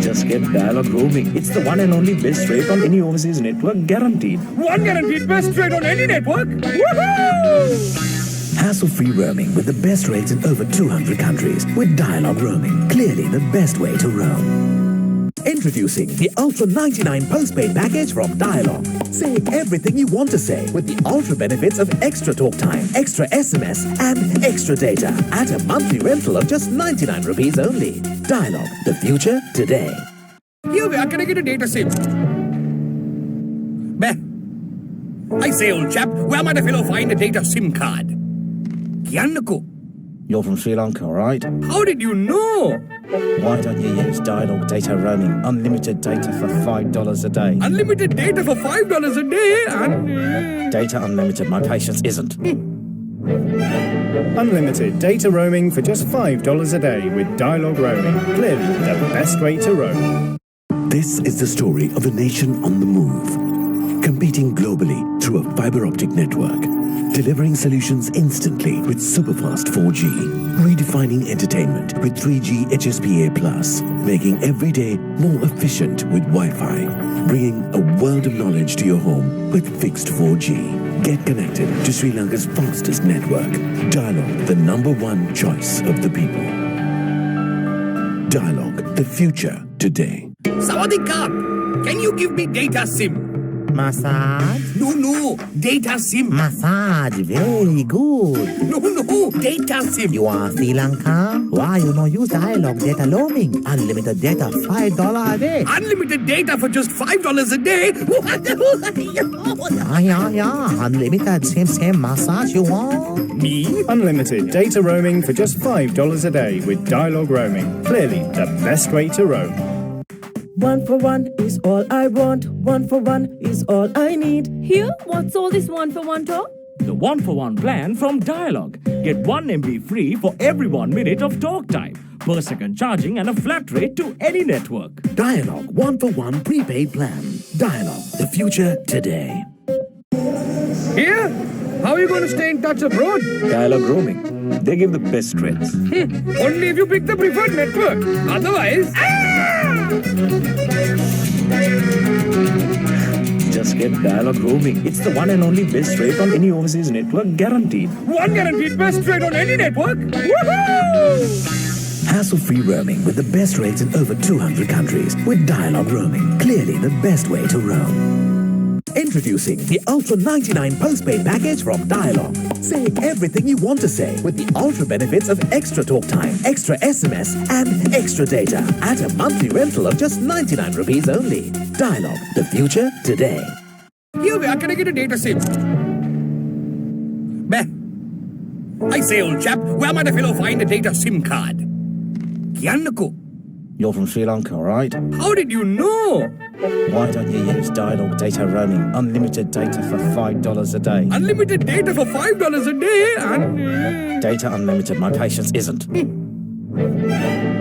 Just get Dialog roaming. It's the one and only best rate on any overseas network, guaranteed. One guaranteed best rate on any network? Woohoo! Hassle-free roaming with the best rates in over 200 countries with Dialog roaming. Clearly the best way to roam. Introducing the Ultra 99 postpaid package from Dialog. Say everything you want to say with the ultra benefits of extra talk time, extra SMS and extra data at a monthly rental of just 99 rupees only. Dialog, the future today. Here, where can I get a data SIM? I say, old chap, where might a fellow find a data SIM card? Kiannako. You're from Sri Lanka, right? How did you know? Why don't you use Dialog data roaming? Unlimited data for $5 a day. Unlimited data for $5 a day and... Data unlimited, my patience isn't. Unlimited data roaming for just $5 a day with Dialog roaming. Clearly the best way to roam. This is the story of a nation on the move, competing globally through a fiber optic network, delivering solutions instantly with superfast 4G, redefining entertainment with 3G HSPA+, making every day more efficient with Wi-Fi, bringing a world of knowledge to your home with fixed 4G. Get connected to Sri Lanka's fastest network. Dialog, the #1 choice of the people. Dialog, the future today. Sawadee Can you give me data SIM? Massage? No, data SIM. Massage, very good. No, data SIM. You are Sri Lanka? Why you no use Dialog data roaming? Unlimited data, $5 a day. Unlimited data for just $5 a day? Yeah. Unlimited, same massage you want? Me? Unlimited data roaming for just $5 a day with Dialog roaming. Clearly the best way to roam. 1 for 1 is all I want. 1 for 1 is all I need. Here, what's all this 1 for 1 talk? The 1-for-1 plan from Dialog. Get 1 MB free for every 1 minute of talk time, per second charging and a flat rate to any network. Dialog 1-for-1 prepaid plan. Dialog, the future today. Here? How are you going to stay in touch abroad? Dialog roaming. They give the best rates. Only if you pick the preferred network. Otherwise... Just get Dialog roaming. It's the one and only best rate on any overseas network, guaranteed. One guaranteed best rate on any network? Woohoo! Hassle-free roaming with the best rates in over 200 countries with Dialog roaming. Clearly the best way to roam. Introducing the Ultra 99 postpaid package from Dialog. Say everything you want to say with the ultra benefits of extra talk time, extra SMS and extra data at a monthly rental of just 99 rupees only. Dialog, the future today. Here, where can I get a data SIM? I say, old chap, where might a fellow find a data SIM card? Kiannako. You're from Sri Lanka, right? How did you know? Why don't you use Dialog data roaming? Unlimited data for $5 a day. Unlimited data for $5 a day and... Data unlimited, my patience isn't.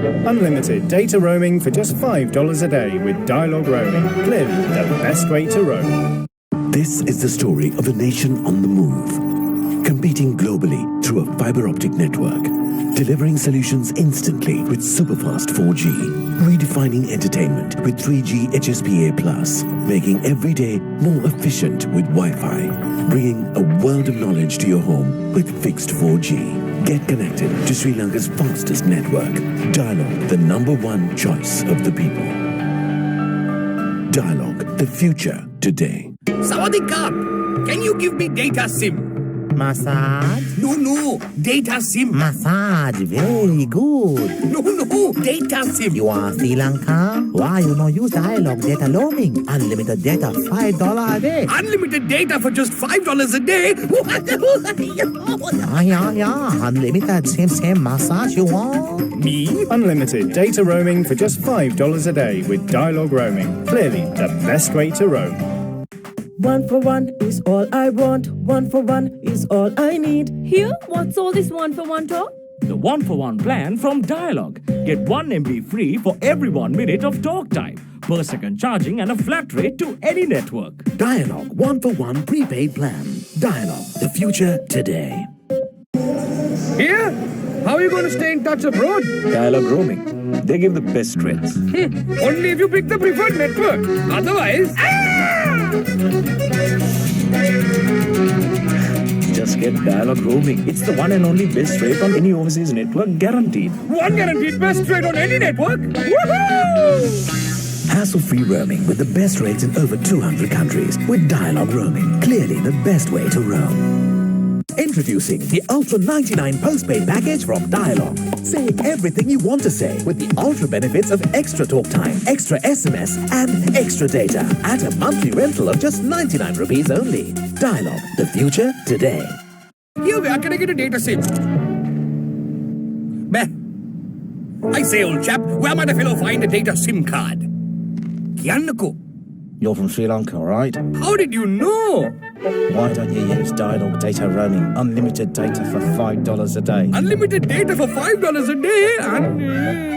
Unlimited data roaming for just $5 a day with dialogue roaming. Clearly the best way to roam. This is the story of a nation on the move, competing globally through a fiber optic network, delivering solutions instantly with superfast 4G, redefining entertainment with 3G HSPA+, making every day more efficient with Wi-Fi, bringing a world of knowledge to your home with fixed 4G. Get connected to Sri Lanka's fastest network. Dialogue, the #1 choice of the people. Dialogue, the future today. Sawadee can you give me data SIM? Massage? No, data SIM. Massage, very good. No, data SIM. You are Sri Lanka? Why you no use dialogue data roaming? Unlimited data, $5 a day. Unlimited data for just $5 a day? Yeah. Unlimited, same massage you want? Me? Unlimited data roaming for just $5 a day with dialogue roaming. Clearly the best way to roam. 1 for 1 is all I want. 1 for 1 is all I need. Here, what's all this 1 for 1 talk? The 1-for-1 plan from Dialog. Get 1 MB free for every 1 minute of talk time, per second charging and a flat rate to any network. Dialogue 1-for-1 prepaid plan. Dialogue, the future today. Here? How are you going to stay in touch abroad? Dialogue roaming. They give the best rates. Only if you pick the preferred network. Otherwise... Just get dialogue roaming. It's the one and only best rate on any overseas network, guaranteed. One guaranteed best rate on any network? Woohoo! Hassle-free roaming with the best rates in over 200 countries with dialogue roaming. Clearly the best way to roam. Introducing the Ultra 99 postpaid package from Dialogue. Say everything you want to say with the ultra benefits of extra talk time, extra SMS and extra data at a monthly rental of just 99 rupees only. Dialogue, the future today. Here, where can I get a data SIM? Meh. I say, old chap, where might a fellow find a data SIM card? Kiannako. You're from Sri Lanka, right? How did you know? Why don't you use dialogue data roaming? Unlimited data for $5 a day. Unlimited data for $5 a day?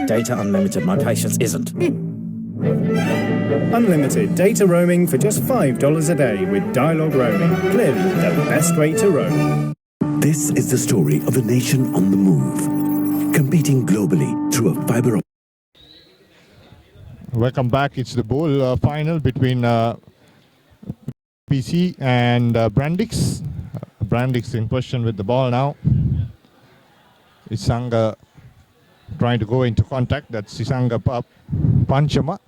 Data unlimited, my patience isn't. Unlimited data roaming for just $5 a day with dialogue roaming. Clearly the best way to roam. This is the story of a nation on the move, competing globally through a fiber optic. Welcome back. It's the bowl final between PC and Brandix. Brandix in position with the ball now. Isanga trying to go into contact. That's Isanga Panchama.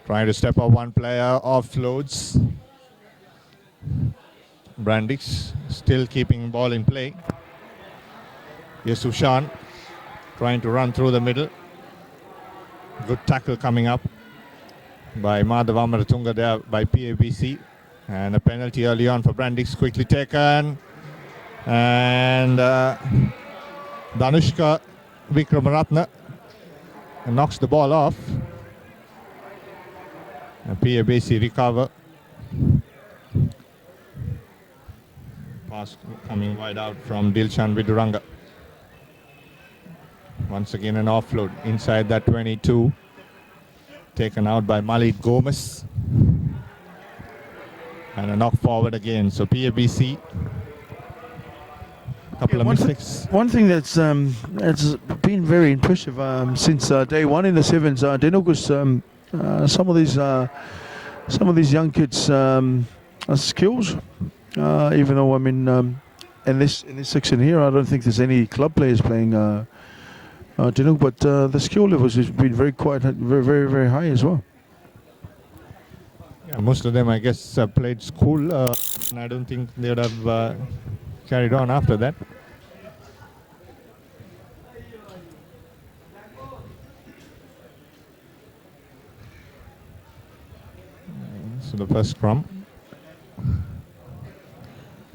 Trying to step up one player, offloads. Brandix still keeping ball in play. Here's Sushan trying to run through the middle. Good tackle coming up by Madhav Amaratunga there by PABC. And a penalty early on for Brandix, quickly taken. And Danushka Vikramaratne knocks the ball off. And PABC recover. Pass coming wide out from Dilshan Viduranga. Once again an offload inside that 22. Taken out by Malik Gomez. And a knock forward again. So PABC, couple of mistakes. One thing that's been very impressive since day one in the sevens, Denukus, some of these young kids' skills. Even though I mean, in this section here, I don't think there's any club players playing Denuk, but the skill levels has been very very high as well. Yeah, most of them, I guess, played school, and I don't think they would have carried on after that. So the first scrum.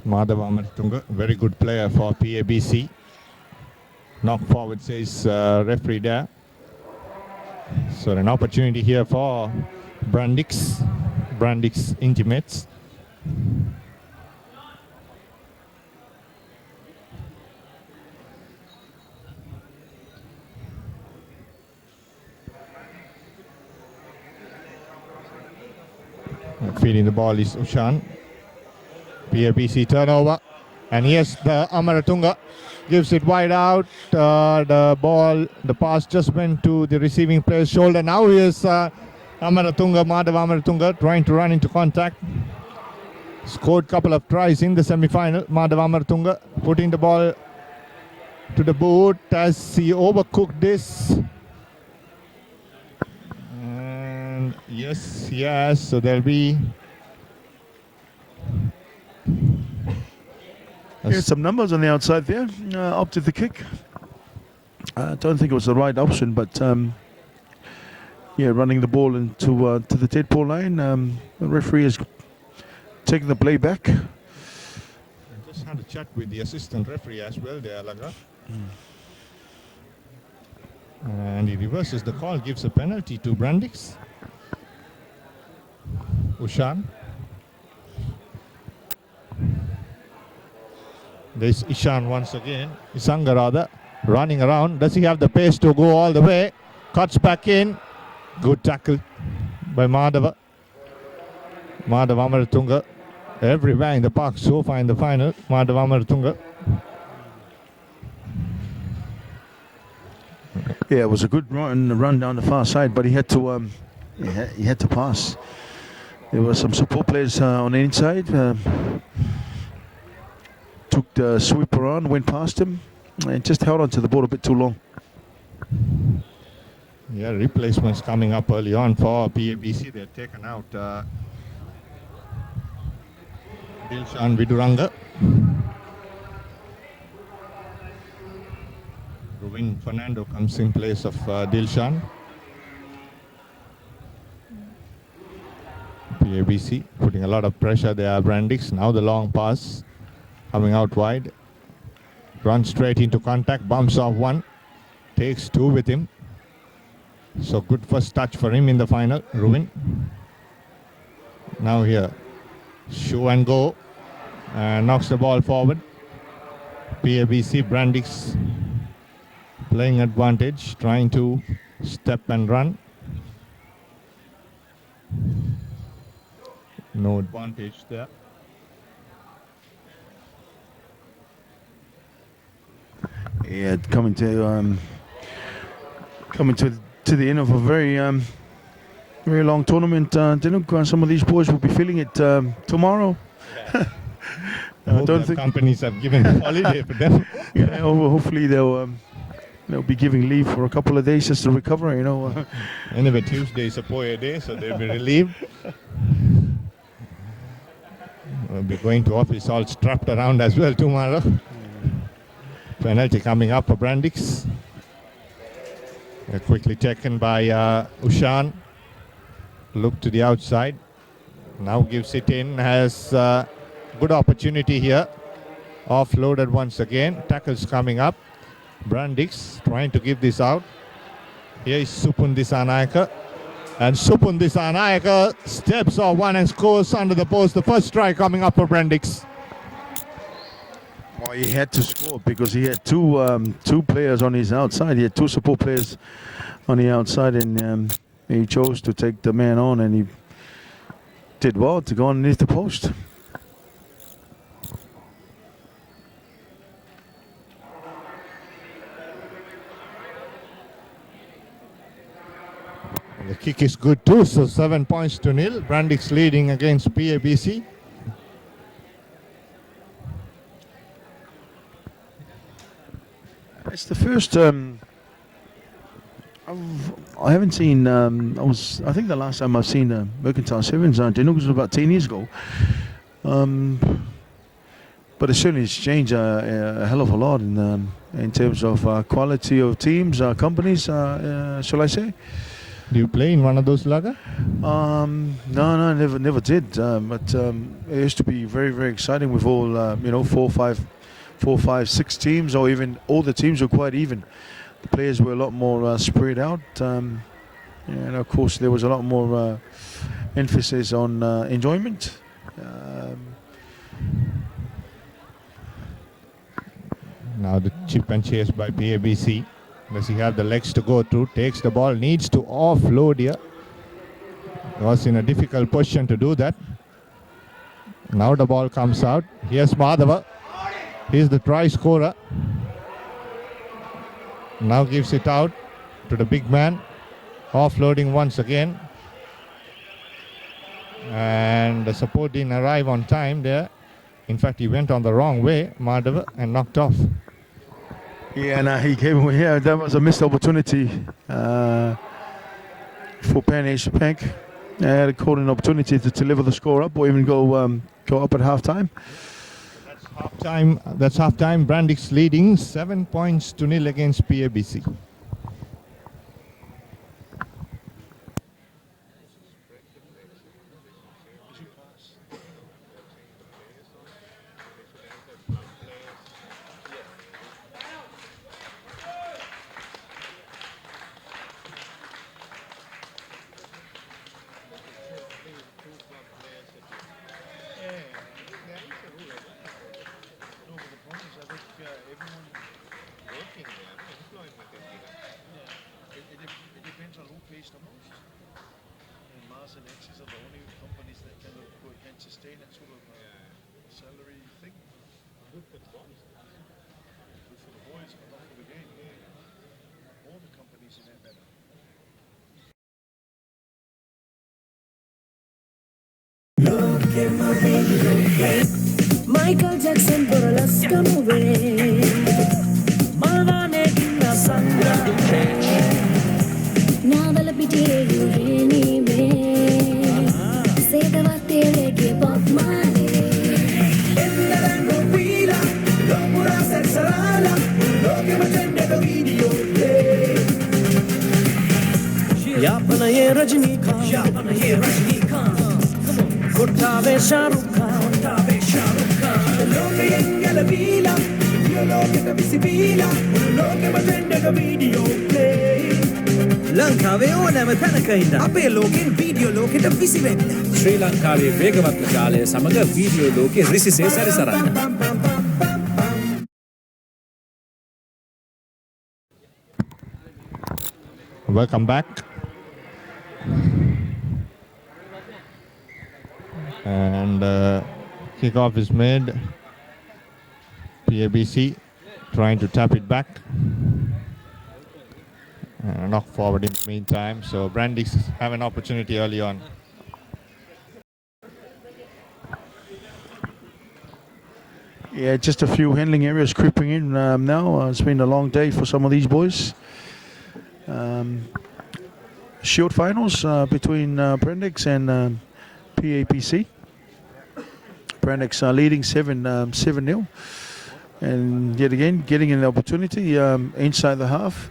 Madhav Amaratunga, very good player for PABC. Knock forward, says referee there. So an opportunity here for Brandix intimates. Feeding the ball is Ushan. PABC turnover. And yes, the Amaratunga gives it wide out. The pass just went to the receiving player's shoulder. Now here's Madhav Amaratunga trying to run into contact. Scored a couple of tries in the semi-final. Madhav Amaratunga putting the ball to the boot as he overcooked this. And yes, so there'll be some numbers on the outside there. Opted the kick. I don't think it was the right option, but running the ball into to the dead ball line. The referee has taken the play back. I just had a chat with the assistant referee as well there, Laga. And he reverses the call, gives a penalty to Brandix. Ushan. There's Ishan once again. Isanga rather, running around. Does he have the pace to go all the way? Cuts back in. Good tackle by Madhava. Madhava Amaratunga. Everywhere in the park so far in the final. Madhava Amaratunga. Yeah, it was a good run down the far side, but he had to he had to pass. There were some support players on the inside. Took the sweep around, went past him, and just held onto the ball a bit too long. Yeah, replacements coming up early on for PABC. They're taken out Dilshan Viduranga. Ruvin Fernando comes in place of Dilshan. PABC putting a lot of pressure there. Brandix, now the long pass coming out wide. Runs straight into contact, bumps off one, takes two with him. So good first touch for him in the final, Ruvin. Now here, show and go, and knocks the ball forward. PABC, Brandix playing advantage, trying to step and run. No advantage there. Yeah, coming to the end of a very very long tournament. Dinuk, some of these boys will be feeling it tomorrow. I hope don't think companies have given holiday for them. Yeah, hopefully they'll be giving leave for a couple of days just to recover. Anyway, Tuesday is a Poya day, so they'll be relieved. We'll be going to office all strapped around as well tomorrow. Penalty coming up for Brandix. Quickly taken by Ushan. Look to the outside. Now gives it in. Has good opportunity here. Offloaded once again. Tackles coming up. Brandix trying to give this out. Here is Supun Disanayaka. And Supun Disanayaka steps off one and scores under the post. The first try coming up for Brandix. Well, he had to score because he had two players on his outside. He had two support players on the outside, and he chose to take the man on, and he did well to go underneath the post. The kick is good too, so 7 points to nil. Brandix leading against PABC. It's the first. I haven't seen. I think the last time I've seen Mercantile Sevens, I think it was about 10 years ago. But it certainly has changed a hell of a lot in terms of quality of teams, companies. Shall I say? Do you play in one of those, Laga? No, never did. But it used to be very, very exciting with all 4, 5, 6 teams, or even all the teams were quite even. The players were a lot more spread out, and of course there was a lot more emphasis on enjoyment. Now the chip and chase by PABC. Does he have the legs to go through? Takes the ball, needs to offload here. Was in a difficult position to do that. Now the ball comes out. Here's Madhava. He's the try scorer. Now gives it out to the big man. Offloading once again. And the support didn't arrive on time there. In fact, he went on the wrong way, Madhava, and knocked off. Yeah, and he came away here. That was a missed opportunity for Pan Asia Bank. They had a golden opportunity to deliver the score up or even go up at half time. That's half time. Brandix leading 7-0 against PABC. Michael Jackson for Alaska movie. Malvane inna sanga. Navala pitiye anyway. Sedavate leke Bob Marley. Ennarango pila, lopura sexarala, loke matende do video play. Yapana ye Rajnikant, yapana ye Rajnikant. Kottave Shahrukh Khan, kottave Shahrukh Khan. Loke engala vila, io loke visibila, loke matende do video play. ලංකාවේ ඕනෑම තැනක ඉන්න අපේ ලෝකෙන් video ලෝකෙට විසිවෙන්න. ශ්‍රී ලංකාවේ වේගවත් ජාලය සමග වීඩියෝ ලෝකෙ රිසිසේ සැරිසරන්න. Welcome back. And kickoff is made. PABC trying to tap it back. Knock forward in the meantime. So Brandix have an opportunity early on. Yeah, just a few handling areas creeping in now. It's been a long day for some of these boys. Shield finals between Brandix and PABC. Brandix leading 7-0. And yet again, getting an opportunity inside the half.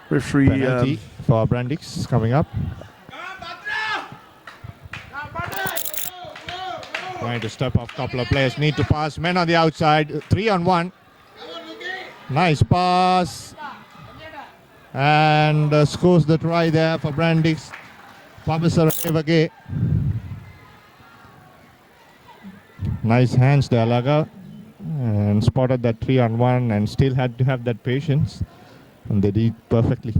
Referee penalty for Brandix coming up. Trying to step off a couple of players. Need to pass. Men on the outside. 3-on-1. Nice pass. And scores the try there for Brandix. Pabasar Evage. Nice hands there, Laga. And spotted that 3-on-1 and still had to have that patience. And they did perfectly.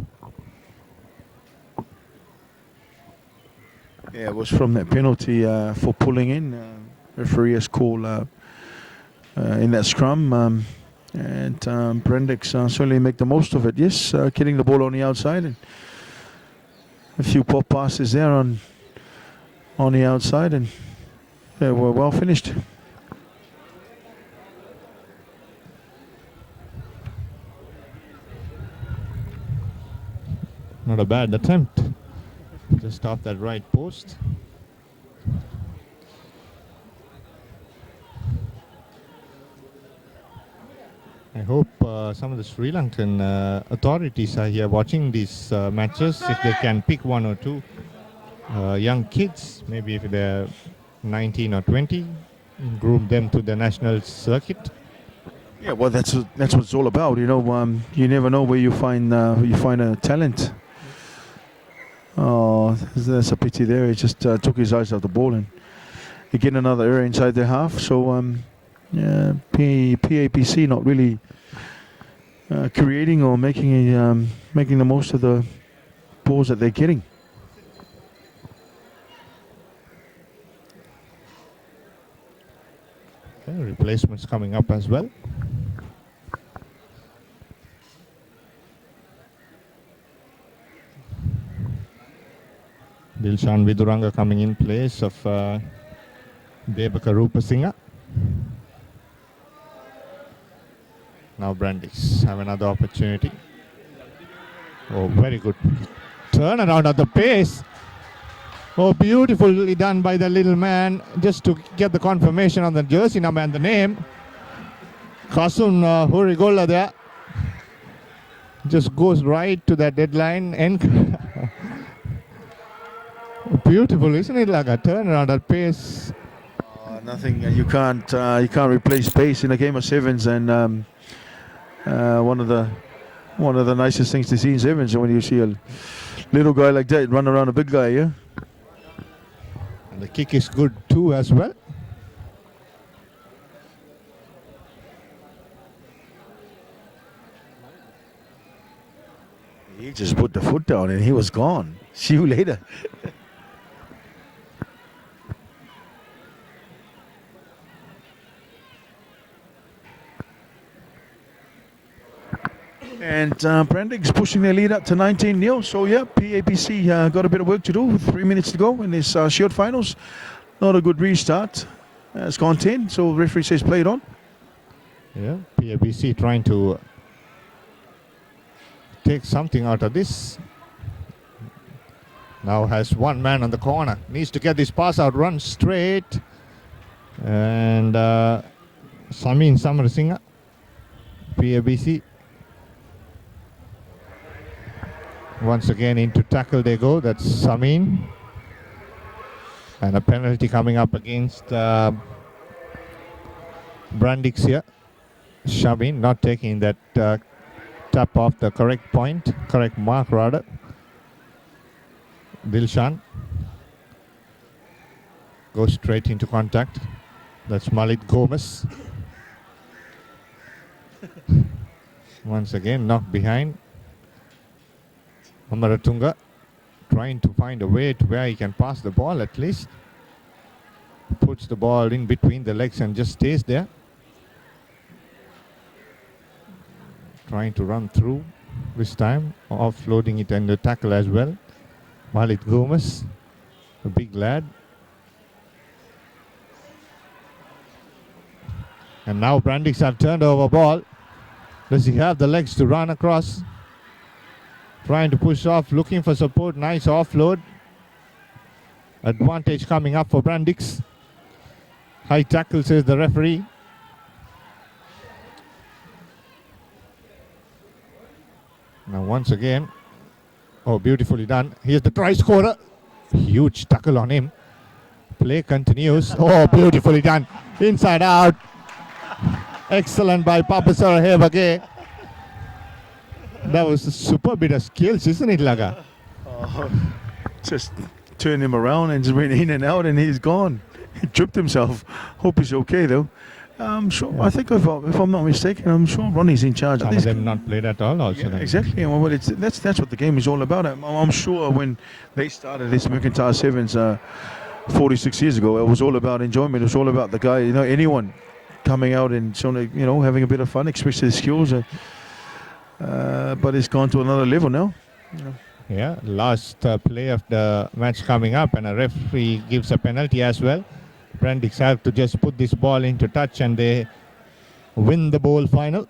Yeah, it was from that penalty for pulling in. Referee has called in that scrum. And Brandix certainly make the most of it. Yes, getting the ball on the outside. And a few pop passes there on the outside. And they were well finished. Not a bad attempt. Just off that right post. I hope some of the Sri Lankan authorities are here watching these matches. If they can pick one or two young kids, maybe if they're 19 or 20, groom them to the national circuit. Yeah, well, that's what it's all about. You know, you never know where you find a talent. Oh, that's a pity there. He just took his eyes off the ball and again another error inside the half. So yeah, PABC not really creating or making the most of the balls that they're getting. Okay, replacements coming up as well. Dilshan Viduranga coming in place of Debaka Rupasinghe. Now Brandix have another opportunity. Oh, very good turnaround at the pace. Oh, beautifully done by the little man, just to get the confirmation on the jersey number and the name. Kasun Hurigola there. Just goes right to that deadline. And beautiful, isn't it? Like a turnaround at pace. Nothing. You can't replace pace in a game of sevens, and one of the nicest things to see in sevens when you see a little guy like that run around a big guy. Yeah. And the kick is good too as well. He just put the foot down and he was gone. See you later. And Brandix pushing their lead up to 19-0. So yeah, PABC got a bit of work to do. 3 minutes to go in this Shield finals. Not a good restart. It's gone 10. So referee says play it on. Yeah, PABC trying to take something out of this. Now has one man on the corner. Needs to get this pass out, run straight. And Samin Samarasinghe, PABC. Once again into tackle they go. That's Samin. And a penalty coming up against Brandix here. Samin not taking that tap off the correct point, correct mark rather. Dilshan goes straight into contact. That's Malik Gomez. Once again knocked behind. Amaratunga trying to find a way to where he can pass the ball at least. Puts the ball in between the legs and just stays there. Trying to run through this time, offloading it and the tackle as well. Malik Gomez, a big lad. And now Brandix have turned over ball. Does he have the legs to run across? Trying to push off, looking for support. Nice offload. Advantage coming up for Brandix. High tackle, says the referee. Now once again, oh, beautifully done. Here's the try scorer. Huge tackle on him. Play continues. Oh, beautifully done. Inside out. Excellent by Papasara Hevage. That was a super bit of skills, isn't it, Laga? Just turned him around and just went in and out and he's gone. He tripped himself. Hope he's okay though. I'm sure. Yeah. I think if I'm not mistaken, I'm sure Ronnie's in charge. Some of them not played at all also. Yeah, exactly. Well, that's what the game is all about. I'm sure when they started this Mercantile Sevens 46 years ago, it was all about enjoyment. It was all about the guy, anyone coming out and sort of, having a bit of fun, express their skills. But it's gone to another level now. Yeah, last play of the match coming up, and a referee gives a penalty as well. Brandix have to just put this ball into touch and they win the bowl final.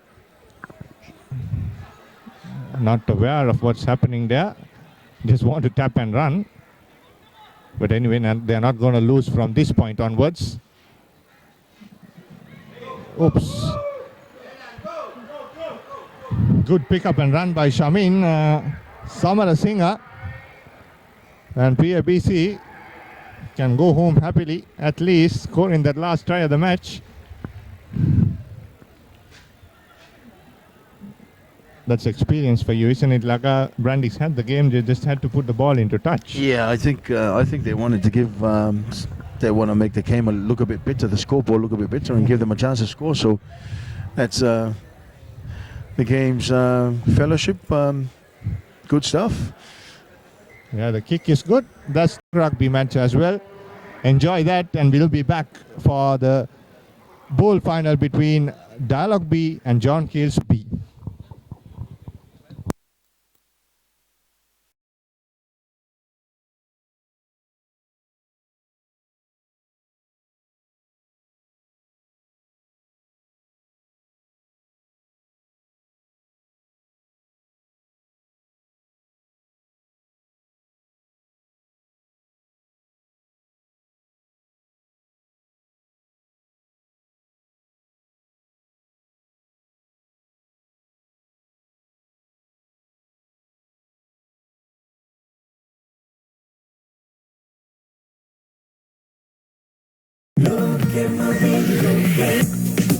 Not aware of what's happening there. Just want to tap and run. But anyway, they're not going to lose from this point onwards. Oops. Good pickup and run by Samin Samarasinghe. And PABC can go home happily, at least scoring that last try of the match. That's experience for you, isn't it? Laga, Brandix had the game, they just had to put the ball into touch. Yeah, I think they wanted to give, they want to make the game look a bit better, the scoreboard look a bit better and give them a chance to score. So that's the game's fellowship. Good stuff. Yeah, the kick is good. That's rugby match as well. Enjoy that, and we'll be back for the bowl final between Dialogue B and John Keel's B.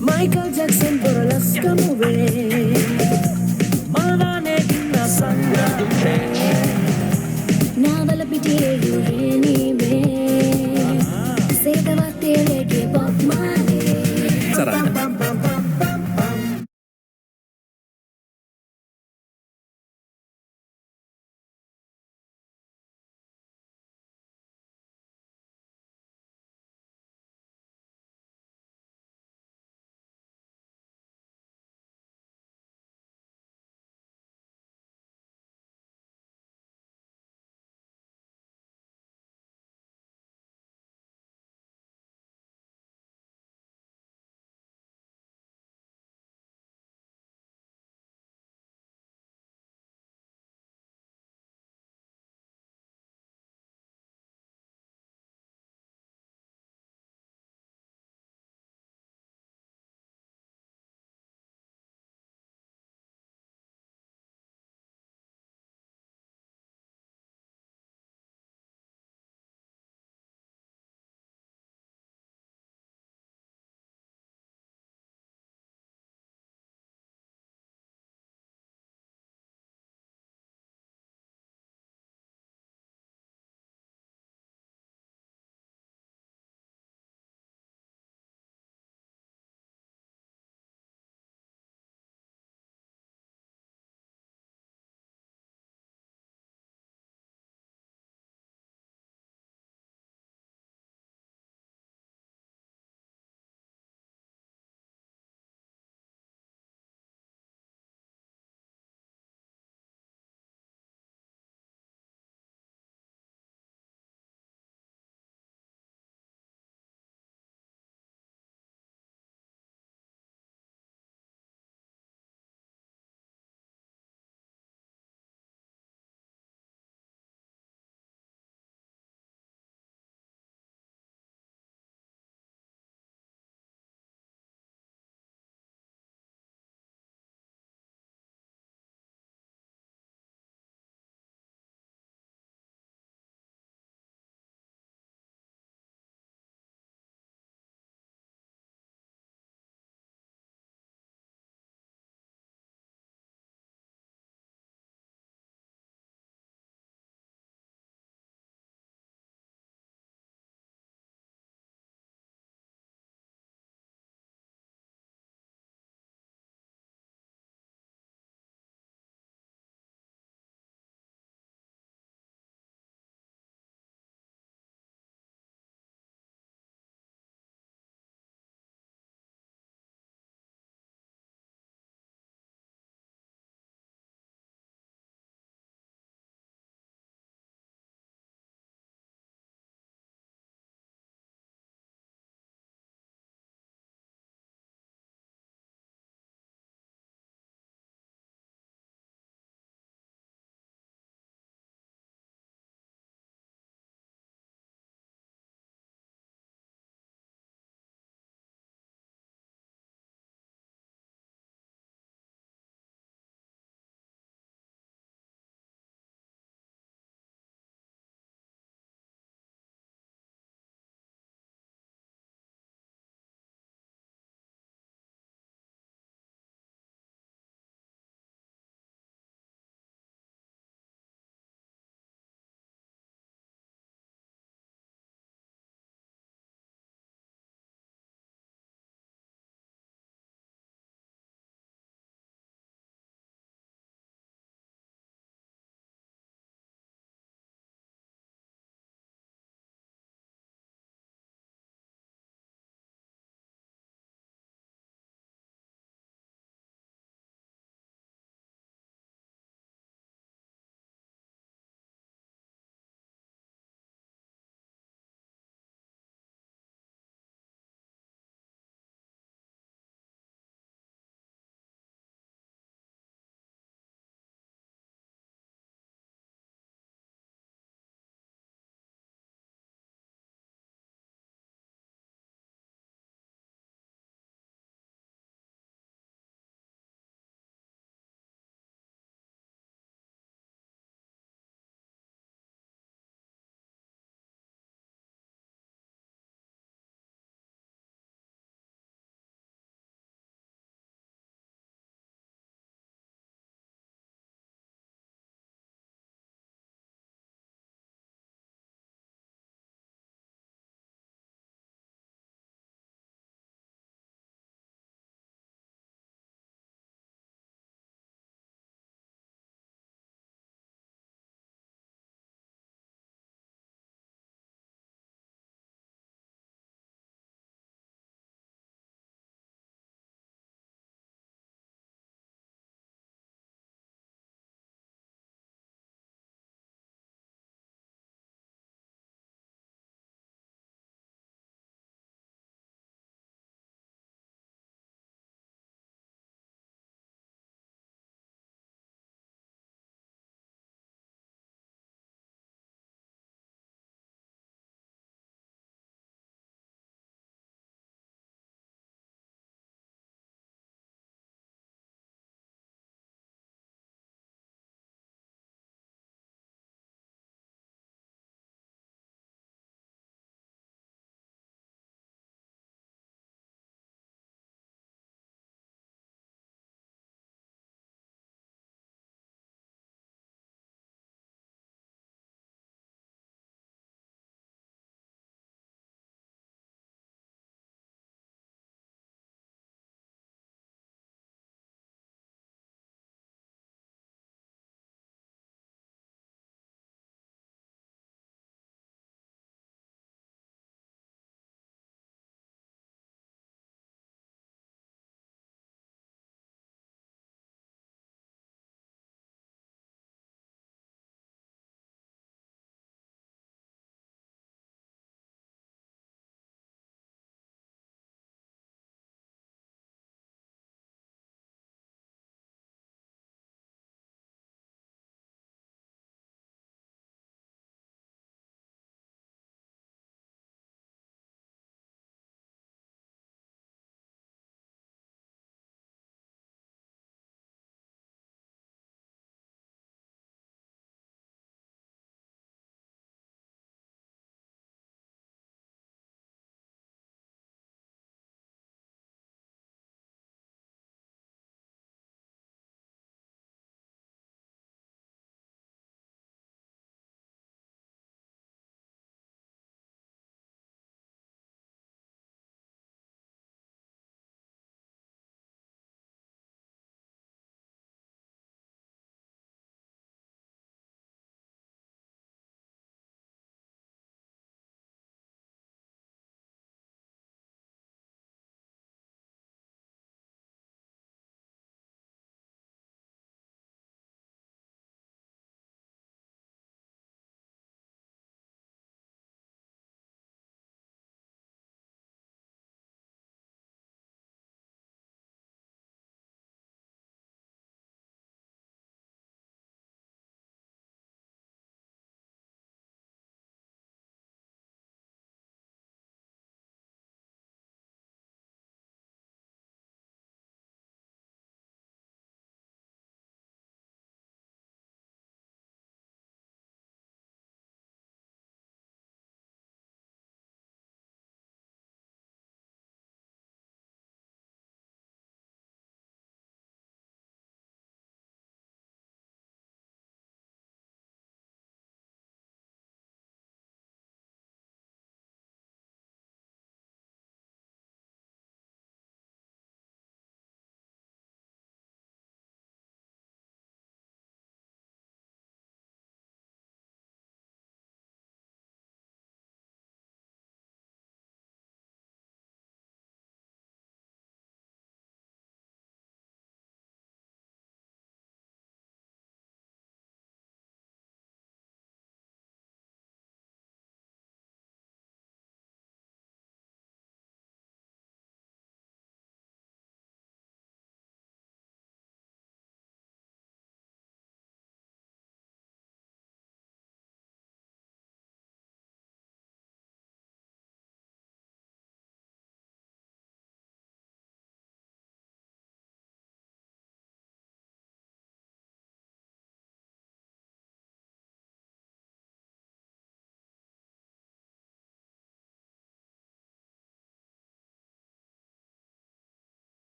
Michael Jackson for Alaska movie. Malvane dinna sanga dutte. Navala pitiye yureni me. Sedavatte leke Bob Marley.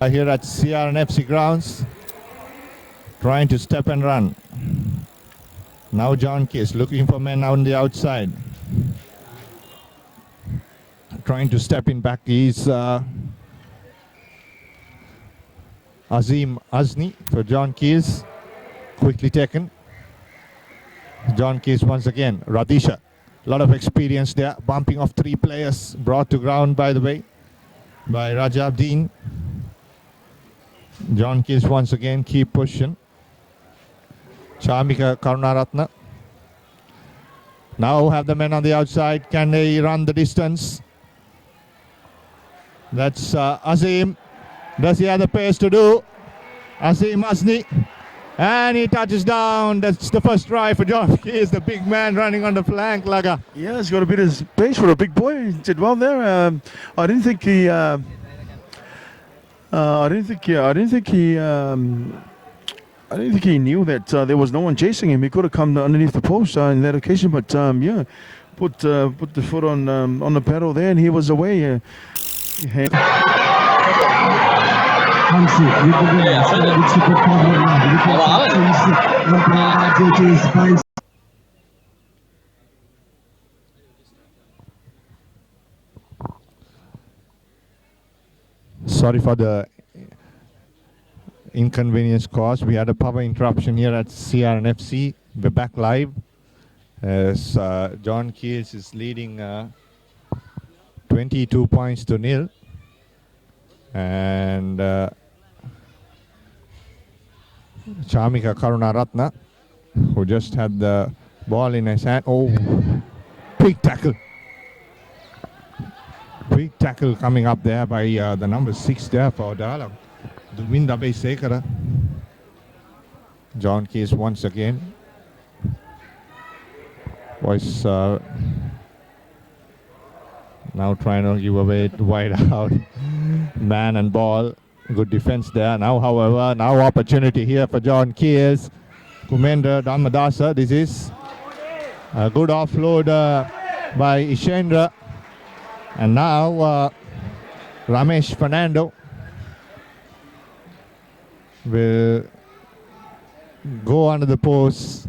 here at CRNFC grounds, trying to step and run. Now John Kiss looking for men on the outside. Trying to step in back is Azim Azni for John Keys. Quickly taken. John Keys once again. Radisha. A lot of experience there. Bumping off 3 players. Brought to ground, by the way, by Rajabdeen. John Keys once again. Keep pushing. Chamika Karunaratna. Now have the men on the outside. Can they run the distance? That's Azim. Does he have the pace to do? Azim Azni. And he touches down. That's the first try for John Keys, the big man running on the flank, Laga. Yeah, he's got a bit of pace for a big boy. He did well there. I didn't think he. I didn't think he knew that there was no one chasing him. He could have come underneath the post in that occasion, but yeah, put the foot on the pedal there, and he was away. Sorry for the inconvenience caused. We had a power interruption here at CRNFC. We're back live as John Keys is leading 22 points to nil. And Chamika Karunaratna, who just had the ball in his hand. Oh, big tackle. Big tackle coming up there by the number 6 there for Dialogue. Dulminda Sekara. John Keys once again. Was now trying to give away wide out. Man and ball. Good defense there. Now, however, now opportunity here for John Keys. Kumendra Dhammadasa. This is a good offload by Ishendra. And now Ramesh Fernando will go under the post.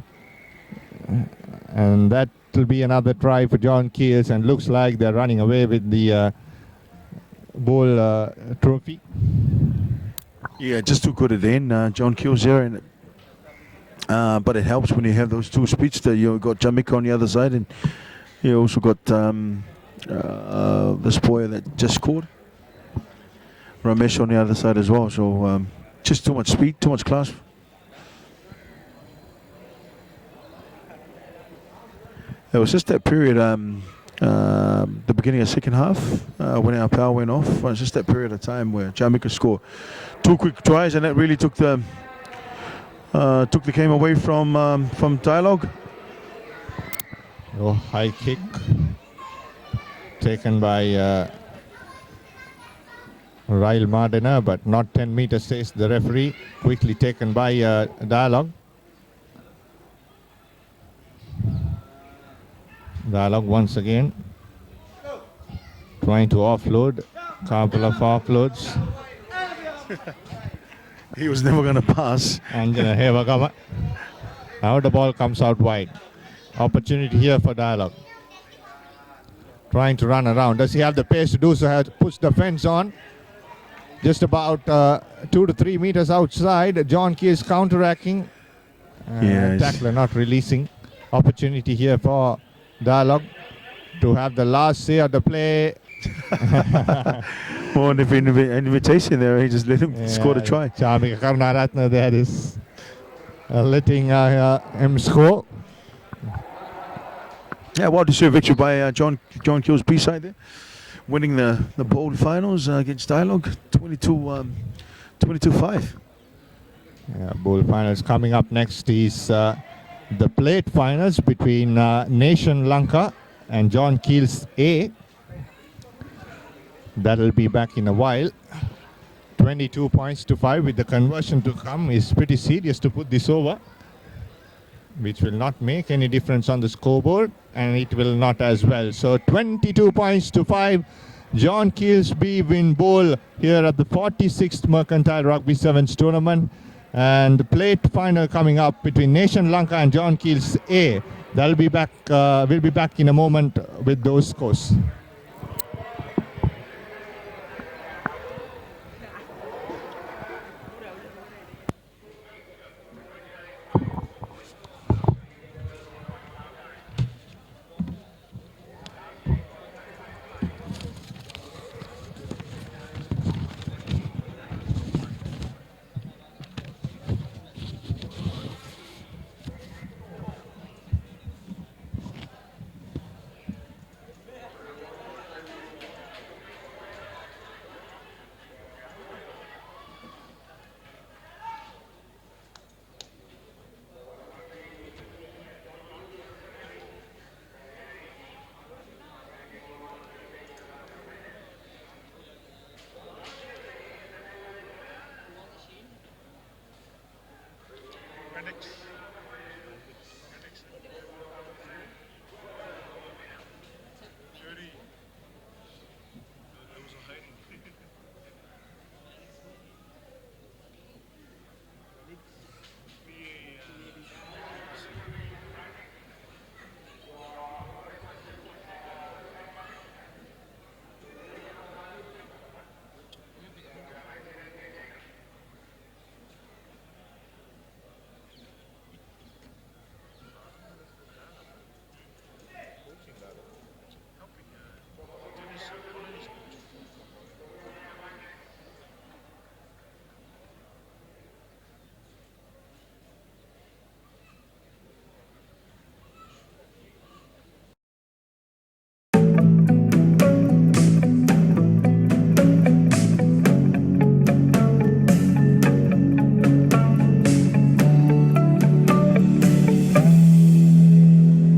And that will be another try for John Keys. And looks like they're running away with the bowl trophy. Yeah, just too good at the end. John Keys there. And, but it helps when you have those 2 speeds there. You've got Jamaica on the other side, and you also got this boy that just scored, Ramesh, on the other side as well. So just too much speed, too much class. It was just that period, the beginning of second half, when our power went off. It was just that period of time where Jamaica scored 2 quick tries, and that really took the game away from Dialogue. Oh, high kick taken by Rail Mardena, but not 10 meters, says the referee. Quickly taken by Dialogue. Dialogue once again trying to offload. Couple of offloads. He was never going to pass. Anjana Hevagama. Now the ball comes out wide. Opportunity here for Dialogue. Trying to run around. Does he have the pace to do so? Puts the fence on. Just about 2 to 3 meters outside. John Keys counteracting. Yes. Tackler not releasing. Opportunity here for Dialogue to have the last say of the play. More an invitation there. He just let him score the try. Chamika Karunaratna there is letting him score. Yeah, well deserved victory by John Keys B-side there, winning the bowl finals against Dialogue, 22-5. Yeah, bowl finals coming up next is the plate finals between Nation Lanka and John Keys A. That'll be back in a while. 22 points to 5 with the conversion to come is pretty serious to put this over, which will not make any difference on the scoreboard, and it will not as well. So 22 points to 5 John Keel's B win bowl here at the 46th Mercantile Rugby Sevens tournament. And the plate final coming up between Nation Lanka and John Keel's A. We'll be back in a moment with those scores.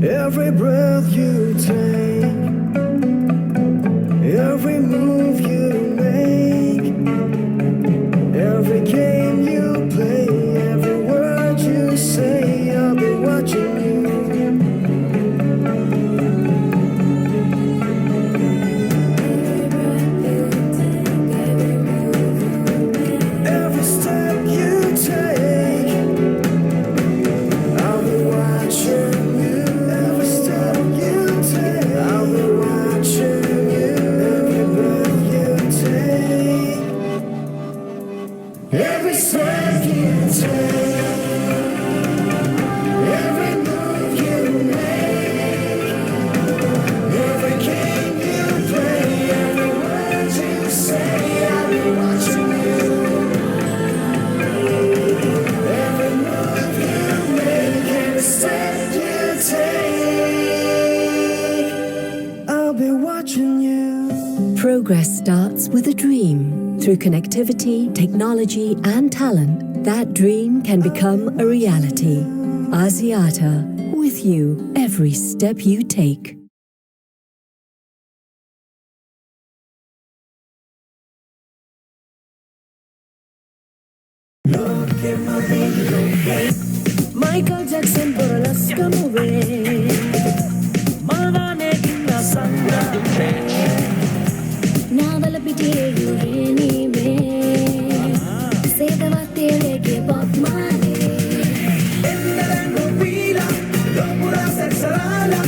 Every breath you take, every move you make, every game you play, every word you say, I'll be watching you. Every step you take, I'll be watching you. Every step you take, I'll be watching you. Every breath you take, every step you take, every move you make, every game you play, every word you say, I'll be watching you. Every move you make, every step you take, I'll be watching you. Progress starts with a dream. Through connectivity, technology, and talent, that dream can become a reality. Asiata, with you every step you take. Michael Jackson burlesque movie Malvane inna sanga Navala pitiye yureni me Sedavate leke pop mare Ennarango pila, lopura sexarala,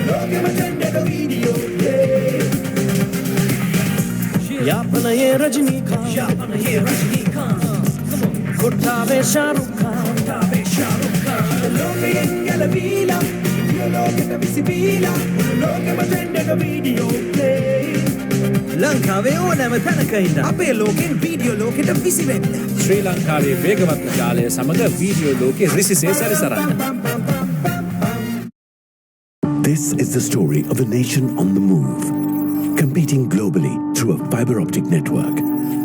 loke matende ka video play. Yapana ye Rajnikant Yapana ye Rajnikant Kuttave Shahrukh Khan Loke engala pila, yo loke ta visibila, loke matende ka video play. ලංකාවේ ඕනෑම තැනක ඉන්න අපේ ලෝකෙන් video ලෝකෙට විසි වෙන්න. ශ්‍රී ලංකාවේ වේගවත් ජාලය සමග වීඩියෝ ලෝකෙ රිසිසේ සැරිසරන්න. This is the story of a nation on the move, competing globally through a fiber optic network,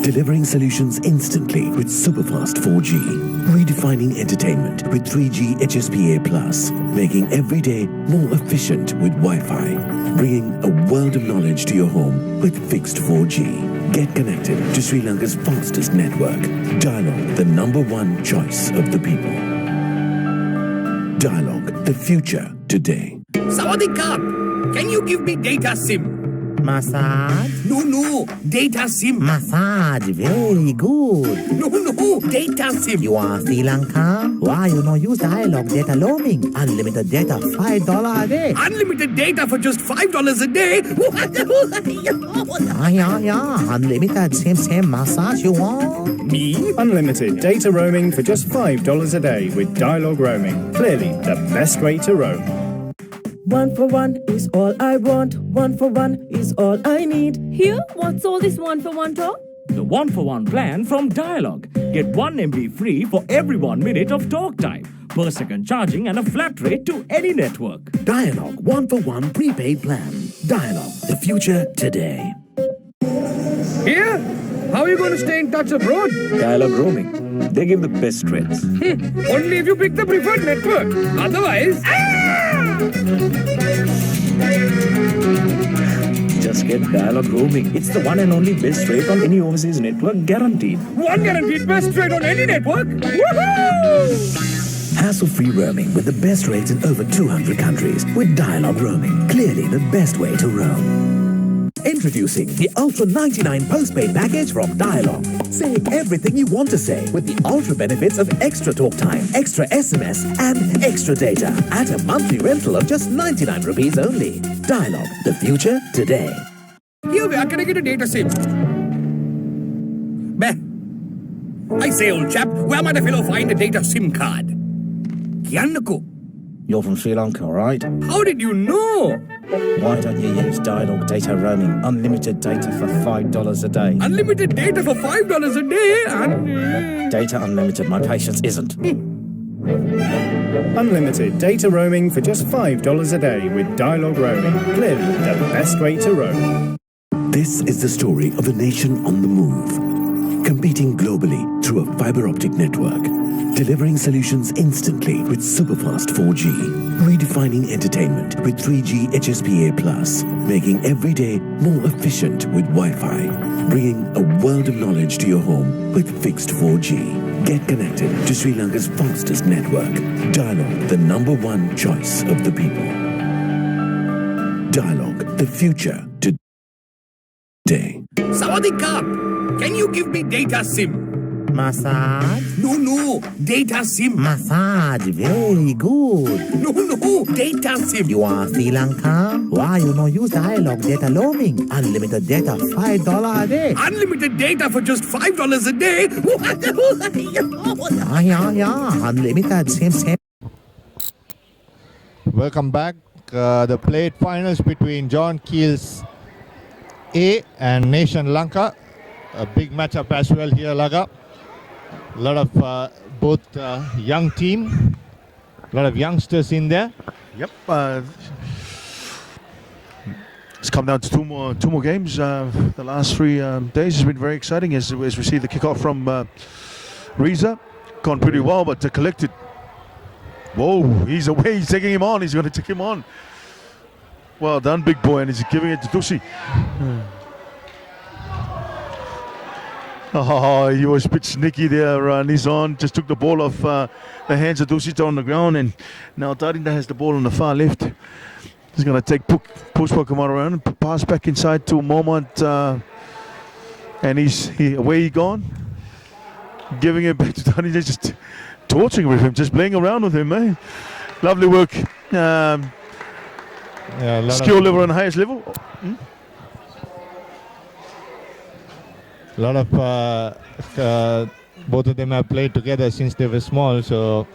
delivering solutions instantly with superfast 4G, redefining entertainment with 3G HSPA+, making every day more efficient with Wi-Fi, bringing a world of knowledge to your home with fixed 4G. Get connected to Sri Lanka's fastest network. Dialog, the #1 choice of the people. Dialog, the future today. Sawadee Krap! Can you give me data SIM? Massage. No, data SIM. Massage, very good. No, data SIM. You are Sri Lanka? Why you no use dialogue data roaming? Unlimited data, $5 a day. Unlimited data for just $5 a day? Yeah. Unlimited, same massage you want? Me? Unlimited data roaming for just $5 a day with dialogue roaming. Clearly the best way to roam. 1 for 1 is all I want. 1 for 1 is all I need. Here, what's all this 1 for 1 talk? The 1-for-1 plan from Dialog. Get 1 MB free for every 1 minute of talk time, per second charging and a flat rate to any network. Dialogue 1-for-1 prepaid plan. Dialogue, the future today. Here? How are you going to stay in touch abroad? Dialogue roaming. They give the best rates. Only if you pick the preferred network. Otherwise... Just get dialogue roaming. It's the one and only best rate on any overseas network, guaranteed. One guaranteed best rate on any network? Woohoo! Hassle-free roaming with the best rates in over 200 countries with dialogue roaming. Clearly the best way to roam. Introducing the Ultra 99 postpaid package from Dialog. Say everything you want to say with the ultra benefits of extra talk time, extra SMS and extra data at a monthly rental of just 99 rupees only. Dialog, the future today. Here, where can I get a data SIM? Bah. I say, old chap, where might a fellow find a data SIM card? Kiannako. You're from Sri Lanka, right? How did you know? Why don't you use dialogue data roaming? Unlimited data for $5 a day. Unlimited data for $5 a day and... Data unlimited, my patience isn't. Unlimited data roaming for just $5 a day with dialogue roaming. Clearly the best way to roam. This is the story of a nation on the move, competing globally through a fiber optic network, delivering solutions instantly with superfast 4G, redefining entertainment with 3G HSPA+, making every day more efficient with Wi-Fi, bringing a world of knowledge to your home with fixed 4G. Get connected to Sri Lanka's fastest network. Dialog, the #1 choice of the people. Dialog, the future today. Sawadee-ka! Can you give me data SIM? Massage. No, data SIM. Massage, very good. No, data SIM. You are Sri Lanka? Why you no use dialogue data roaming? Unlimited data, $5 a day. Unlimited data for just $5 a day? Yeah. Unlimited, same. Welcome back. The played finals between John Keel's A and Nation Lanka. A big matchup as well here, Laga. A lot of both young team, a lot of youngsters in there. Yep. It's come down to two more games. The last 3 days has been very exciting as we see the kickoff from Reza. Gone pretty well, but to collect it. Whoa, he's away. He's taking him on. He's going to take him on. Well done, big boy, and he's giving it to Dusi. Oh, he was a bit sneaky there. Nizan just took the ball off the hands of Dusita on the ground, and now Tarinda has the ball on the far left. He's going to take push Pokemon around and pass back inside to Momont, and away he gone. Giving it back to Tarinda, just torturing with him, just playing around with him, eh? Lovely work. Skill level on the highest level. A lot of both of them have played together since they were small, so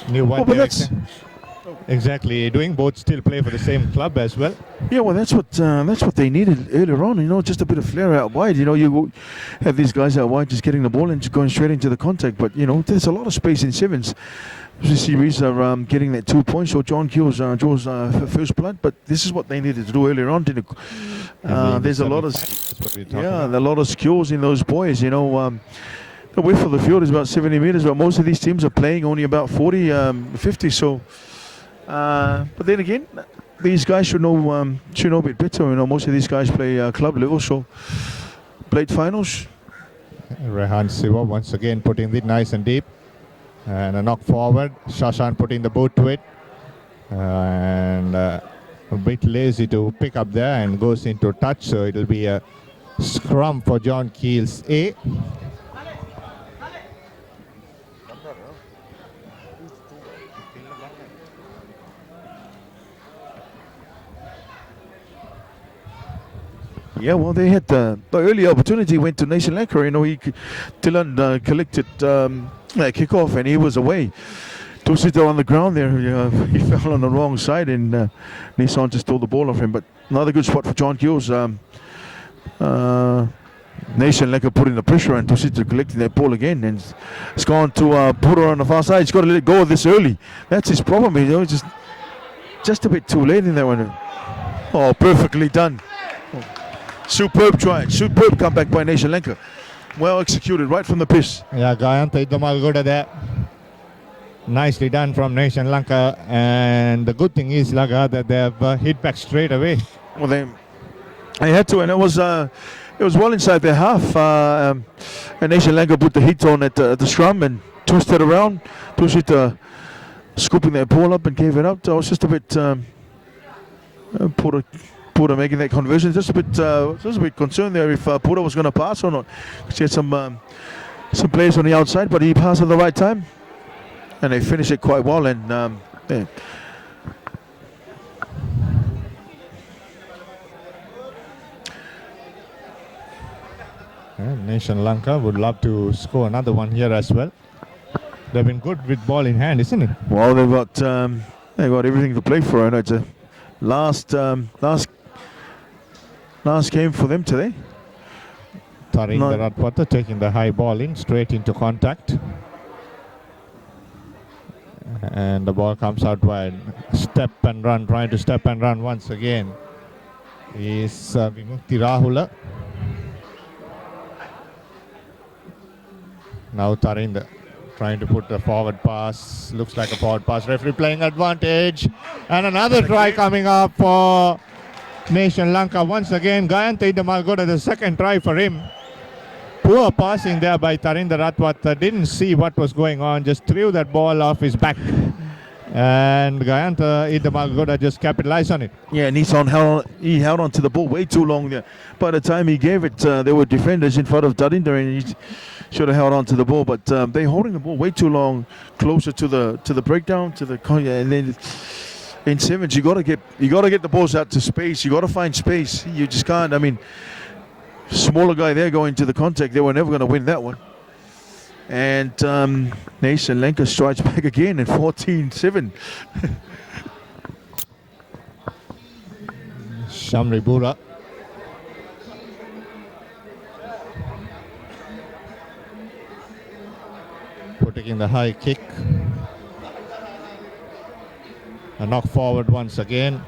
knew what they were exactly doing. Both still play for the same club as well. Yeah, well, that's what they needed earlier on. Just a bit of flair out wide. You have these guys out wide just getting the ball and just going straight into the contact. But there's a lot of space in sevens. You see Reza getting that 2 points, or John Keel's first blood. But this is what they needed to do earlier on. There's a lot of skills in those boys. The width of the field is about 70 meters, but most of these teams are playing only about 40, 50. So, but then again, these guys should know a bit better. Most of these guys play club level, so played finals. Rehan Siva once again putting it nice and deep. And a knock forward. Shashan putting the boot to it. And a bit lazy to pick up there and goes into touch, so it'll be a scrum for John Keel's A. Yeah, well, they had the early opportunity went to Nation Lanka. You know, Dylan collected kickoff and he was away. Two-seater on the ground there. He fell on the wrong side and Nissan just stole the ball off him. But another good spot for John Keels. Nation Lanka putting the pressure and Two-seater collecting that ball again. And it's gone to Pura on the far side. He's got to let go of this early. That's his problem. You know, just a bit too late in that one. Oh, perfectly done. Superb try, superb comeback by Nation Lanka. Well executed right from the piss. Yeah, Gayanta Iddamalgoda there. Nicely done from Nation Lanka, and the good thing is, Laga, that they have hit back straight away. Well, they had to, and it was well inside their half. And Nation Lanka put the heat on at the scrum and twisted around. Two-seater scooping their ball up and gave it up. I was just a bit Pura making that conversion. Just a bit concerned there if Pura was going to pass or not. He had some players on the outside, but he passed at the right time, and they finished it quite well. And yeah. Nation Lanka would love to score another one here as well. They've been good with ball in hand, isn't it? Well, they've got everything to play for. I know it's a last game for them today. Taringa Ratwata taking the high ball in, straight into contact. And the ball comes out wide. Step and run, trying to step and run once again is Vimukti Rahula. Now Taringa trying to put a forward pass. Looks like a forward pass. Referee playing advantage. And another try coming up for Nation Lanka. Once again, Gayanta Iddamalgoda, the second try for him. Poor passing there by Tarinda Ratwat. Didn't see what was going on. Just threw that ball off his back. And Gayanta Iddamalgoda just capitalized on it. Yeah, Nissan held on to the ball way too long there. By the time he gave it, there were defenders in front of Tarinda, and he should have held on to the ball. But they're holding the ball way too long, closer to the breakdown, to the and then in sevens you gotta get the balls out to space. You gotta find space. You just can't. I mean, smaller guy there going to the contact. They were never going to win that one. And Nation Lanka strikes back again in 14-7. Shamri Bura. Putting in the high kick. A knock forward once again.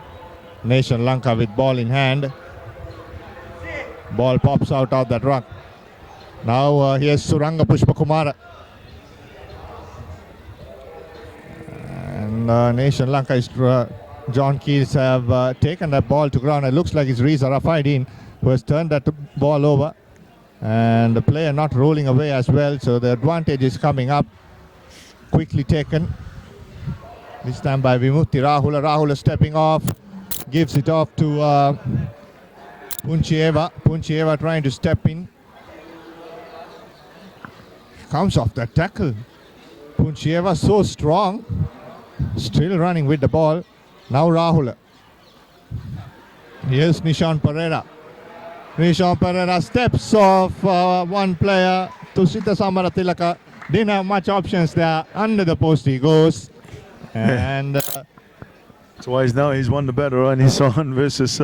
Nation Lanka with ball in hand. Ball pops out of that ruck. Now here's Suranga Pushpakumara. And Nation Lanka is John Keys have taken that ball to ground. It looks like it's Riza Rafaidin who has turned that ball over. And the player not rolling away as well. So the advantage is coming up. Quickly taken. This time by Vimukti Rahula. Rahula stepping off. Gives it off to Punchieva. Punchieva trying to step in. Comes off that tackle. Punchieva so strong. Still running with the ball. Now Rahula. Here's Nishan Pereira. Nishan Pereira steps off one player. Tusita Samaratilaka. Didn't have much options there. Under the post he goes. And twice now he's won the battle on his own versus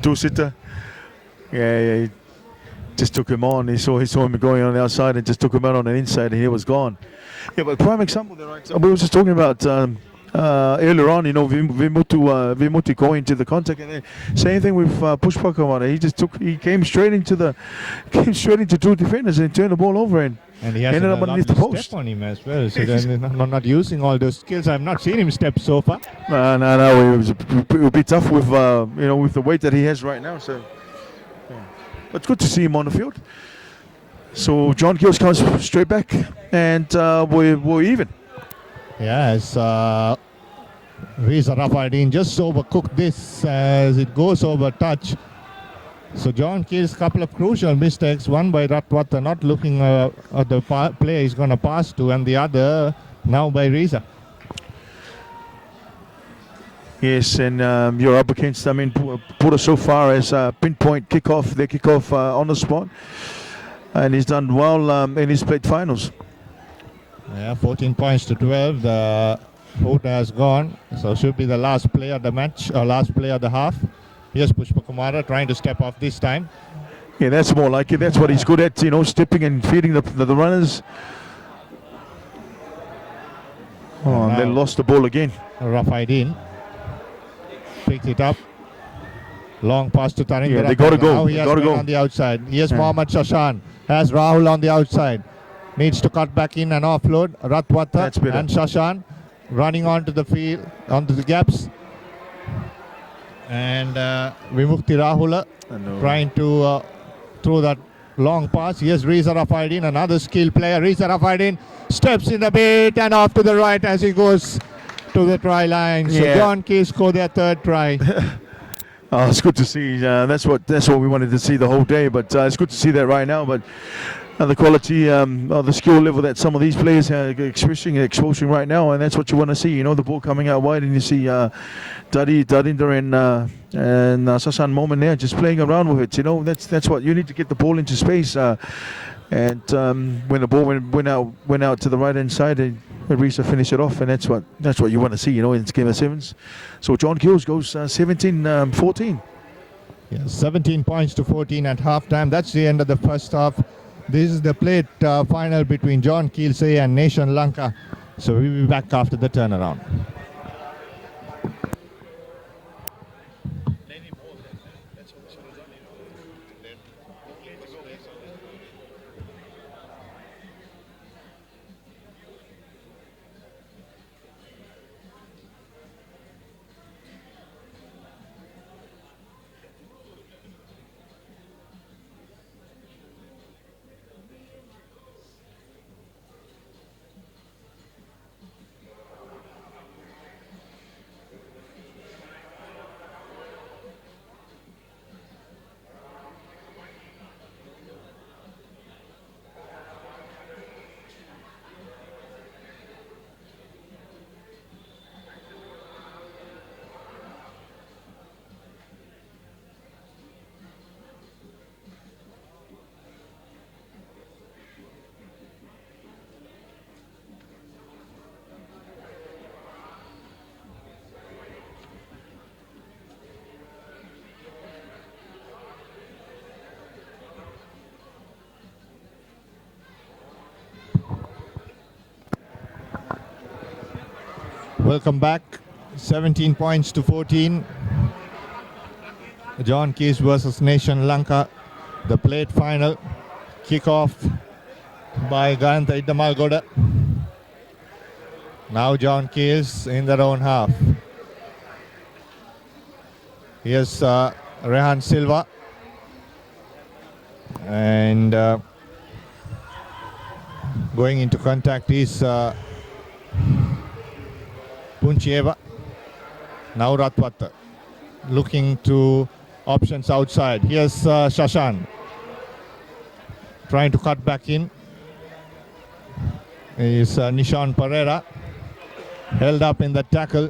Tusita. Yeah, he just took him on. He saw him going on the outside and just took him out on the inside, and he was gone. Yeah, but prime example there, right? We were just talking about earlier on, you know, Vimuti going to the contact, and then same thing with Pushpakamara. He came straight into two defenders and turned the ball over and he has ended up underneath the post. Step on him as well. So then not using all those skills. I've not seen him step so far. No. It would be tough with with the weight that he has right now. So, yeah. But it's good to see him on the field. So John Keels comes straight back, and we're even. Yes, Reza Rafaidin just overcooked this as it goes over touch. So John Keel's couple of crucial mistakes, one by Ratwata not looking at the player he's going to pass to, and the other now by Reza. Yes, and you're up against, I mean, Pura so far as pinpoint kickoff, their kickoff on the spot. And he's done well in his played finals. Yeah, 14 points to 12. The foot has gone, so should be the last player of the match, or last player of the half. Here's Pushpa Kumara trying to step off this time. Yeah, that's more like it. That's what he's good at, you know, stepping and feeding the runners. Oh, and they lost the ball again. Rafaidin picked it up. Long pass to Tarin. Yeah, they got to go. Now he has Gotta gone go. on the outside. Here's Mohammad Shashan. Has Rahul on the outside. Needs to cut back in and offload. Ratwata and Shashan running onto the field, onto the gaps. And Vimukti Rahula trying to throw that long pass. Here's Reza Rafaidin, another skilled player. Reza Rafaidin steps in a bit and off to the right as he goes to the try line. So John Key scored their third try. Oh, it's good to see. That's what we wanted to see the whole day. But it's good to see that right now. But the quality, the skill level that some of these players are exposing right now, and that's what you want to see. You know, the ball coming out wide, and you see Dadinder and Sasan Momin there just playing around with it. You know, that's what you need to get the ball into space. And when the ball went out to the right hand side, and Risa finished it off, and that's what you want to see. You know, in game of sevens. So John Kills goes 17-14. Yeah, 17 points to 14 at halftime. That's the end of the first half. This is the plate final between John Keelsey and Nation Lanka. So we'll be back after the turnaround. Welcome back. 17 points to 14. John Keys versus Nation Lanka. The plate final. Kickoff by Gayantha Iddamalgoda. Now John Keys in their own half. Here's Rehan Silva. And going into contact is Punchieva. Now Ratwata looking to options outside. Here's Shashan trying to cut back in. Is Nishan Pereira held up in the tackle.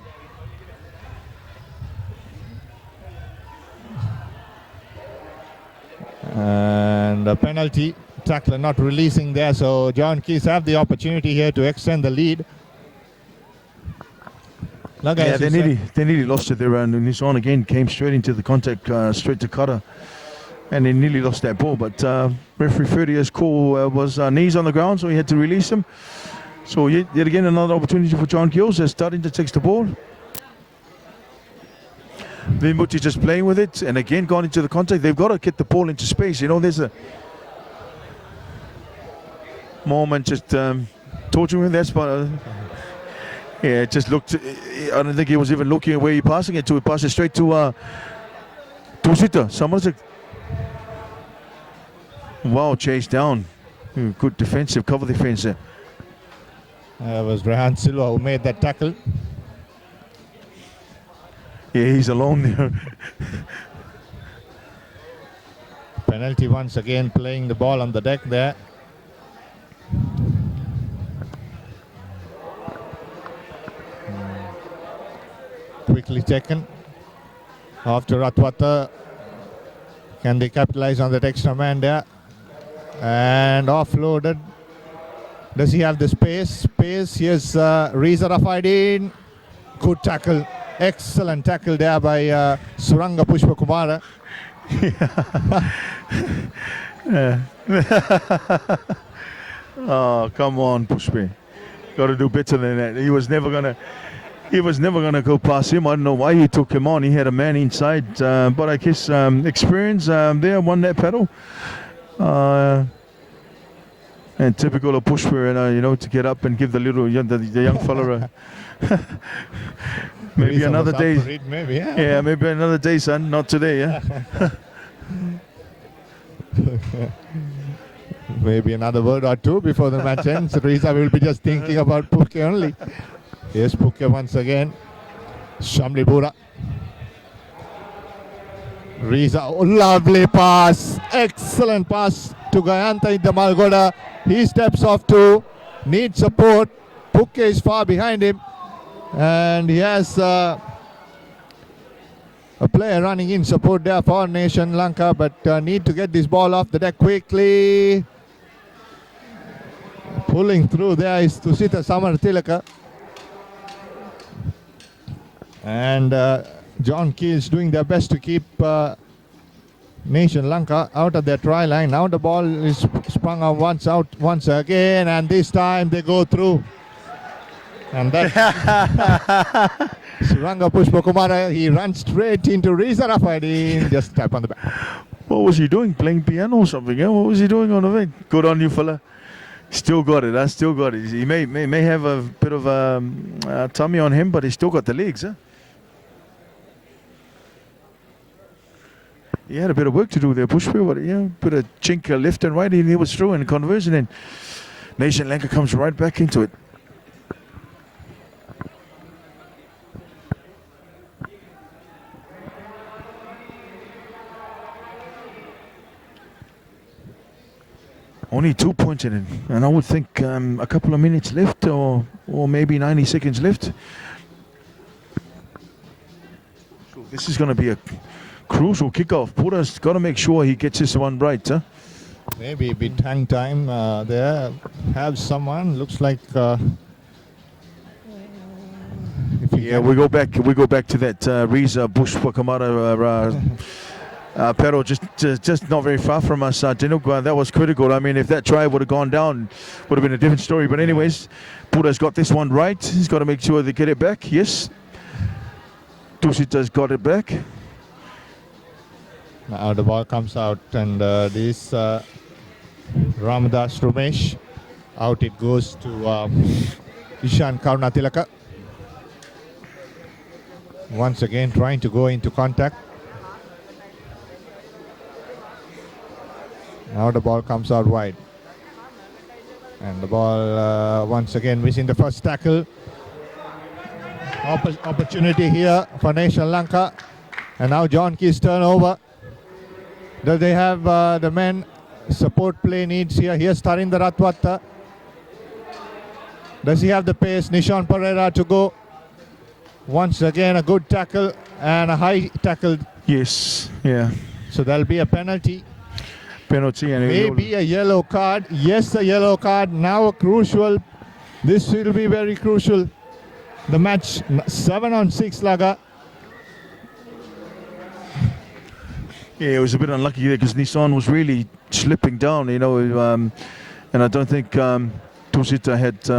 And a penalty. Tackler not releasing there, so John Keys have the opportunity here to extend the lead. Yeah, they nearly lost it there, and Nissan again came straight into the contact, straight to cutter, and they nearly lost that ball. But referee Ferdia's call was knees on the ground, so he had to release him. So yet again another opportunity for John Kills. They're starting to take the ball. Vimuti just playing with it, and again gone into the contact. They've got to get the ball into space. You know, there's a moment just torturing him. That's but. Yeah, it just looked. I don't think he was even looking at where he passing it to. He passed it straight to Tusita. Someone's wow, chase down. Good defensive cover defense there. It was Rehan Silva who made that tackle. Yeah, he's alone there. Penalty once again, playing the ball on the deck there. Quickly taken after Ratwata. Can they capitalize on that extra man there? And offloaded. Does he have the space? Here's Reza Rafaidin. Good tackle. Excellent tackle there by Suranga Pushpakumara. Oh, come on, Pushpe. Got to do better than that. He was never gonna go past him. I don't know why he took him on. He had a man inside, but I guess experience there won that battle. And typical of Pushpe, to get up and give the young fella maybe another day. Maybe, yeah, maybe another day, son. Not today, yeah. Maybe another word or two before the match ends. Reza will be just thinking about Puke only. Here's Puke once again. Shamli Bura. Reza, lovely pass. Excellent pass to Gayanta in the Malgoda. He steps off too. Needs support. Puke is far behind him. And he has a player running in support there for Nation Lanka, but need to get this ball off the deck quickly. Pulling through there is Tusita Samartilaka. And John Keels doing their best to keep Nation Lanka out of their try line. Now the ball is sprung out once again, and this time they go through. And that Suranga Pushpakumara, he runs straight into Reza Rafaidin. Just tap on the back. What was he doing? Playing piano or something? Yeah? What was he doing on the way? Good on you, fella. Still got it. I still got it. He may have a bit of a tummy on him, but he's still got the legs. Huh? He had a bit of work to do there, Pushpa, but bit of chink left and right, and he was through in conversion, and Nation Lanka comes right back into it. Only 2 points in it, and I would think a couple of minutes left, or maybe 90 seconds left. So this is going to be a crucial kickoff. Pura's got to make sure he gets this one right, huh? Maybe a bit hang time there. Have someone. Looks like. Yeah, we go back to that Reza Pushpakumara. Pero just not very far from us. Dinuk, that was critical. I mean, if that try would have gone down, would have been a different story. But anyways, Pura's got this one right. He's got to make sure they get it back. Yes. Tusita's got it back. Now the ball comes out, and this Ramadas Ramesh. Out it goes to Ishan Karunatilaka. Once again trying to go into contact. Now the ball comes out wide. And the ball once again missing the first tackle. Opportunity here for Nation Lanka. And now John Key's turnover. Does they have the men support play needs here? Here's Tarinder Ratwata. Does he have the pace? Nishan Pereira to go. Once again a good tackle and a high tackle. Yes, yeah. So there'll be a penalty. Penalty and maybe a yellow card. Yes, a yellow card. Now a crucial. This will be very crucial. The match 7-on-6 laga. Yeah, it was a bit unlucky there because Nissan was really slipping down, and I don't think Tusita had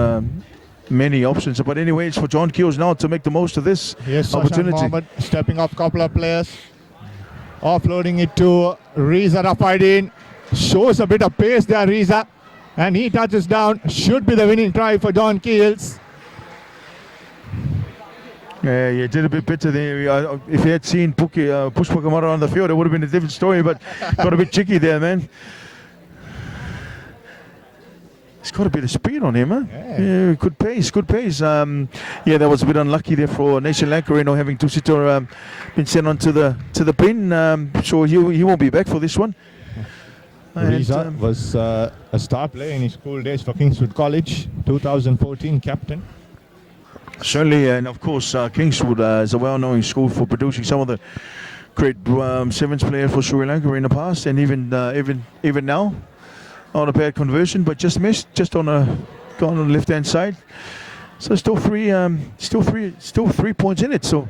many options. But anyway, it's for John Keels now to make the most of this opportunity. Mohammed stepping off a couple of players. Offloading it to Reza Rafaidin. Shows a bit of pace there, Reza. And he touches down. Should be the winning try for John Keels. Yeah, he did a bit better there. If he had seen Pushpakumara on the field, it would have been a different story, but got a bit tricky there, man. He's got a bit of speed on him, huh? Yeah, good pace, good pace. Yeah, that was a bit unlucky there for Nation Lanka, having two-seater been sent on to the bin. So he won't be back for this one. Riza was a star player in his school days for Kingswood College, 2014 captain. Certainly, and of course, Kingswood is a well-known school for producing some of the great sevens players for Sri Lanka in the past, and even now. On a bad conversion, but just missed, just on the left-hand side. So still three points in it. So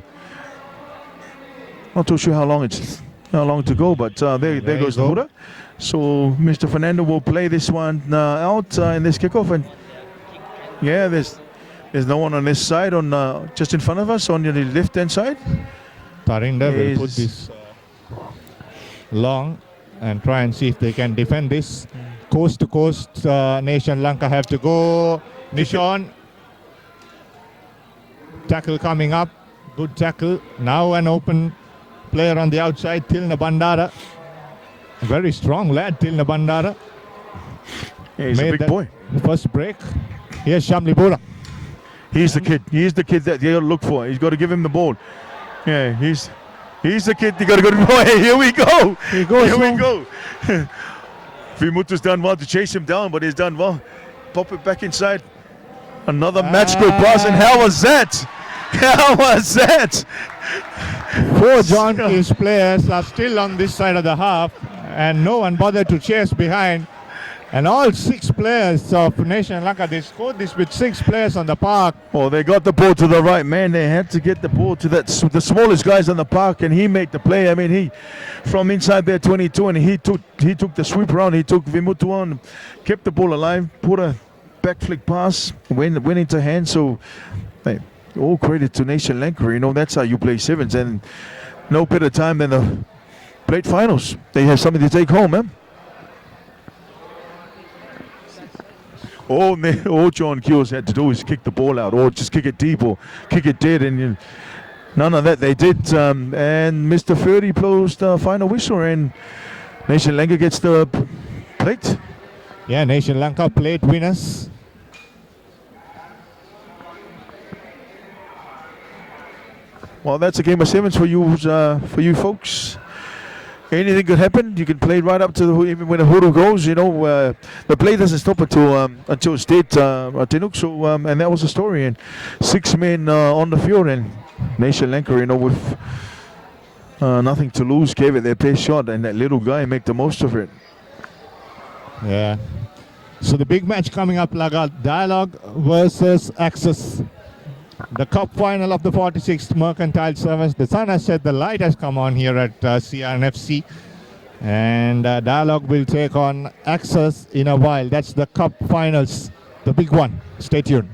not too sure how long to go, but there goes the Huda. So Mr. Fernando will play this one out in this kickoff, and yeah, there's no one on this side, on just in front of us on the left-hand side. Tarinda will put this long and try and see if they can defend this. Coast to coast, Nation Lanka have to go. Nishon. Tackle coming up. Good tackle. Now an open player on the outside, Tilna Bandara. Very strong lad, Tilna Bandara. Yeah, he's a big boy. First break. Here's Shamli Bora. He's the kid. He's the kid that you got to look for. He's got to give him the ball. Yeah, he's the kid you got to go to. Hey, here we go. Here we go. Vimutu's done well to chase him down, but he's done well. Pop it back inside. Another match good pass, and how was that? How was that? 4 John Keys players are still on this side of the half, and no one bothered to chase behind. And all 6 players of Nation Lanka, they scored this with 6 players on the park. Oh, they got the ball to the right man. They had to get the ball to the smallest guys on the park, and he made the play. I mean, he from inside there 22, and he took the sweep around. He took Vimutu on, kept the ball alive, put a back flick pass, went into hand. So, hey, all credit to Nation Lanka. That's how you play sevens, and no better time than the plate finals. They have something to take home, man. All John Keels had to do was kick the ball out, or just kick it deep, or kick it dead, and none of that they did. And Mr. Ferdy blows the final whistle, and Nation Lanka gets the plate. Yeah, Nation Lanka plate winners. Well, that's a game of sevens for you folks. Anything could happen. You can play right up to even when the hurdle goes. The play doesn't stop until it's dead. So and that was the story. And 6 men on the field, and Nation Lanka, with nothing to lose, gave it their best shot, and that little guy make the most of it. Yeah. So the big match coming up, Laga, Dialogue versus Access. The cup final of the 46th Mercantile Service. The sun has set, the light has come on here at CRNFC. And Dialogue will take on Access in a while. That's the cup finals, the big one. Stay tuned.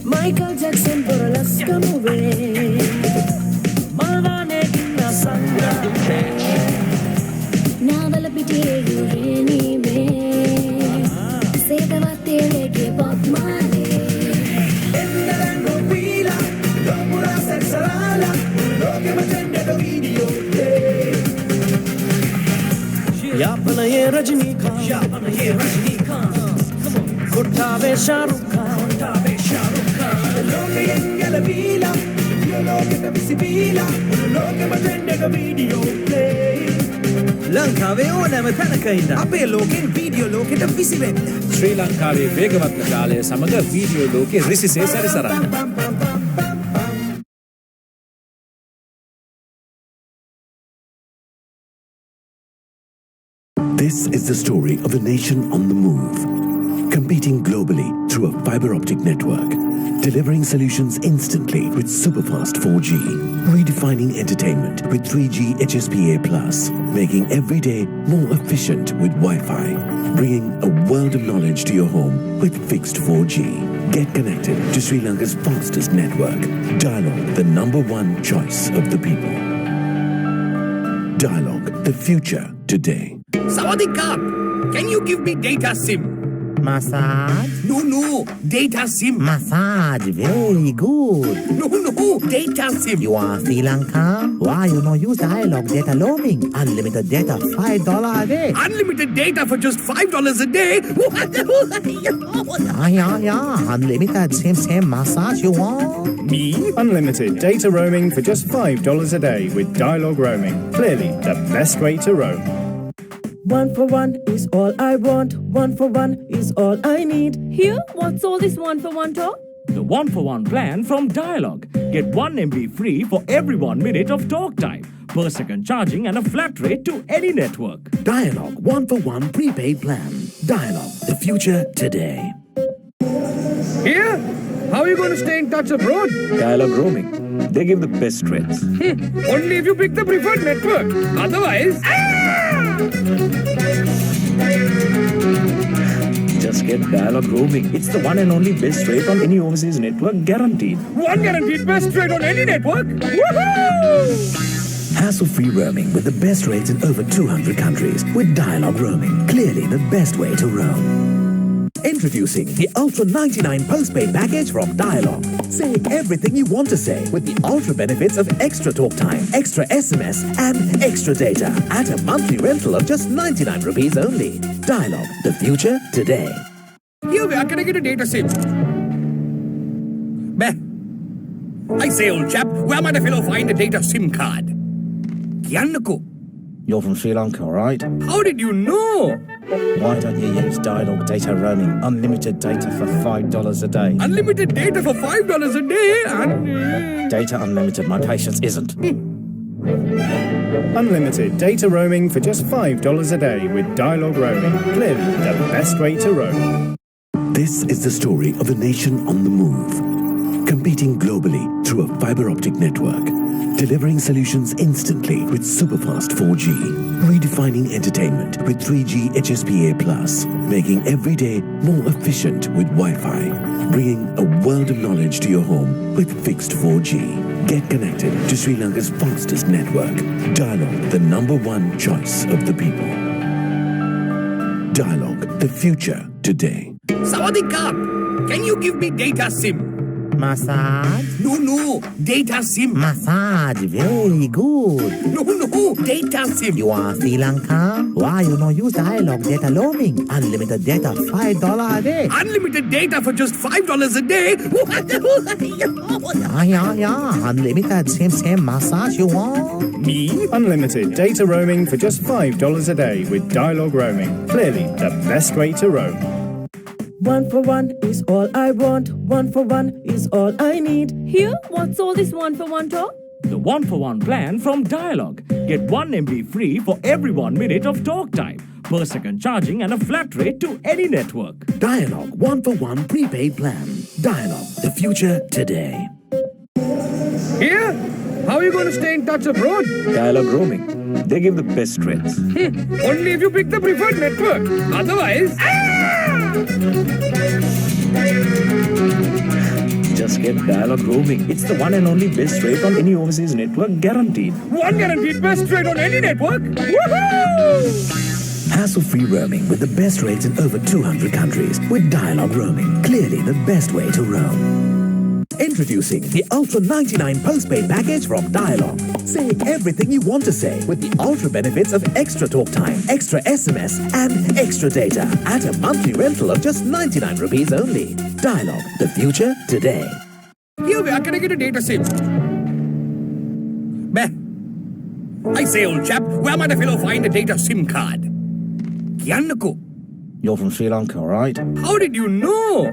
Michael Jackson burlesque movie Malvane inna sanga Navala pitiye yureni me Sedavate leke Bob Marley Endarango pila Lopura sexarala Loke matende do video Yapana ye Rajnikant Yapana ye Rajnikant Kottave Shahrukh Khan Loke engala vila Dio loke ta visibila Loke matende do video play ලංකාවේ ඕනෑම තැනක ඉන්න අපේ ලෝකෙන් video ලෝකෙට විසිවෙන්න ශ්‍රී ලංකාවේ වේගවත් ජාලය සමග වීඩියෝ ලෝකෙ රිසිසේ සැරිසරන්න This is the story of a nation on the move, competing globally through a fiber optic network, delivering solutions instantly with superfast 4G. Redefining entertainment with 3G HSPA+, making every day more efficient with Wi-Fi, bringing a world of knowledge to your home with fixed 4G. Get connected to Sri Lanka's fastest network. Dialog, the #1 choice of the people. Dialog, the future today. Sawadee-ka! Can you give me data SIM? Massage? No, data SIM. Massage, very good. No, data SIM. You are Sri Lanka? Why you no use Dialog data roaming? Unlimited data, $5 a day. Unlimited data for just $5 a day? Yeah. Unlimited, same massage you want? Me? Unlimited data roaming for just $5 a day with Dialog roaming. Clearly the best way to roam. 1 for 1 is all I want. 1 for 1 is all I need. Here, what's all this 1 for 1 talk? The 1-for-1 plan from Dialog. Get 1 MB free for every 1 minute of talk time, per second charging and a flat rate to any network. Dialog 1-for-1 prepaid plan. Dialog, the future today. Here? How are you going to stay in touch abroad? Dialog roaming. They give the best rates. Only if you pick the preferred network. Otherwise... Just get Dialog roaming. It's the one and only best rate on any overseas network, guaranteed. One guaranteed best rate on any network? Woohoo! Hassle-free roaming with the best rates in over 200 countries with Dialog roaming. Clearly the best way to roam. Introducing the Ultra 99 postpaid package from Dialog. Say everything you want to say with the ultra benefits of extra talk time, extra SMS and extra data at a monthly rental of just 99 rupees only. Dialog, the future today. Here, where can I get a data SIM? I say, old chap, where might a fellow find a data SIM card? Kiannako. You're from Sri Lanka, right? How did you know? Why don't you use Dialog data roaming? Unlimited data for $5 a day. Unlimited data for $5 a day and... Data unlimited, my patience isn't. Unlimited data roaming for just $5 a day with Dialog roaming. Clearly the best way to roam. This is the story of a nation on the move, competing globally through a fiber optic network, delivering solutions instantly with superfast 4G, redefining entertainment with 3G HSPA+, making every day more efficient with Wi-Fi, bringing a world of knowledge to your home with fixed 4G. Get connected to Sri Lanka's fastest network. Dialog, the #1 choice of the people. Dialog, the future today. Sawadee-ka! Can you give me data SIM? Massage? No, data SIM. Massage, very good. No, data SIM. You are Sri Lanka? Why you no use Dialog data roaming? Unlimited data, $5 a day. Unlimited data for just $5 a day? Yeah. Unlimited, same massage you want? Me? Unlimited data roaming for just $5 a day with Dialog roaming. Clearly the best way to roam. 1 for 1 is all I want. 1 for 1 is all I need. Here, what's all this 1 for 1 talk? The 1-for-1 plan from Dialog. Get 1 MB free for every 1 minute of talk time, per second charging and a flat rate to any network. Dialog 1-for-1 prepaid plan. Dialog, the future today. Here? How are you going to stay in touch abroad? Dialog roaming. They give the best rates. Only if you pick the preferred network. Otherwise... Just get Dialog roaming. It's the one and only best rate on any overseas network, guaranteed. One guaranteed best rate on any network? Woohoo! Hassle-free roaming with the best rates in over 200 countries with Dialog roaming. Clearly the best way to roam. Introducing the Ultra 99 postpaid package from Dialog. Say everything you want to say with the ultra benefits of extra talk time, extra SMS and extra data at a monthly rental of just 99 rupees only. Dialog, the future today. Here, where can I get a data SIM? I say, old chap, where might a fellow find a data SIM card? Kiannako. You're from Sri Lanka, right? How did you know?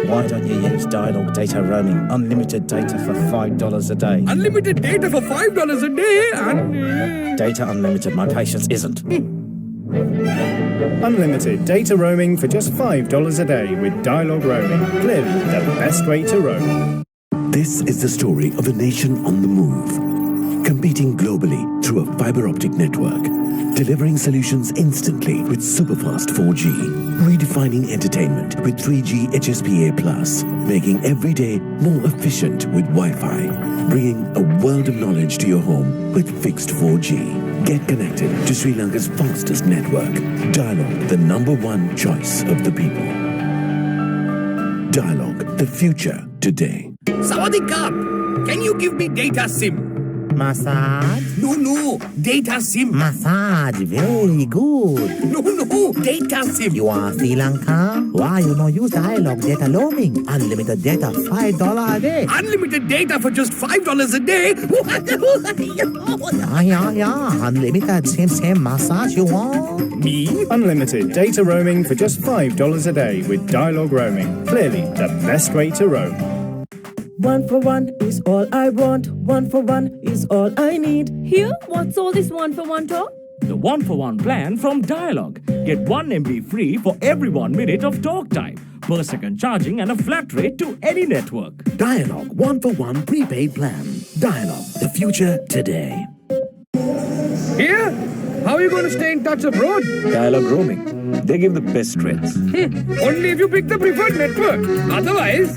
Why don't you use Dialog data roaming? Unlimited data for $5 a day. Unlimited data for $5 a day and... Data unlimited, my patience isn't. Unlimited data roaming for just $5 a day with Dialog roaming. Clearly the best way to roam. This is the story of a nation on the move, competing globally through a fiber optic network, delivering solutions instantly with superfast 4G, redefining entertainment with 3G HSPA+, making every day more efficient with Wi-Fi, bringing a world of knowledge to your home with fixed 4G. Get connected to Sri Lanka's fastest network. Dialog, the #1 choice of the people. Dialog, the future today. Sawadee-ka! Can you give me data SIM? Massage? No, data SIM. Massage, very good. No, data SIM. You are Sri Lanka? Why you no use Dialog data roaming? Unlimited data, $5 a day. Unlimited data for just $5 a day? Yeah. Unlimited, same massage you want? Me? Unlimited data roaming for just $5 a day with Dialog roaming. Clearly the best way to roam. 1 for 1 is all I want. 1 for 1 is all I need. Here, what's all this 1 for 1 talk? The 1-for-1 plan from Dialog. Get 1 MB free for every 1 minute of talk time, per second charging and a flat rate to any network. Dialog 1-for-1 prepaid plan. Dialog, the future today. Here? How are you going to stay in touch abroad? Dialog roaming. They give the best rates. Only if you pick the preferred network. Otherwise...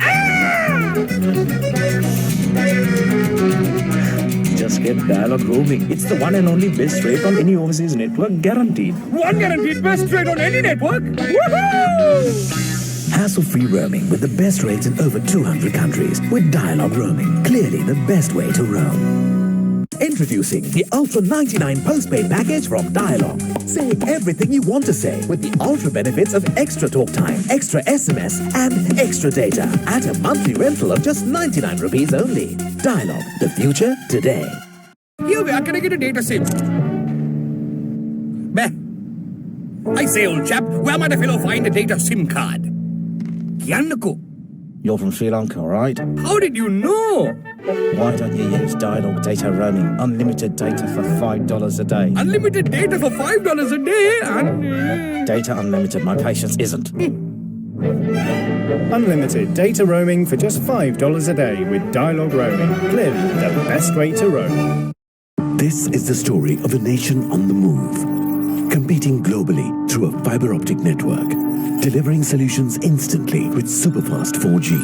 Just get Dialog roaming. It's the one and only best rate on any overseas network, guaranteed. One guaranteed best rate on any network? Woohoo! Hassle-free roaming with the best rates in over 200 countries with Dialog roaming. Clearly the best way to roam. Introducing the Ultra 99 postpaid package from Dialog. Say everything you want to say with the ultra benefits of extra talk time, extra SMS and extra data at a monthly rental of just 99 rupees only. Dialog, the future today. Here, where can I get a data SIM? Meh. I say, old chap, where might a fellow find a data SIM card? Kiannako. You're from Sri Lanka, right? How did you know? Why don't you use Dialog data roaming? Unlimited data for $5 a day. Unlimited data for $5 a day and... Data unlimited, my patience isn't. Unlimited data roaming for just $5 a day with Dialog roaming. Clearly the best way to roam. This is the story of a nation on the move, competing globally through a fiber optic network, delivering solutions instantly with superfast 4G,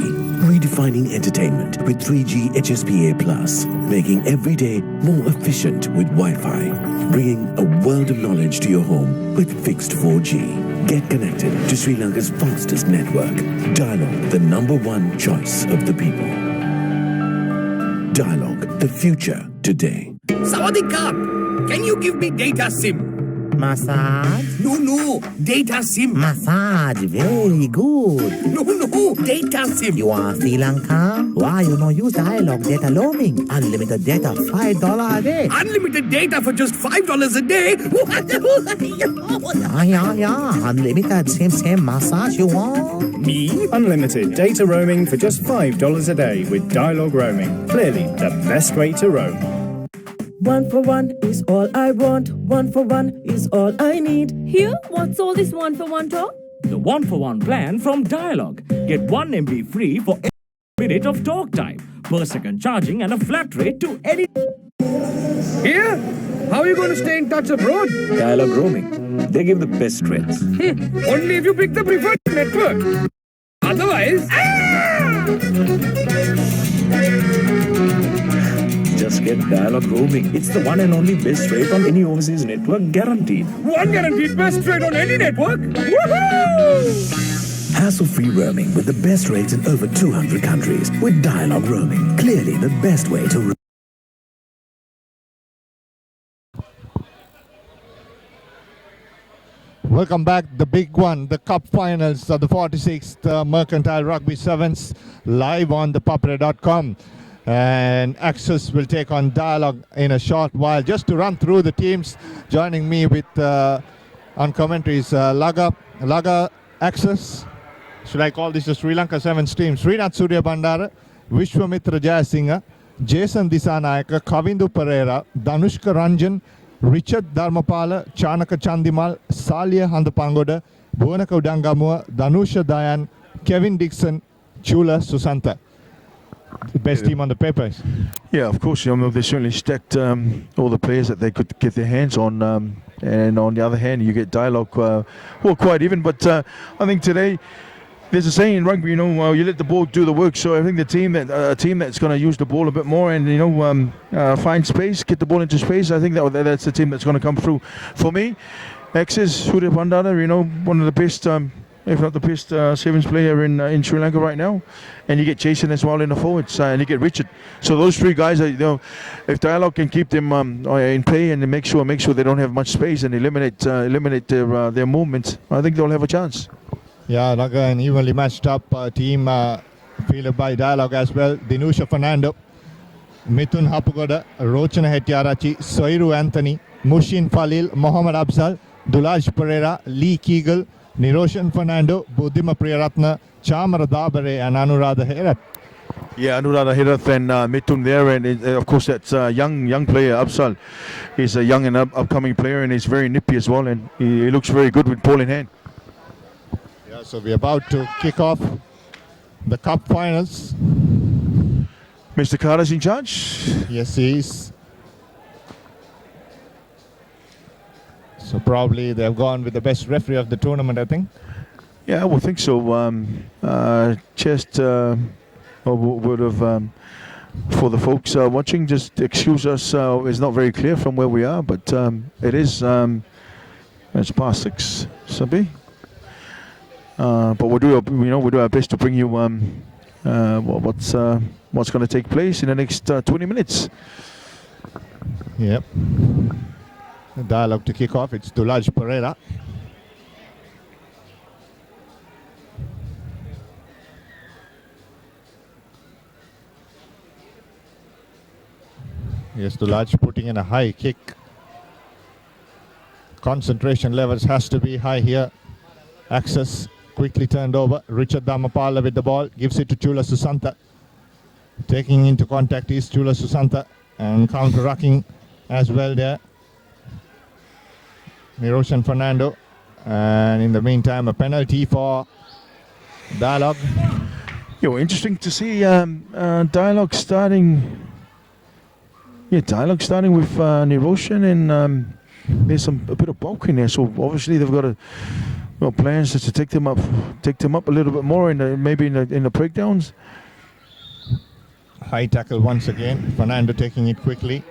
redefining entertainment with 3G HSPA+, making every day more efficient with Wi-Fi, bringing a world of knowledge to your home with fixed 4G. Get connected to Sri Lanka's fastest network. Dialog, the #1 choice of the people. Dialog, the future today. Sawadee-ka! Can you give me data SIM? Massage? No, data SIM. Massage, very good. No, data SIM. You are Sri Lanka? Why you no use Dialog data roaming? Unlimited data, $5 a day. Unlimited data for just $5 a day? Yeah. Unlimited, same massage you want? Me? Unlimited data roaming for just $5 a day with Dialog roaming. Clearly the best way to roam. 1 for 1 is all I want. 1 for 1 is all I need. Here, what's all this 1 for 1 talk? The 1-for-1 plan from Dialog. Get 1 MB free for every minute of talk time, per second charging and a flat rate to any... Here? How are you going to stay in touch abroad? Dialog roaming. They give the best rates. Only if you pick the preferred network. Otherwise... Just get Dialog roaming. It's the one and only best rate on any overseas network, guaranteed. One guaranteed best rate on any network? Woohoo! Hassle-free roaming with the best rates in over 200 countries with Dialog roaming. Clearly the best way to roam. Welcome back. The big one, the cup finals of the 46th Mercantile Rugby Sevens, live on ThePapare.com. And Access will take on Dialog in a short while. Just to run through the teams, joining me with on commentaries, Laga Access. Should I call this the Sri Lanka Sevens team? Srinath Surya Bandara, Vishwamitra Jayasinghe, Jason Disanayaka, Kavindu Pereira, Danushka Ranjan, Richard Dharmapala, Chanaka Chandimal, Salia Handapangoda, Bhuvanaka Udangamuwa, Danusha Dayan, Kevin Dixon, Chula Susanta. the best team on the papers. Yeah, of course. They certainly stacked all the players that they could get their hands on. And on the other hand, you get Dialogue, quite even. But I think today, there's a saying in rugby, you let the ball do the work. So I think a team that's going to use the ball a bit more and find space, get the ball into space. I think that's the team that's going to come through. For me, Axis Surya Pandana, one of the best, if not the best, sevens player in Sri Lanka right now. And you get Jason as well in the forwards, and you get Richard. So those three guys, if Dialogue can keep them in play and make sure they don't have much space and eliminate their movement, I think they'll have a chance. Yeah, like an evenly matched up team fielded by Dialogue as well. Dinusha Fernando, Mithun Hapugoda, Rochana Hettiarachi, Soiru Anthony, Mushin Falil, Mohammad Afzal, Dulaj Pereira, Lee Kegel, Niroshan Fernando, Buddhima Priyaratna, Chamara Dabare and Anuradha Herath. Yeah, Anuradha Herath and Mithun there, and of course that's young player Afzal. He's a young and upcoming player, and he's very nippy as well, and he looks very good with ball in hand. Yeah, so we're about to kick off the cup finals. Mr. Carter's in charge? Yes, he is. So probably they've gone with the best referee of the tournament, I think. Yeah, I would think so. Just would have, for the folks watching, just excuse us. It's not very clear from where we are, but it is. It's past 6, Sabi. But we'll do our best to bring you what's going to take place in the next 20 minutes. Yep. The Dialogue to kick off. It's Dulaj Pereira. Yes, Dulaj putting in a high kick. Concentration levels has to be high here. Access quickly turned over. Richard Dhamapala with the ball. Gives it to Chula Susantha. Taking into contact is Chula Susantha. And counter-rucking as well there. Niroshan Fernando. And in the meantime, a penalty for Dialogue. Interesting to see Dialogue starting. Yeah, Dialogue starting with Niroshan, and there's a bit of bulk in there. So obviously they've got plans to take them up a little bit more maybe in the breakdowns. High tackle once again. Fernando taking it quickly.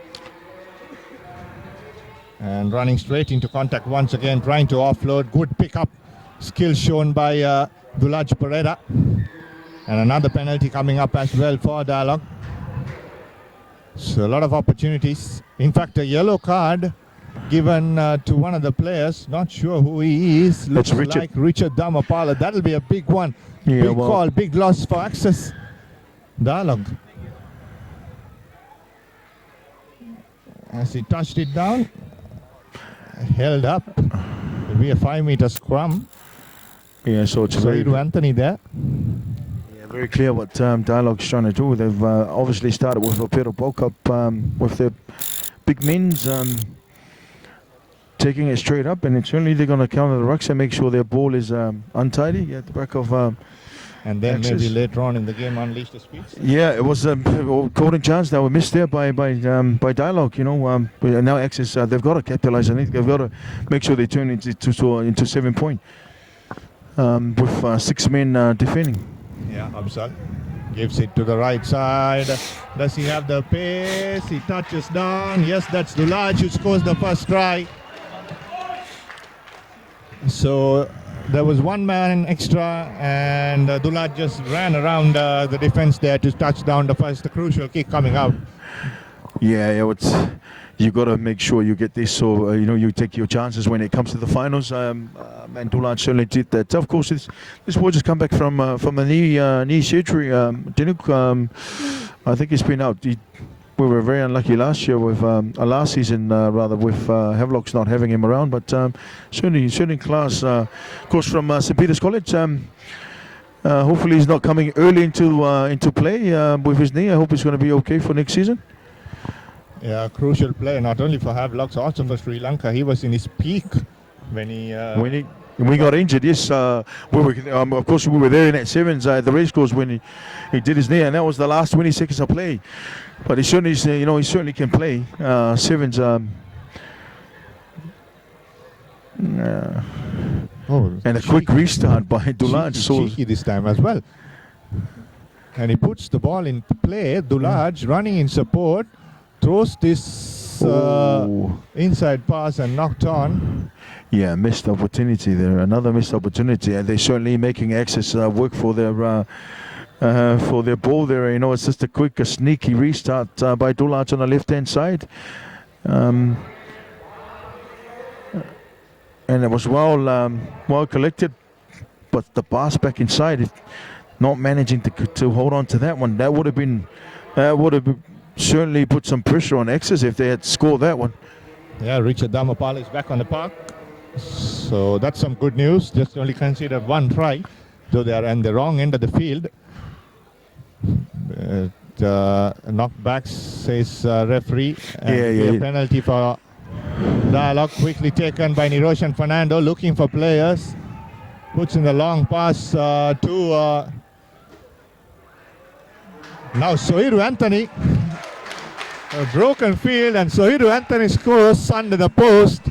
And running straight into contact once again, trying to offload. Good pickup. Skill shown by Dulaj Pereira. And another penalty coming up as well for Dialogue. So a lot of opportunities. In fact, a yellow card given to one of the players. Not sure who he is. Looks like Richard Dhamapala. That'll be a big one. Yeah, big call, big loss for Access. Dialogue. As he touched it down, held up. It'll be a 5-meter scrum. Yeah, so it's Soiru Anthony there. Yeah, very clear what Dialogue's trying to do. They've obviously started with a bit of bulk up with their big men's taking it straight up, and certainly they're going to counter the rucks and make sure their ball is untidy at the back of and then Access. Maybe later on in the game unleash the speed. Yeah, it was a golden chance that were missed there by Dialogue. Now Access, they've got to capitalize on it. They've got to make sure they turn into 7 point with 6 men defending. Yeah, Absal gives it to the right side. Does he have the pace? He touches down. Yes, that's Dulaj who scores the first try. So there was one man extra, and Dulaj just ran around the defense there to touch down the crucial kick coming out. Yeah, you got to make sure you get this, so you take your chances when it comes to the finals. And Dulaj certainly did that. Of course, this boy just come back from a knee surgery. Dinuk, I think he's been out. We were very unlucky last year with last season with Havelocks not having him around, but certainly class. Of course, from St. Peter's College. Hopefully, he's not coming early into play with his knee. I hope he's going to be okay for next season. Yeah, crucial player not only for Havelocks, also for Sri Lanka. He was in his peak when he we got injured, yes. Of course, we were there in that sevens, the race course when he did his knee, and that was the last 20 seconds of play. But he certainly, he certainly can play sevens. And a quick restart by Dulage. Cheeky this time as well. And he puts the ball in play. Dulage running in support, throws this inside pass and knocked on. Yeah, missed opportunity there. Another missed opportunity, and they're certainly making Access work for their ball there. It's just a quick, sneaky restart by Dulage on the left-hand side. And it was well collected, but the pass back inside, not managing to hold on to that one. That would have certainly put some pressure on Access if they had scored that one. Yeah, Richard Dhamapala is back on the park. So that's some good news. Just only considered one try, though they are on the wrong end of the field. Knockbacks, says referee. And a penalty for Dialogue. Quickly taken by Niroshan Fernando, looking for players. Puts in the long pass to now Sohiru Anthony. A broken field, and Sohiru Anthony scores under the post.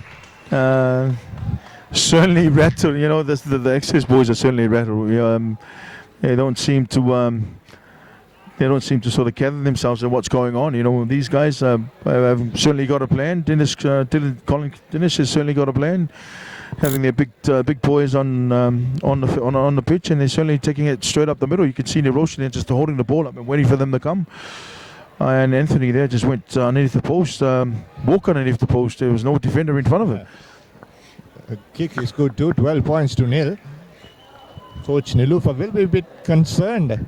Certainly rattled. The Access boys are certainly rattled. They don't seem to. They don't seem to sort of gather themselves and what's going on. These guys have certainly got a plan. Dennis has certainly got a plan. Having their big boys on the pitch, and they're certainly taking it straight up the middle. You can see Niroshan there just holding the ball up and waiting for them to come. And Anthony there just went underneath the post, walk underneath the post. There was no defender in front of him. The kick is good too, 12 points to nil. Coach Nilufa will be a bit concerned.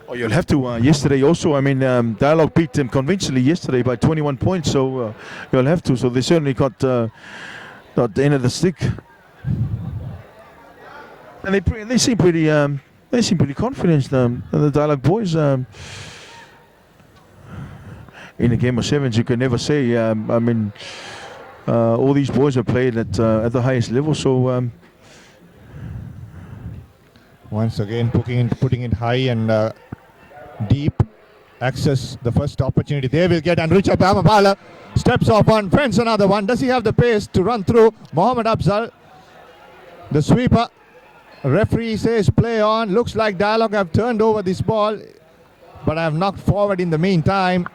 Oh, you'll have to. Yesterday also, Dialogue beat them convincingly yesterday by 21 points, so you'll have to. So they certainly got the end of the stick. And they seem pretty confident, the Dialogue boys. In a game of sevens, you can never say. All these boys have played at the highest level. So once again, putting it high and deep. Access the first opportunity they will get, and Richard Dhamapala steps off one, fends another one. Does he have the pace to run through? Mohammad Afzal, the sweeper. Referee says play on. Looks like Dialogue have turned over this ball, but I have knocked forward in the meantime.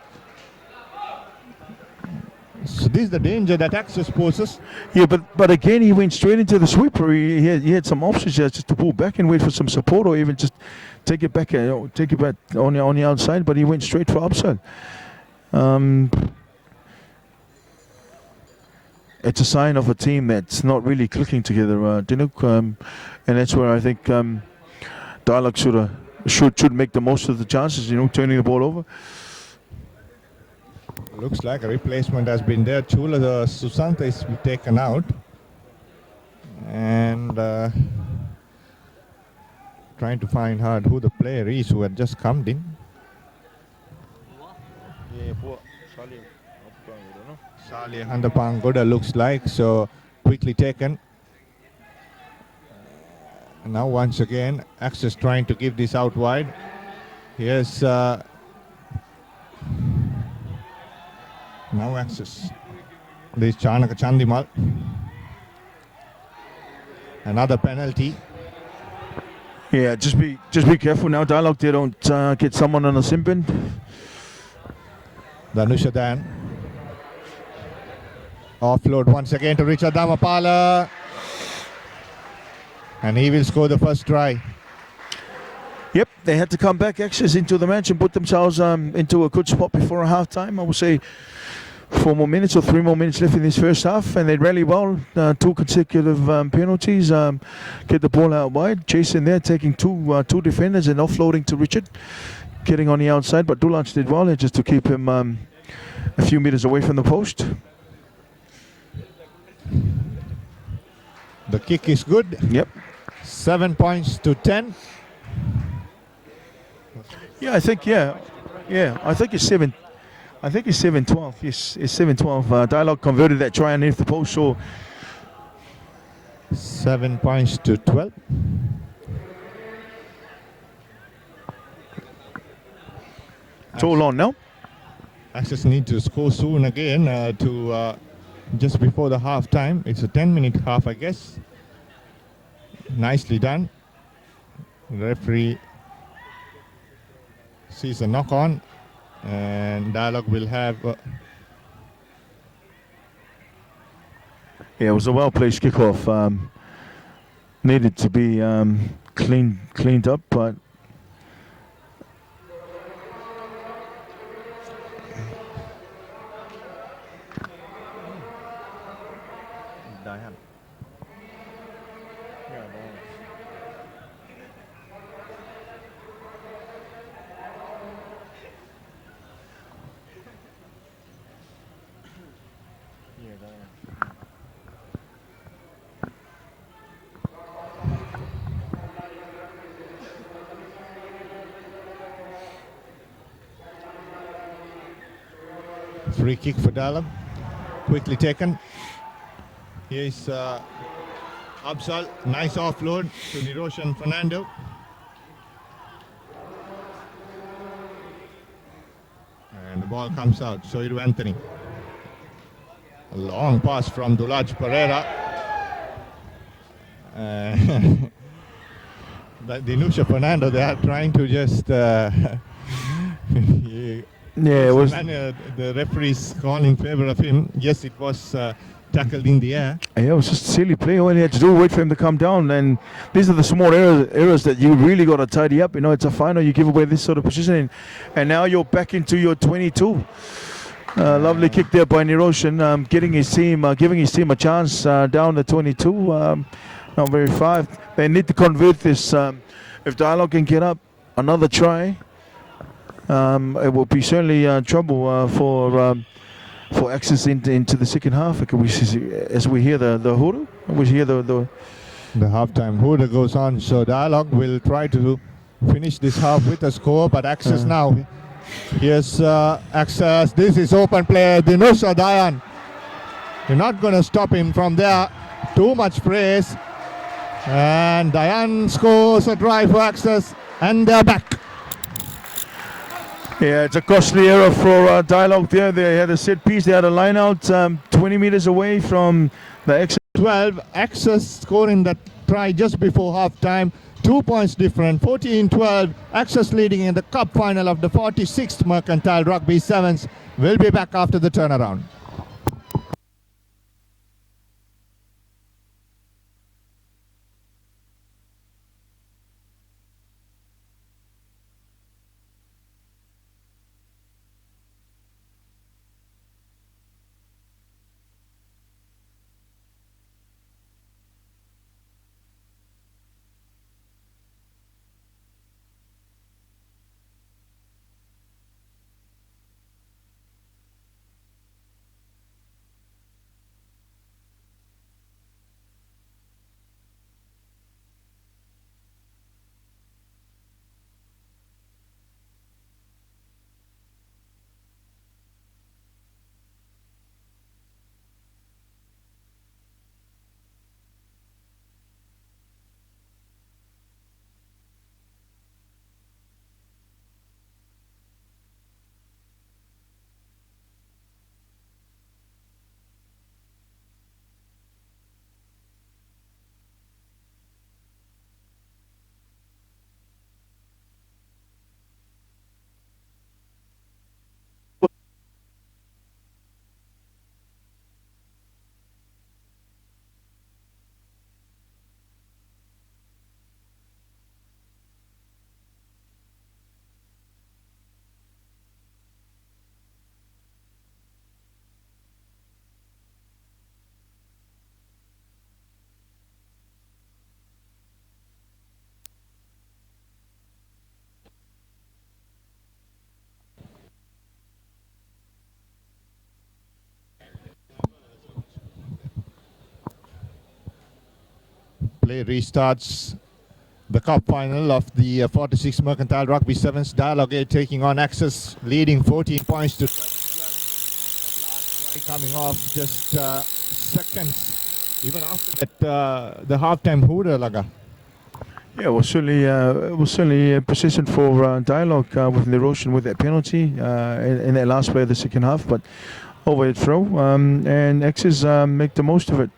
So this is the danger that Access poses. Yeah, but again, he went straight into the sweeper. He had some options just to pull back and wait for some support, or even just take it back on the outside. But he went straight for upside. It's a sign of a team that's not really clicking together, Dinuk, and that's where I think Dialogue should make the most of the chances. Turning the ball over. Looks like a replacement has been there. Chula Susanta is taken out. And trying to find out who the player is who had just come in. Salih Handapangoda looks like, so quickly taken. Now once again, Access trying to give this out wide. Here's now Access. This Chanaka Chandimal. Another penalty. Yeah, just be careful now, Dialogue. They don't get someone on a sim bin. Danusha Dan. Offload once again to Richard Dhamapala. And he will score the first try. Yep, they had to come back, Access, into the match and put themselves into a good spot before a half time. I would say 4 more minutes or 3 more minutes left in this first half, and they rally well. 2 consecutive penalties. Get the ball out wide. Jason there taking two defenders and offloading to Richard. Getting on the outside, but Dulage did well there just to keep him a few meters away from the post. The kick is good. Yep. 7 points to 10. Yeah, I think it's 7. I think it's 7-12. Yes, it's 7-12. Dialogue converted that try underneath the post, so 7 points to 12. It's all on now. Access need to score soon again to just before the half time. It's a 10-minute half, I guess. Nicely done. The referee sees a knock on, and Dialogue will have. Yeah, it was a well-placed kickoff. Needed to be cleaned up, but Free kick for Dialogue. Quickly taken. Here's Absal. Nice offload to Niroshan Fernando. And the ball comes out. Soiru Anthony. A long pass from Dulaj Pereira. Dinusha Fernando, they are trying to just yeah, it was. The referee's call in favor of him. Yes, it was tackled in the air. Yeah, it was just silly play. All he had to do was wait for him to come down. And these are the small errors that you really got to tidy up. You know, it's a final. You give away this sort of positioning, and now you're back into your 22. Lovely kick there by Niroshan, giving his team a chance down the 22. Not very far. They need to convert this. If Dialogue can get up another try, it will be certainly trouble for access into the second half. As we hear the hooter, we hear the halftime hooter goes on. So Dialogue will try to finish this half with a score, but access now. Here's access. This is open play. Dinusha Dayan. You're not going to stop him from there. Too much praise. And Dayan scores a try for access, and they're back. Yeah, it's a costly error for Dialogue there. They had a set piece. They had a line out 20 meters away from the exit. 12. Access scoring that try just before half time. 2 points different. 14-12. Access leading in the cup final of the 46th Mercantile Rugby Sevens. Will be back after the turnaround. Play restarts. The cup final of the 46th Mercantile Rugby Sevens. Dialogue 8 taking on Access, leading 14 points to coming off just seconds Even after that, the halftime hooter, Laga. Yeah, it was certainly a position for dialogue with Nirosion with that penalty in that last play of the second half, but overhead throw, and X's make the most of it.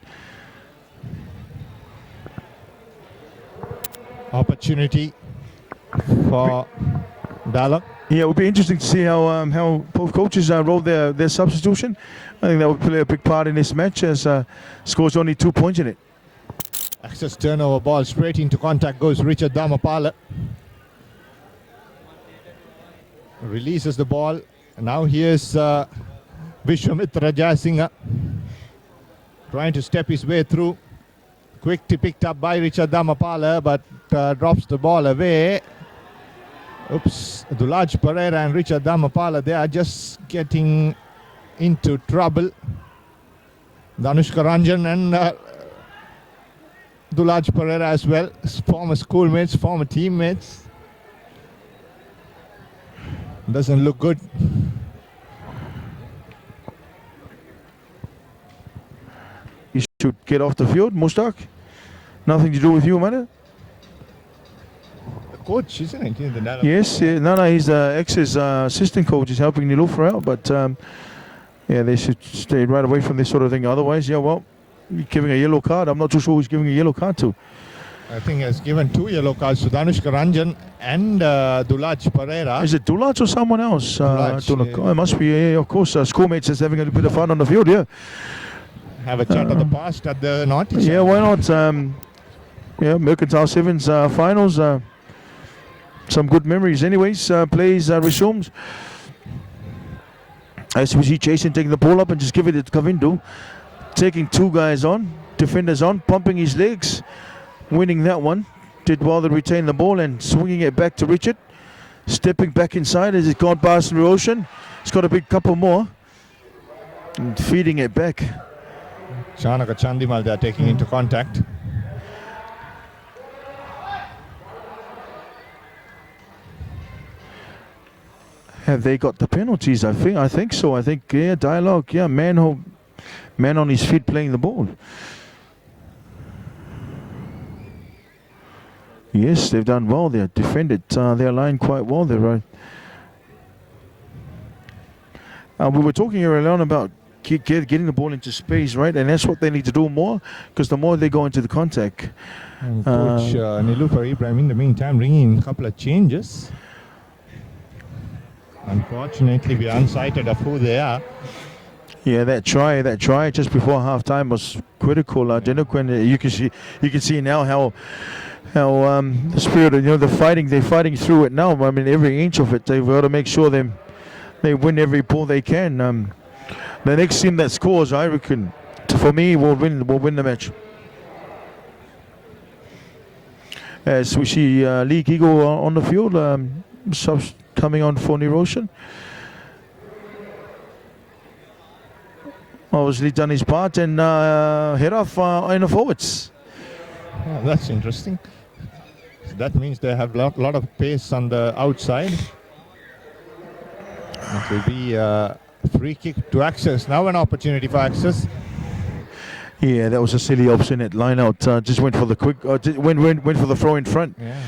Opportunity for dialogue. Yeah, it would be interesting to see how both coaches roll their substitution. I think that would play a big part in this match as scores only 2 points in it. Access turnover ball straight into contact goes Richard Dhamapala. Releases the ball. Now here's Vishwamitra Jayasinghe trying to step his way through. Quickly picked up by Richard Dhamapala, but drops the ball away. Oops, Dulaj Pereira and Richard Dhamapala, they are just getting into trouble. Danushka Ranjan and Dulaj Pereira as well, former schoolmates, former teammates. Doesn't look good. You should get off the field, Mustak. Nothing to do with you, man. The coach, isn't it? Yes, no, he's X's assistant coach. He's helping Niloufar out, but yeah, they should stay right away from this sort of thing. Otherwise, yeah, well, you're giving a yellow card. I'm not too sure who's giving a yellow card to. I think has given 2 yellow cards to Danushka Ranjan and Dulaj Pereira. Is it Dulaj or someone else? It must be, of course, schoolmates is having a bit of fun on the field, yeah. Have a chat of the past at the North. Yeah, why not? Yeah, Mercantile Sevens finals. Some good memories. Anyways, plays resumes. As we see Jason taking the ball up and just give it to Kavindu. Taking 2 guys on, defenders on, pumping his legs. Winning that one. Did well to retain the ball and swinging it back to Richard. Stepping back inside as it's gone past the ocean. He's got a big couple more. And feeding it back. Chanaka Chandimal, they are taking into contact. Have they got the penalties? I think so. I think, yeah, dialogue. Yeah, man on his feet playing the ball. Yes, they've done well. They've defended their line quite well. They're right. We were talking earlier on about getting the ball into space, right? And that's what they need to do more, because the more they go into the contact. And Coach Niloufar Ibrahim, in the meantime, bringing in a couple of changes. Unfortunately, we are unsighted of who they are. Yeah, that try just before half time was critical. You can see now how the spirit, they're fighting through it now. I mean, every inch of it, they've got to make sure they win every ball they can. The next team that scores, I reckon, for me, will win the match. As we see Lee Gigo on the field, subs coming on for Nirosion. Obviously done his part and head off in the forwards. Oh, that's interesting. So that means they have a lot of pace on the outside. It will be a free kick to Access. Now an opportunity for Access. Yeah, that was a silly obstinate line out. Just went for the quick, went for the throw in front. Yeah.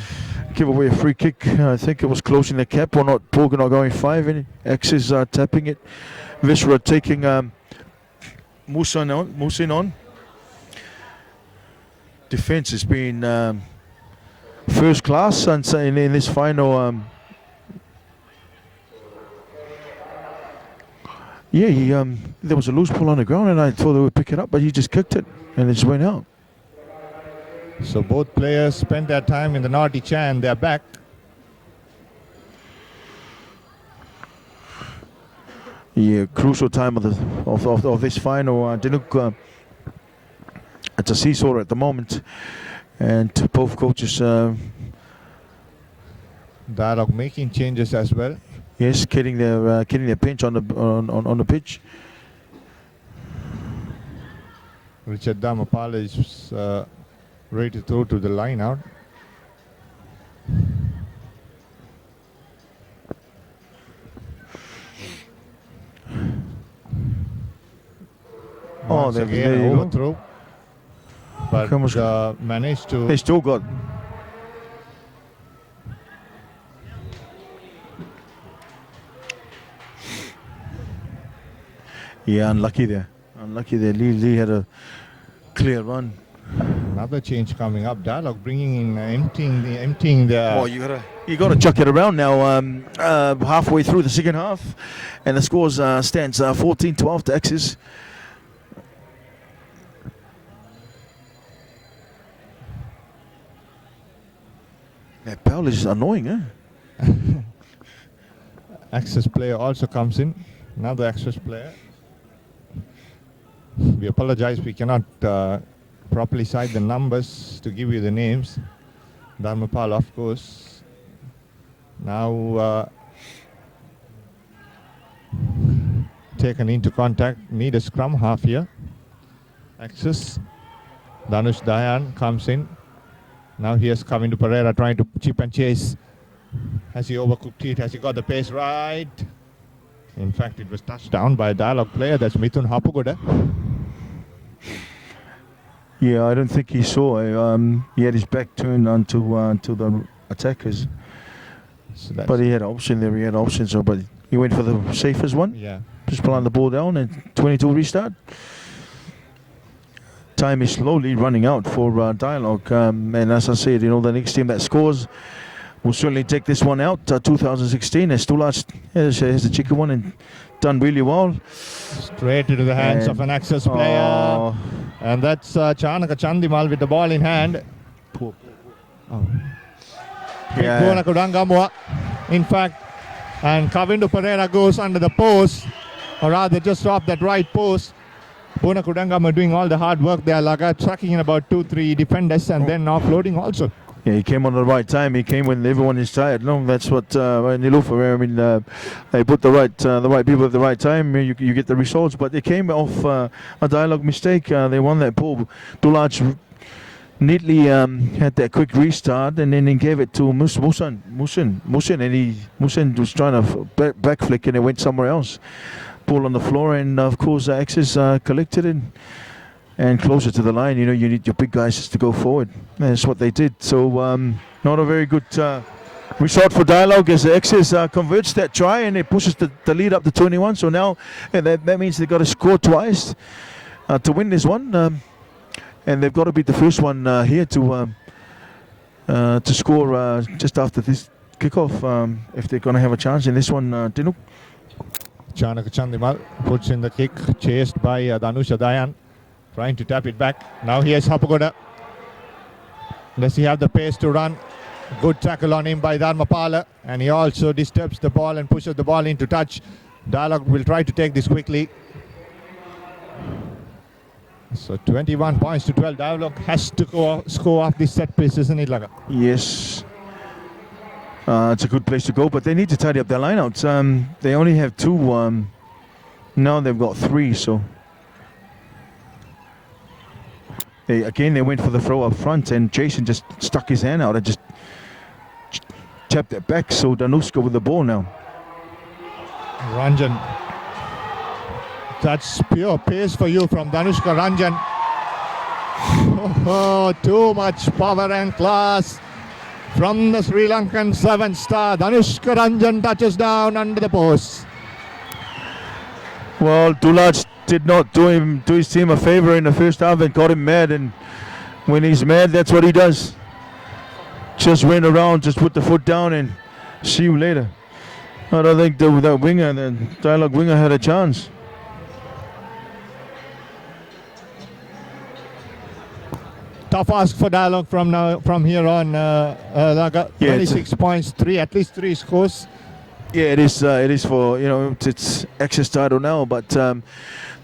Give away a free kick. I think it was close in the cap or not. Porga not going 5 in. Access tapping it. Vishra taking Musin on. Defense has been first class and in this final. Yeah, there was a loose ball on the ground and I thought they would pick it up, but he just kicked it and it just went out. So both players spent their time in the naughty chair and they're back. Yeah, crucial time of this final. Dinuk, it's a seesaw at the moment, and both coaches Dialogue making changes as well. Yes, getting their pinch on the pitch. Richard Dhamapala is ready to throw to the line out. Oh, there you go. Overthrow. but managed to. They still got. Yeah, unlucky there. Lee had a clear run. Another change coming up. Dialogue bringing in emptying the. Oh, you gotta chuck it around now. Halfway through the second half, and the scores stands 14-12 to X's. That bell is annoying, eh? Access player also comes in. Another access player. We apologize, we cannot properly cite the numbers to give you the names. Dharmapal, of course. Now taken into contact. Need a scrum half here. Access. Dhanush Dayan comes in. Now he has come into Pereira trying to chip and chase. Has he overcooked it? Has he got the pace right? In fact, it was touched down by a Dialogue player. That's Mithun Hapugoda. Yeah, I don't think he saw. He had his back turned onto the attackers. So but he had option there. He had options, but he went for the safest one. Yeah. Just pulling the ball down and 22 restart. Time is slowly running out for Dialogue. And as I said, the next team that scores will certainly take this one out. 2016, Stulach has the chicken one and done really well. Straight into the hands of an Access player. And that's Chanaka Chandimal with the ball in hand. Yeah. In fact, and Kavindu Pereira goes under the post, or rather just off that right post. Puna Kudangama doing all the hard work there, Laga tracking in about 2-3 defenders and then offloading also. Yeah, he came on the right time. He came when everyone is tired. No, that's what Nilufa. I mean, they put the right people at the right time. You get the results. But they came off a Dialogue mistake. They won that ball. Dulaj neatly had that quick restart and then he gave it to Musin, and Musin was trying to back flick and it went somewhere else. Ball on the floor, and of course Axis collected it. And closer to the line, you need your big guys just to go forward. That's what they did. So not a very good result for Dialogue as the X's converts that try and it pushes the lead up to 21. So now that means they've got to score twice to win this one. And they've got to beat the first one here to score just after this kickoff if they're going to have a chance in this one, Dinuk. Chanaka Chandimal puts in the kick, chased by Dhanusha Dayan. Trying to tap it back. Now here's Hapugoda. Does he have the pace to run? Good tackle on him by Dharmapala. And he also disturbs the ball and pushes the ball into touch. Dialogue will try to take this quickly. So 21 points to 12. Dialogue has to score off this set piece, isn't it, Laga? Yes. It's a good place to go, but they need to tidy up their lineouts. They only have 2. Now they've got 3, so... They went for the throw up front and Jason just stuck his hand out and just tapped it back. So Danushka with the ball now. Ranjan. That's pure pace for you from Danushka Ranjan. Oh, too much power and class from the Sri Lankan 7-star. Danushka Ranjan touches down under the post. Well, Dulaj did not do his team a favor in the first half and got him mad, and when he's mad, that's what he does. Just ran around, just put the foot down and see you later. I don't think the winger, the Dialogue winger, had a chance. Tough ask for Dialogue from here on. 26 points, at least 3 scores. Yeah, it is for, it's Access title now, but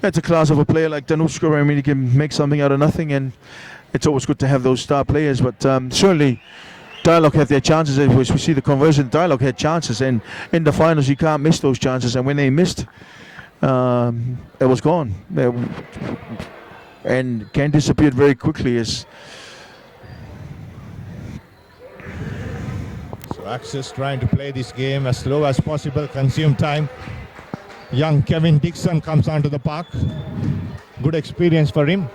that's a class of a player like Danushka. I mean, he can make something out of nothing, and it's always good to have those star players, but certainly Dialogue had their chances. As we see the conversion, Dialogue had chances, and in the finals you can't miss those chances, and when they missed, it was gone. And can disappear very quickly as... Access trying to play this game as slow as possible, consume time. Young Kevin Dixon comes onto the park. Good experience for him.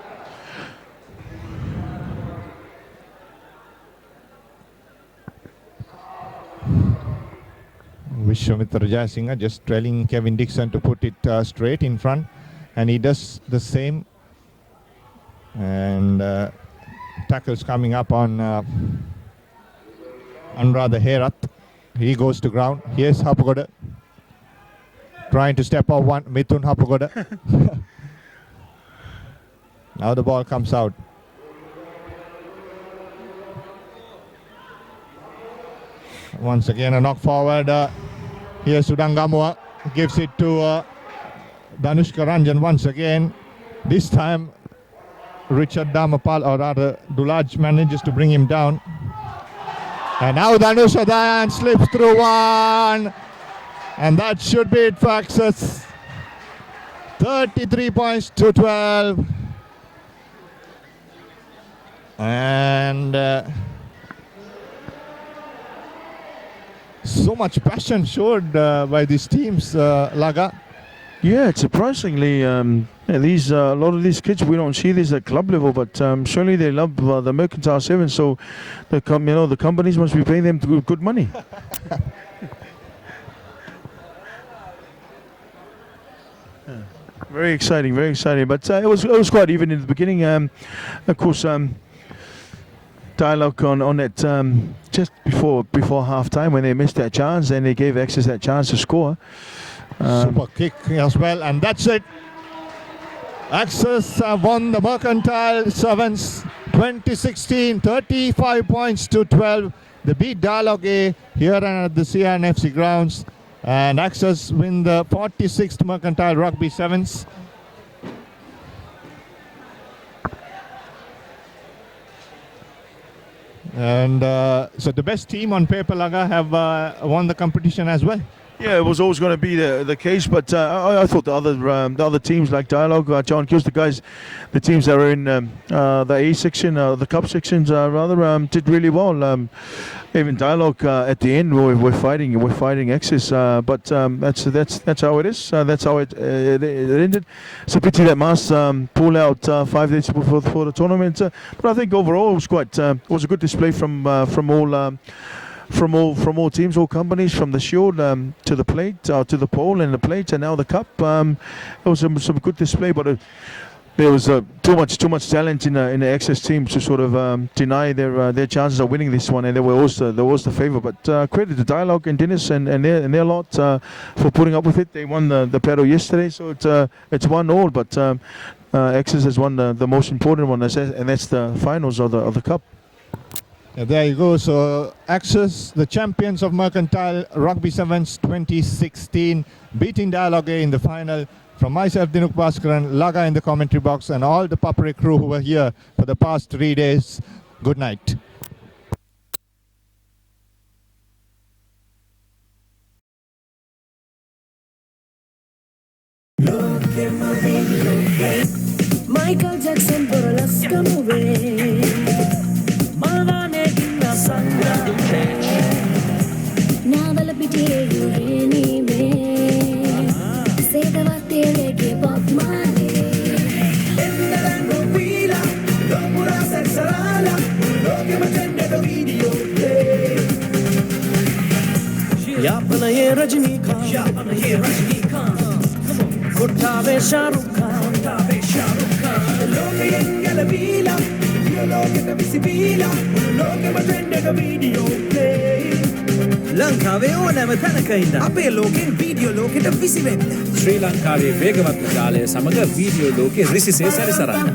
Vishwamitra Jayasinghe just trailing Kevin Dixon to put it straight in front, and he does the same. And tackles coming up on Anuradha Herath. He goes to ground. Here's Hapagoda trying to step off one. Mithun Hapagoda. Now the ball comes out. Once again a knock forward. Here's Sudangamua. Gives it to Danushka Ranjan once again. This time Richard Damapal, or rather Dulaj, manages to bring him down. And now Danusha Dayan slips through one. And that should be it for Access. 33 points to 12. And so much passion showed by these teams, Laga. Yeah, it's surprisingly, these a lot of these kids, we don't see this at club level, but surely they love the Mercantile Seven, so the the companies must be paying them good money. Very exciting, very exciting. But it was quite even in the beginning. Of course, Dialogue on that just before half time when they missed that chance, and they gave Access that chance to score. Super kick as well, and that's it. Access have won the Mercantile Sevens 2016, 35 points to 12. They beat Dialogue A here at the CRNFC grounds, and Access win the 46th Mercantile Rugby Sevens. And so the best team on paper, Laga, have won the competition as well. Yeah, it was always going to be the case, but I thought the other teams like Dialogue, John Kills, the teams that are in the A section, the Cup sections rather, did really well. Even Dialogue at the end, we're fighting Access, but that's how it is. That's how it ended. It's a pity that Mas pulled out 5 days before for the tournament, but I think overall it was a good display from all teams, all companies, from the Shield to the plate, to the pole and the plate, and now the Cup. It was some good display, but there was too much talent in the Access team to sort of deny their chances of winning this one, and they was the favour. But credit to Dialogue and Dennis and their lot for putting up with it. They won the battle yesterday, so it's 1-1. But Access has won the most important one, and that's the finals of the Cup. Yeah, there you go. So Access, the champions of Mercantile Rugby Sevens 2016, beating Dialogue A in the final. From myself, Dinuk Bhaskaran, Laga in the commentary box, and all the ThePapare crew who were here for the past 3 days, good night. Michael Jackson burlesque movie. Malvane ginna sanga. Navala pitiye ureni me. Sedavate leke pop male. Ennarango pila, lopura sexarala, loke matende do video play. Yapana ye Rajni Khan. Kuttave Shahrukh Khan, loke engala vila, loke ta visibila, loke matende do video play. Lankave ඕනෑම තැනක ඉන්න අපේ ලෝකෙන් video ලෝකෙට විසි වෙන්න. ශ්‍රී ලංකාවේ වේගවත් ජාලය සමග වීඩියෝ ලෝකෙ රිසිසේ සැරිසරන්න.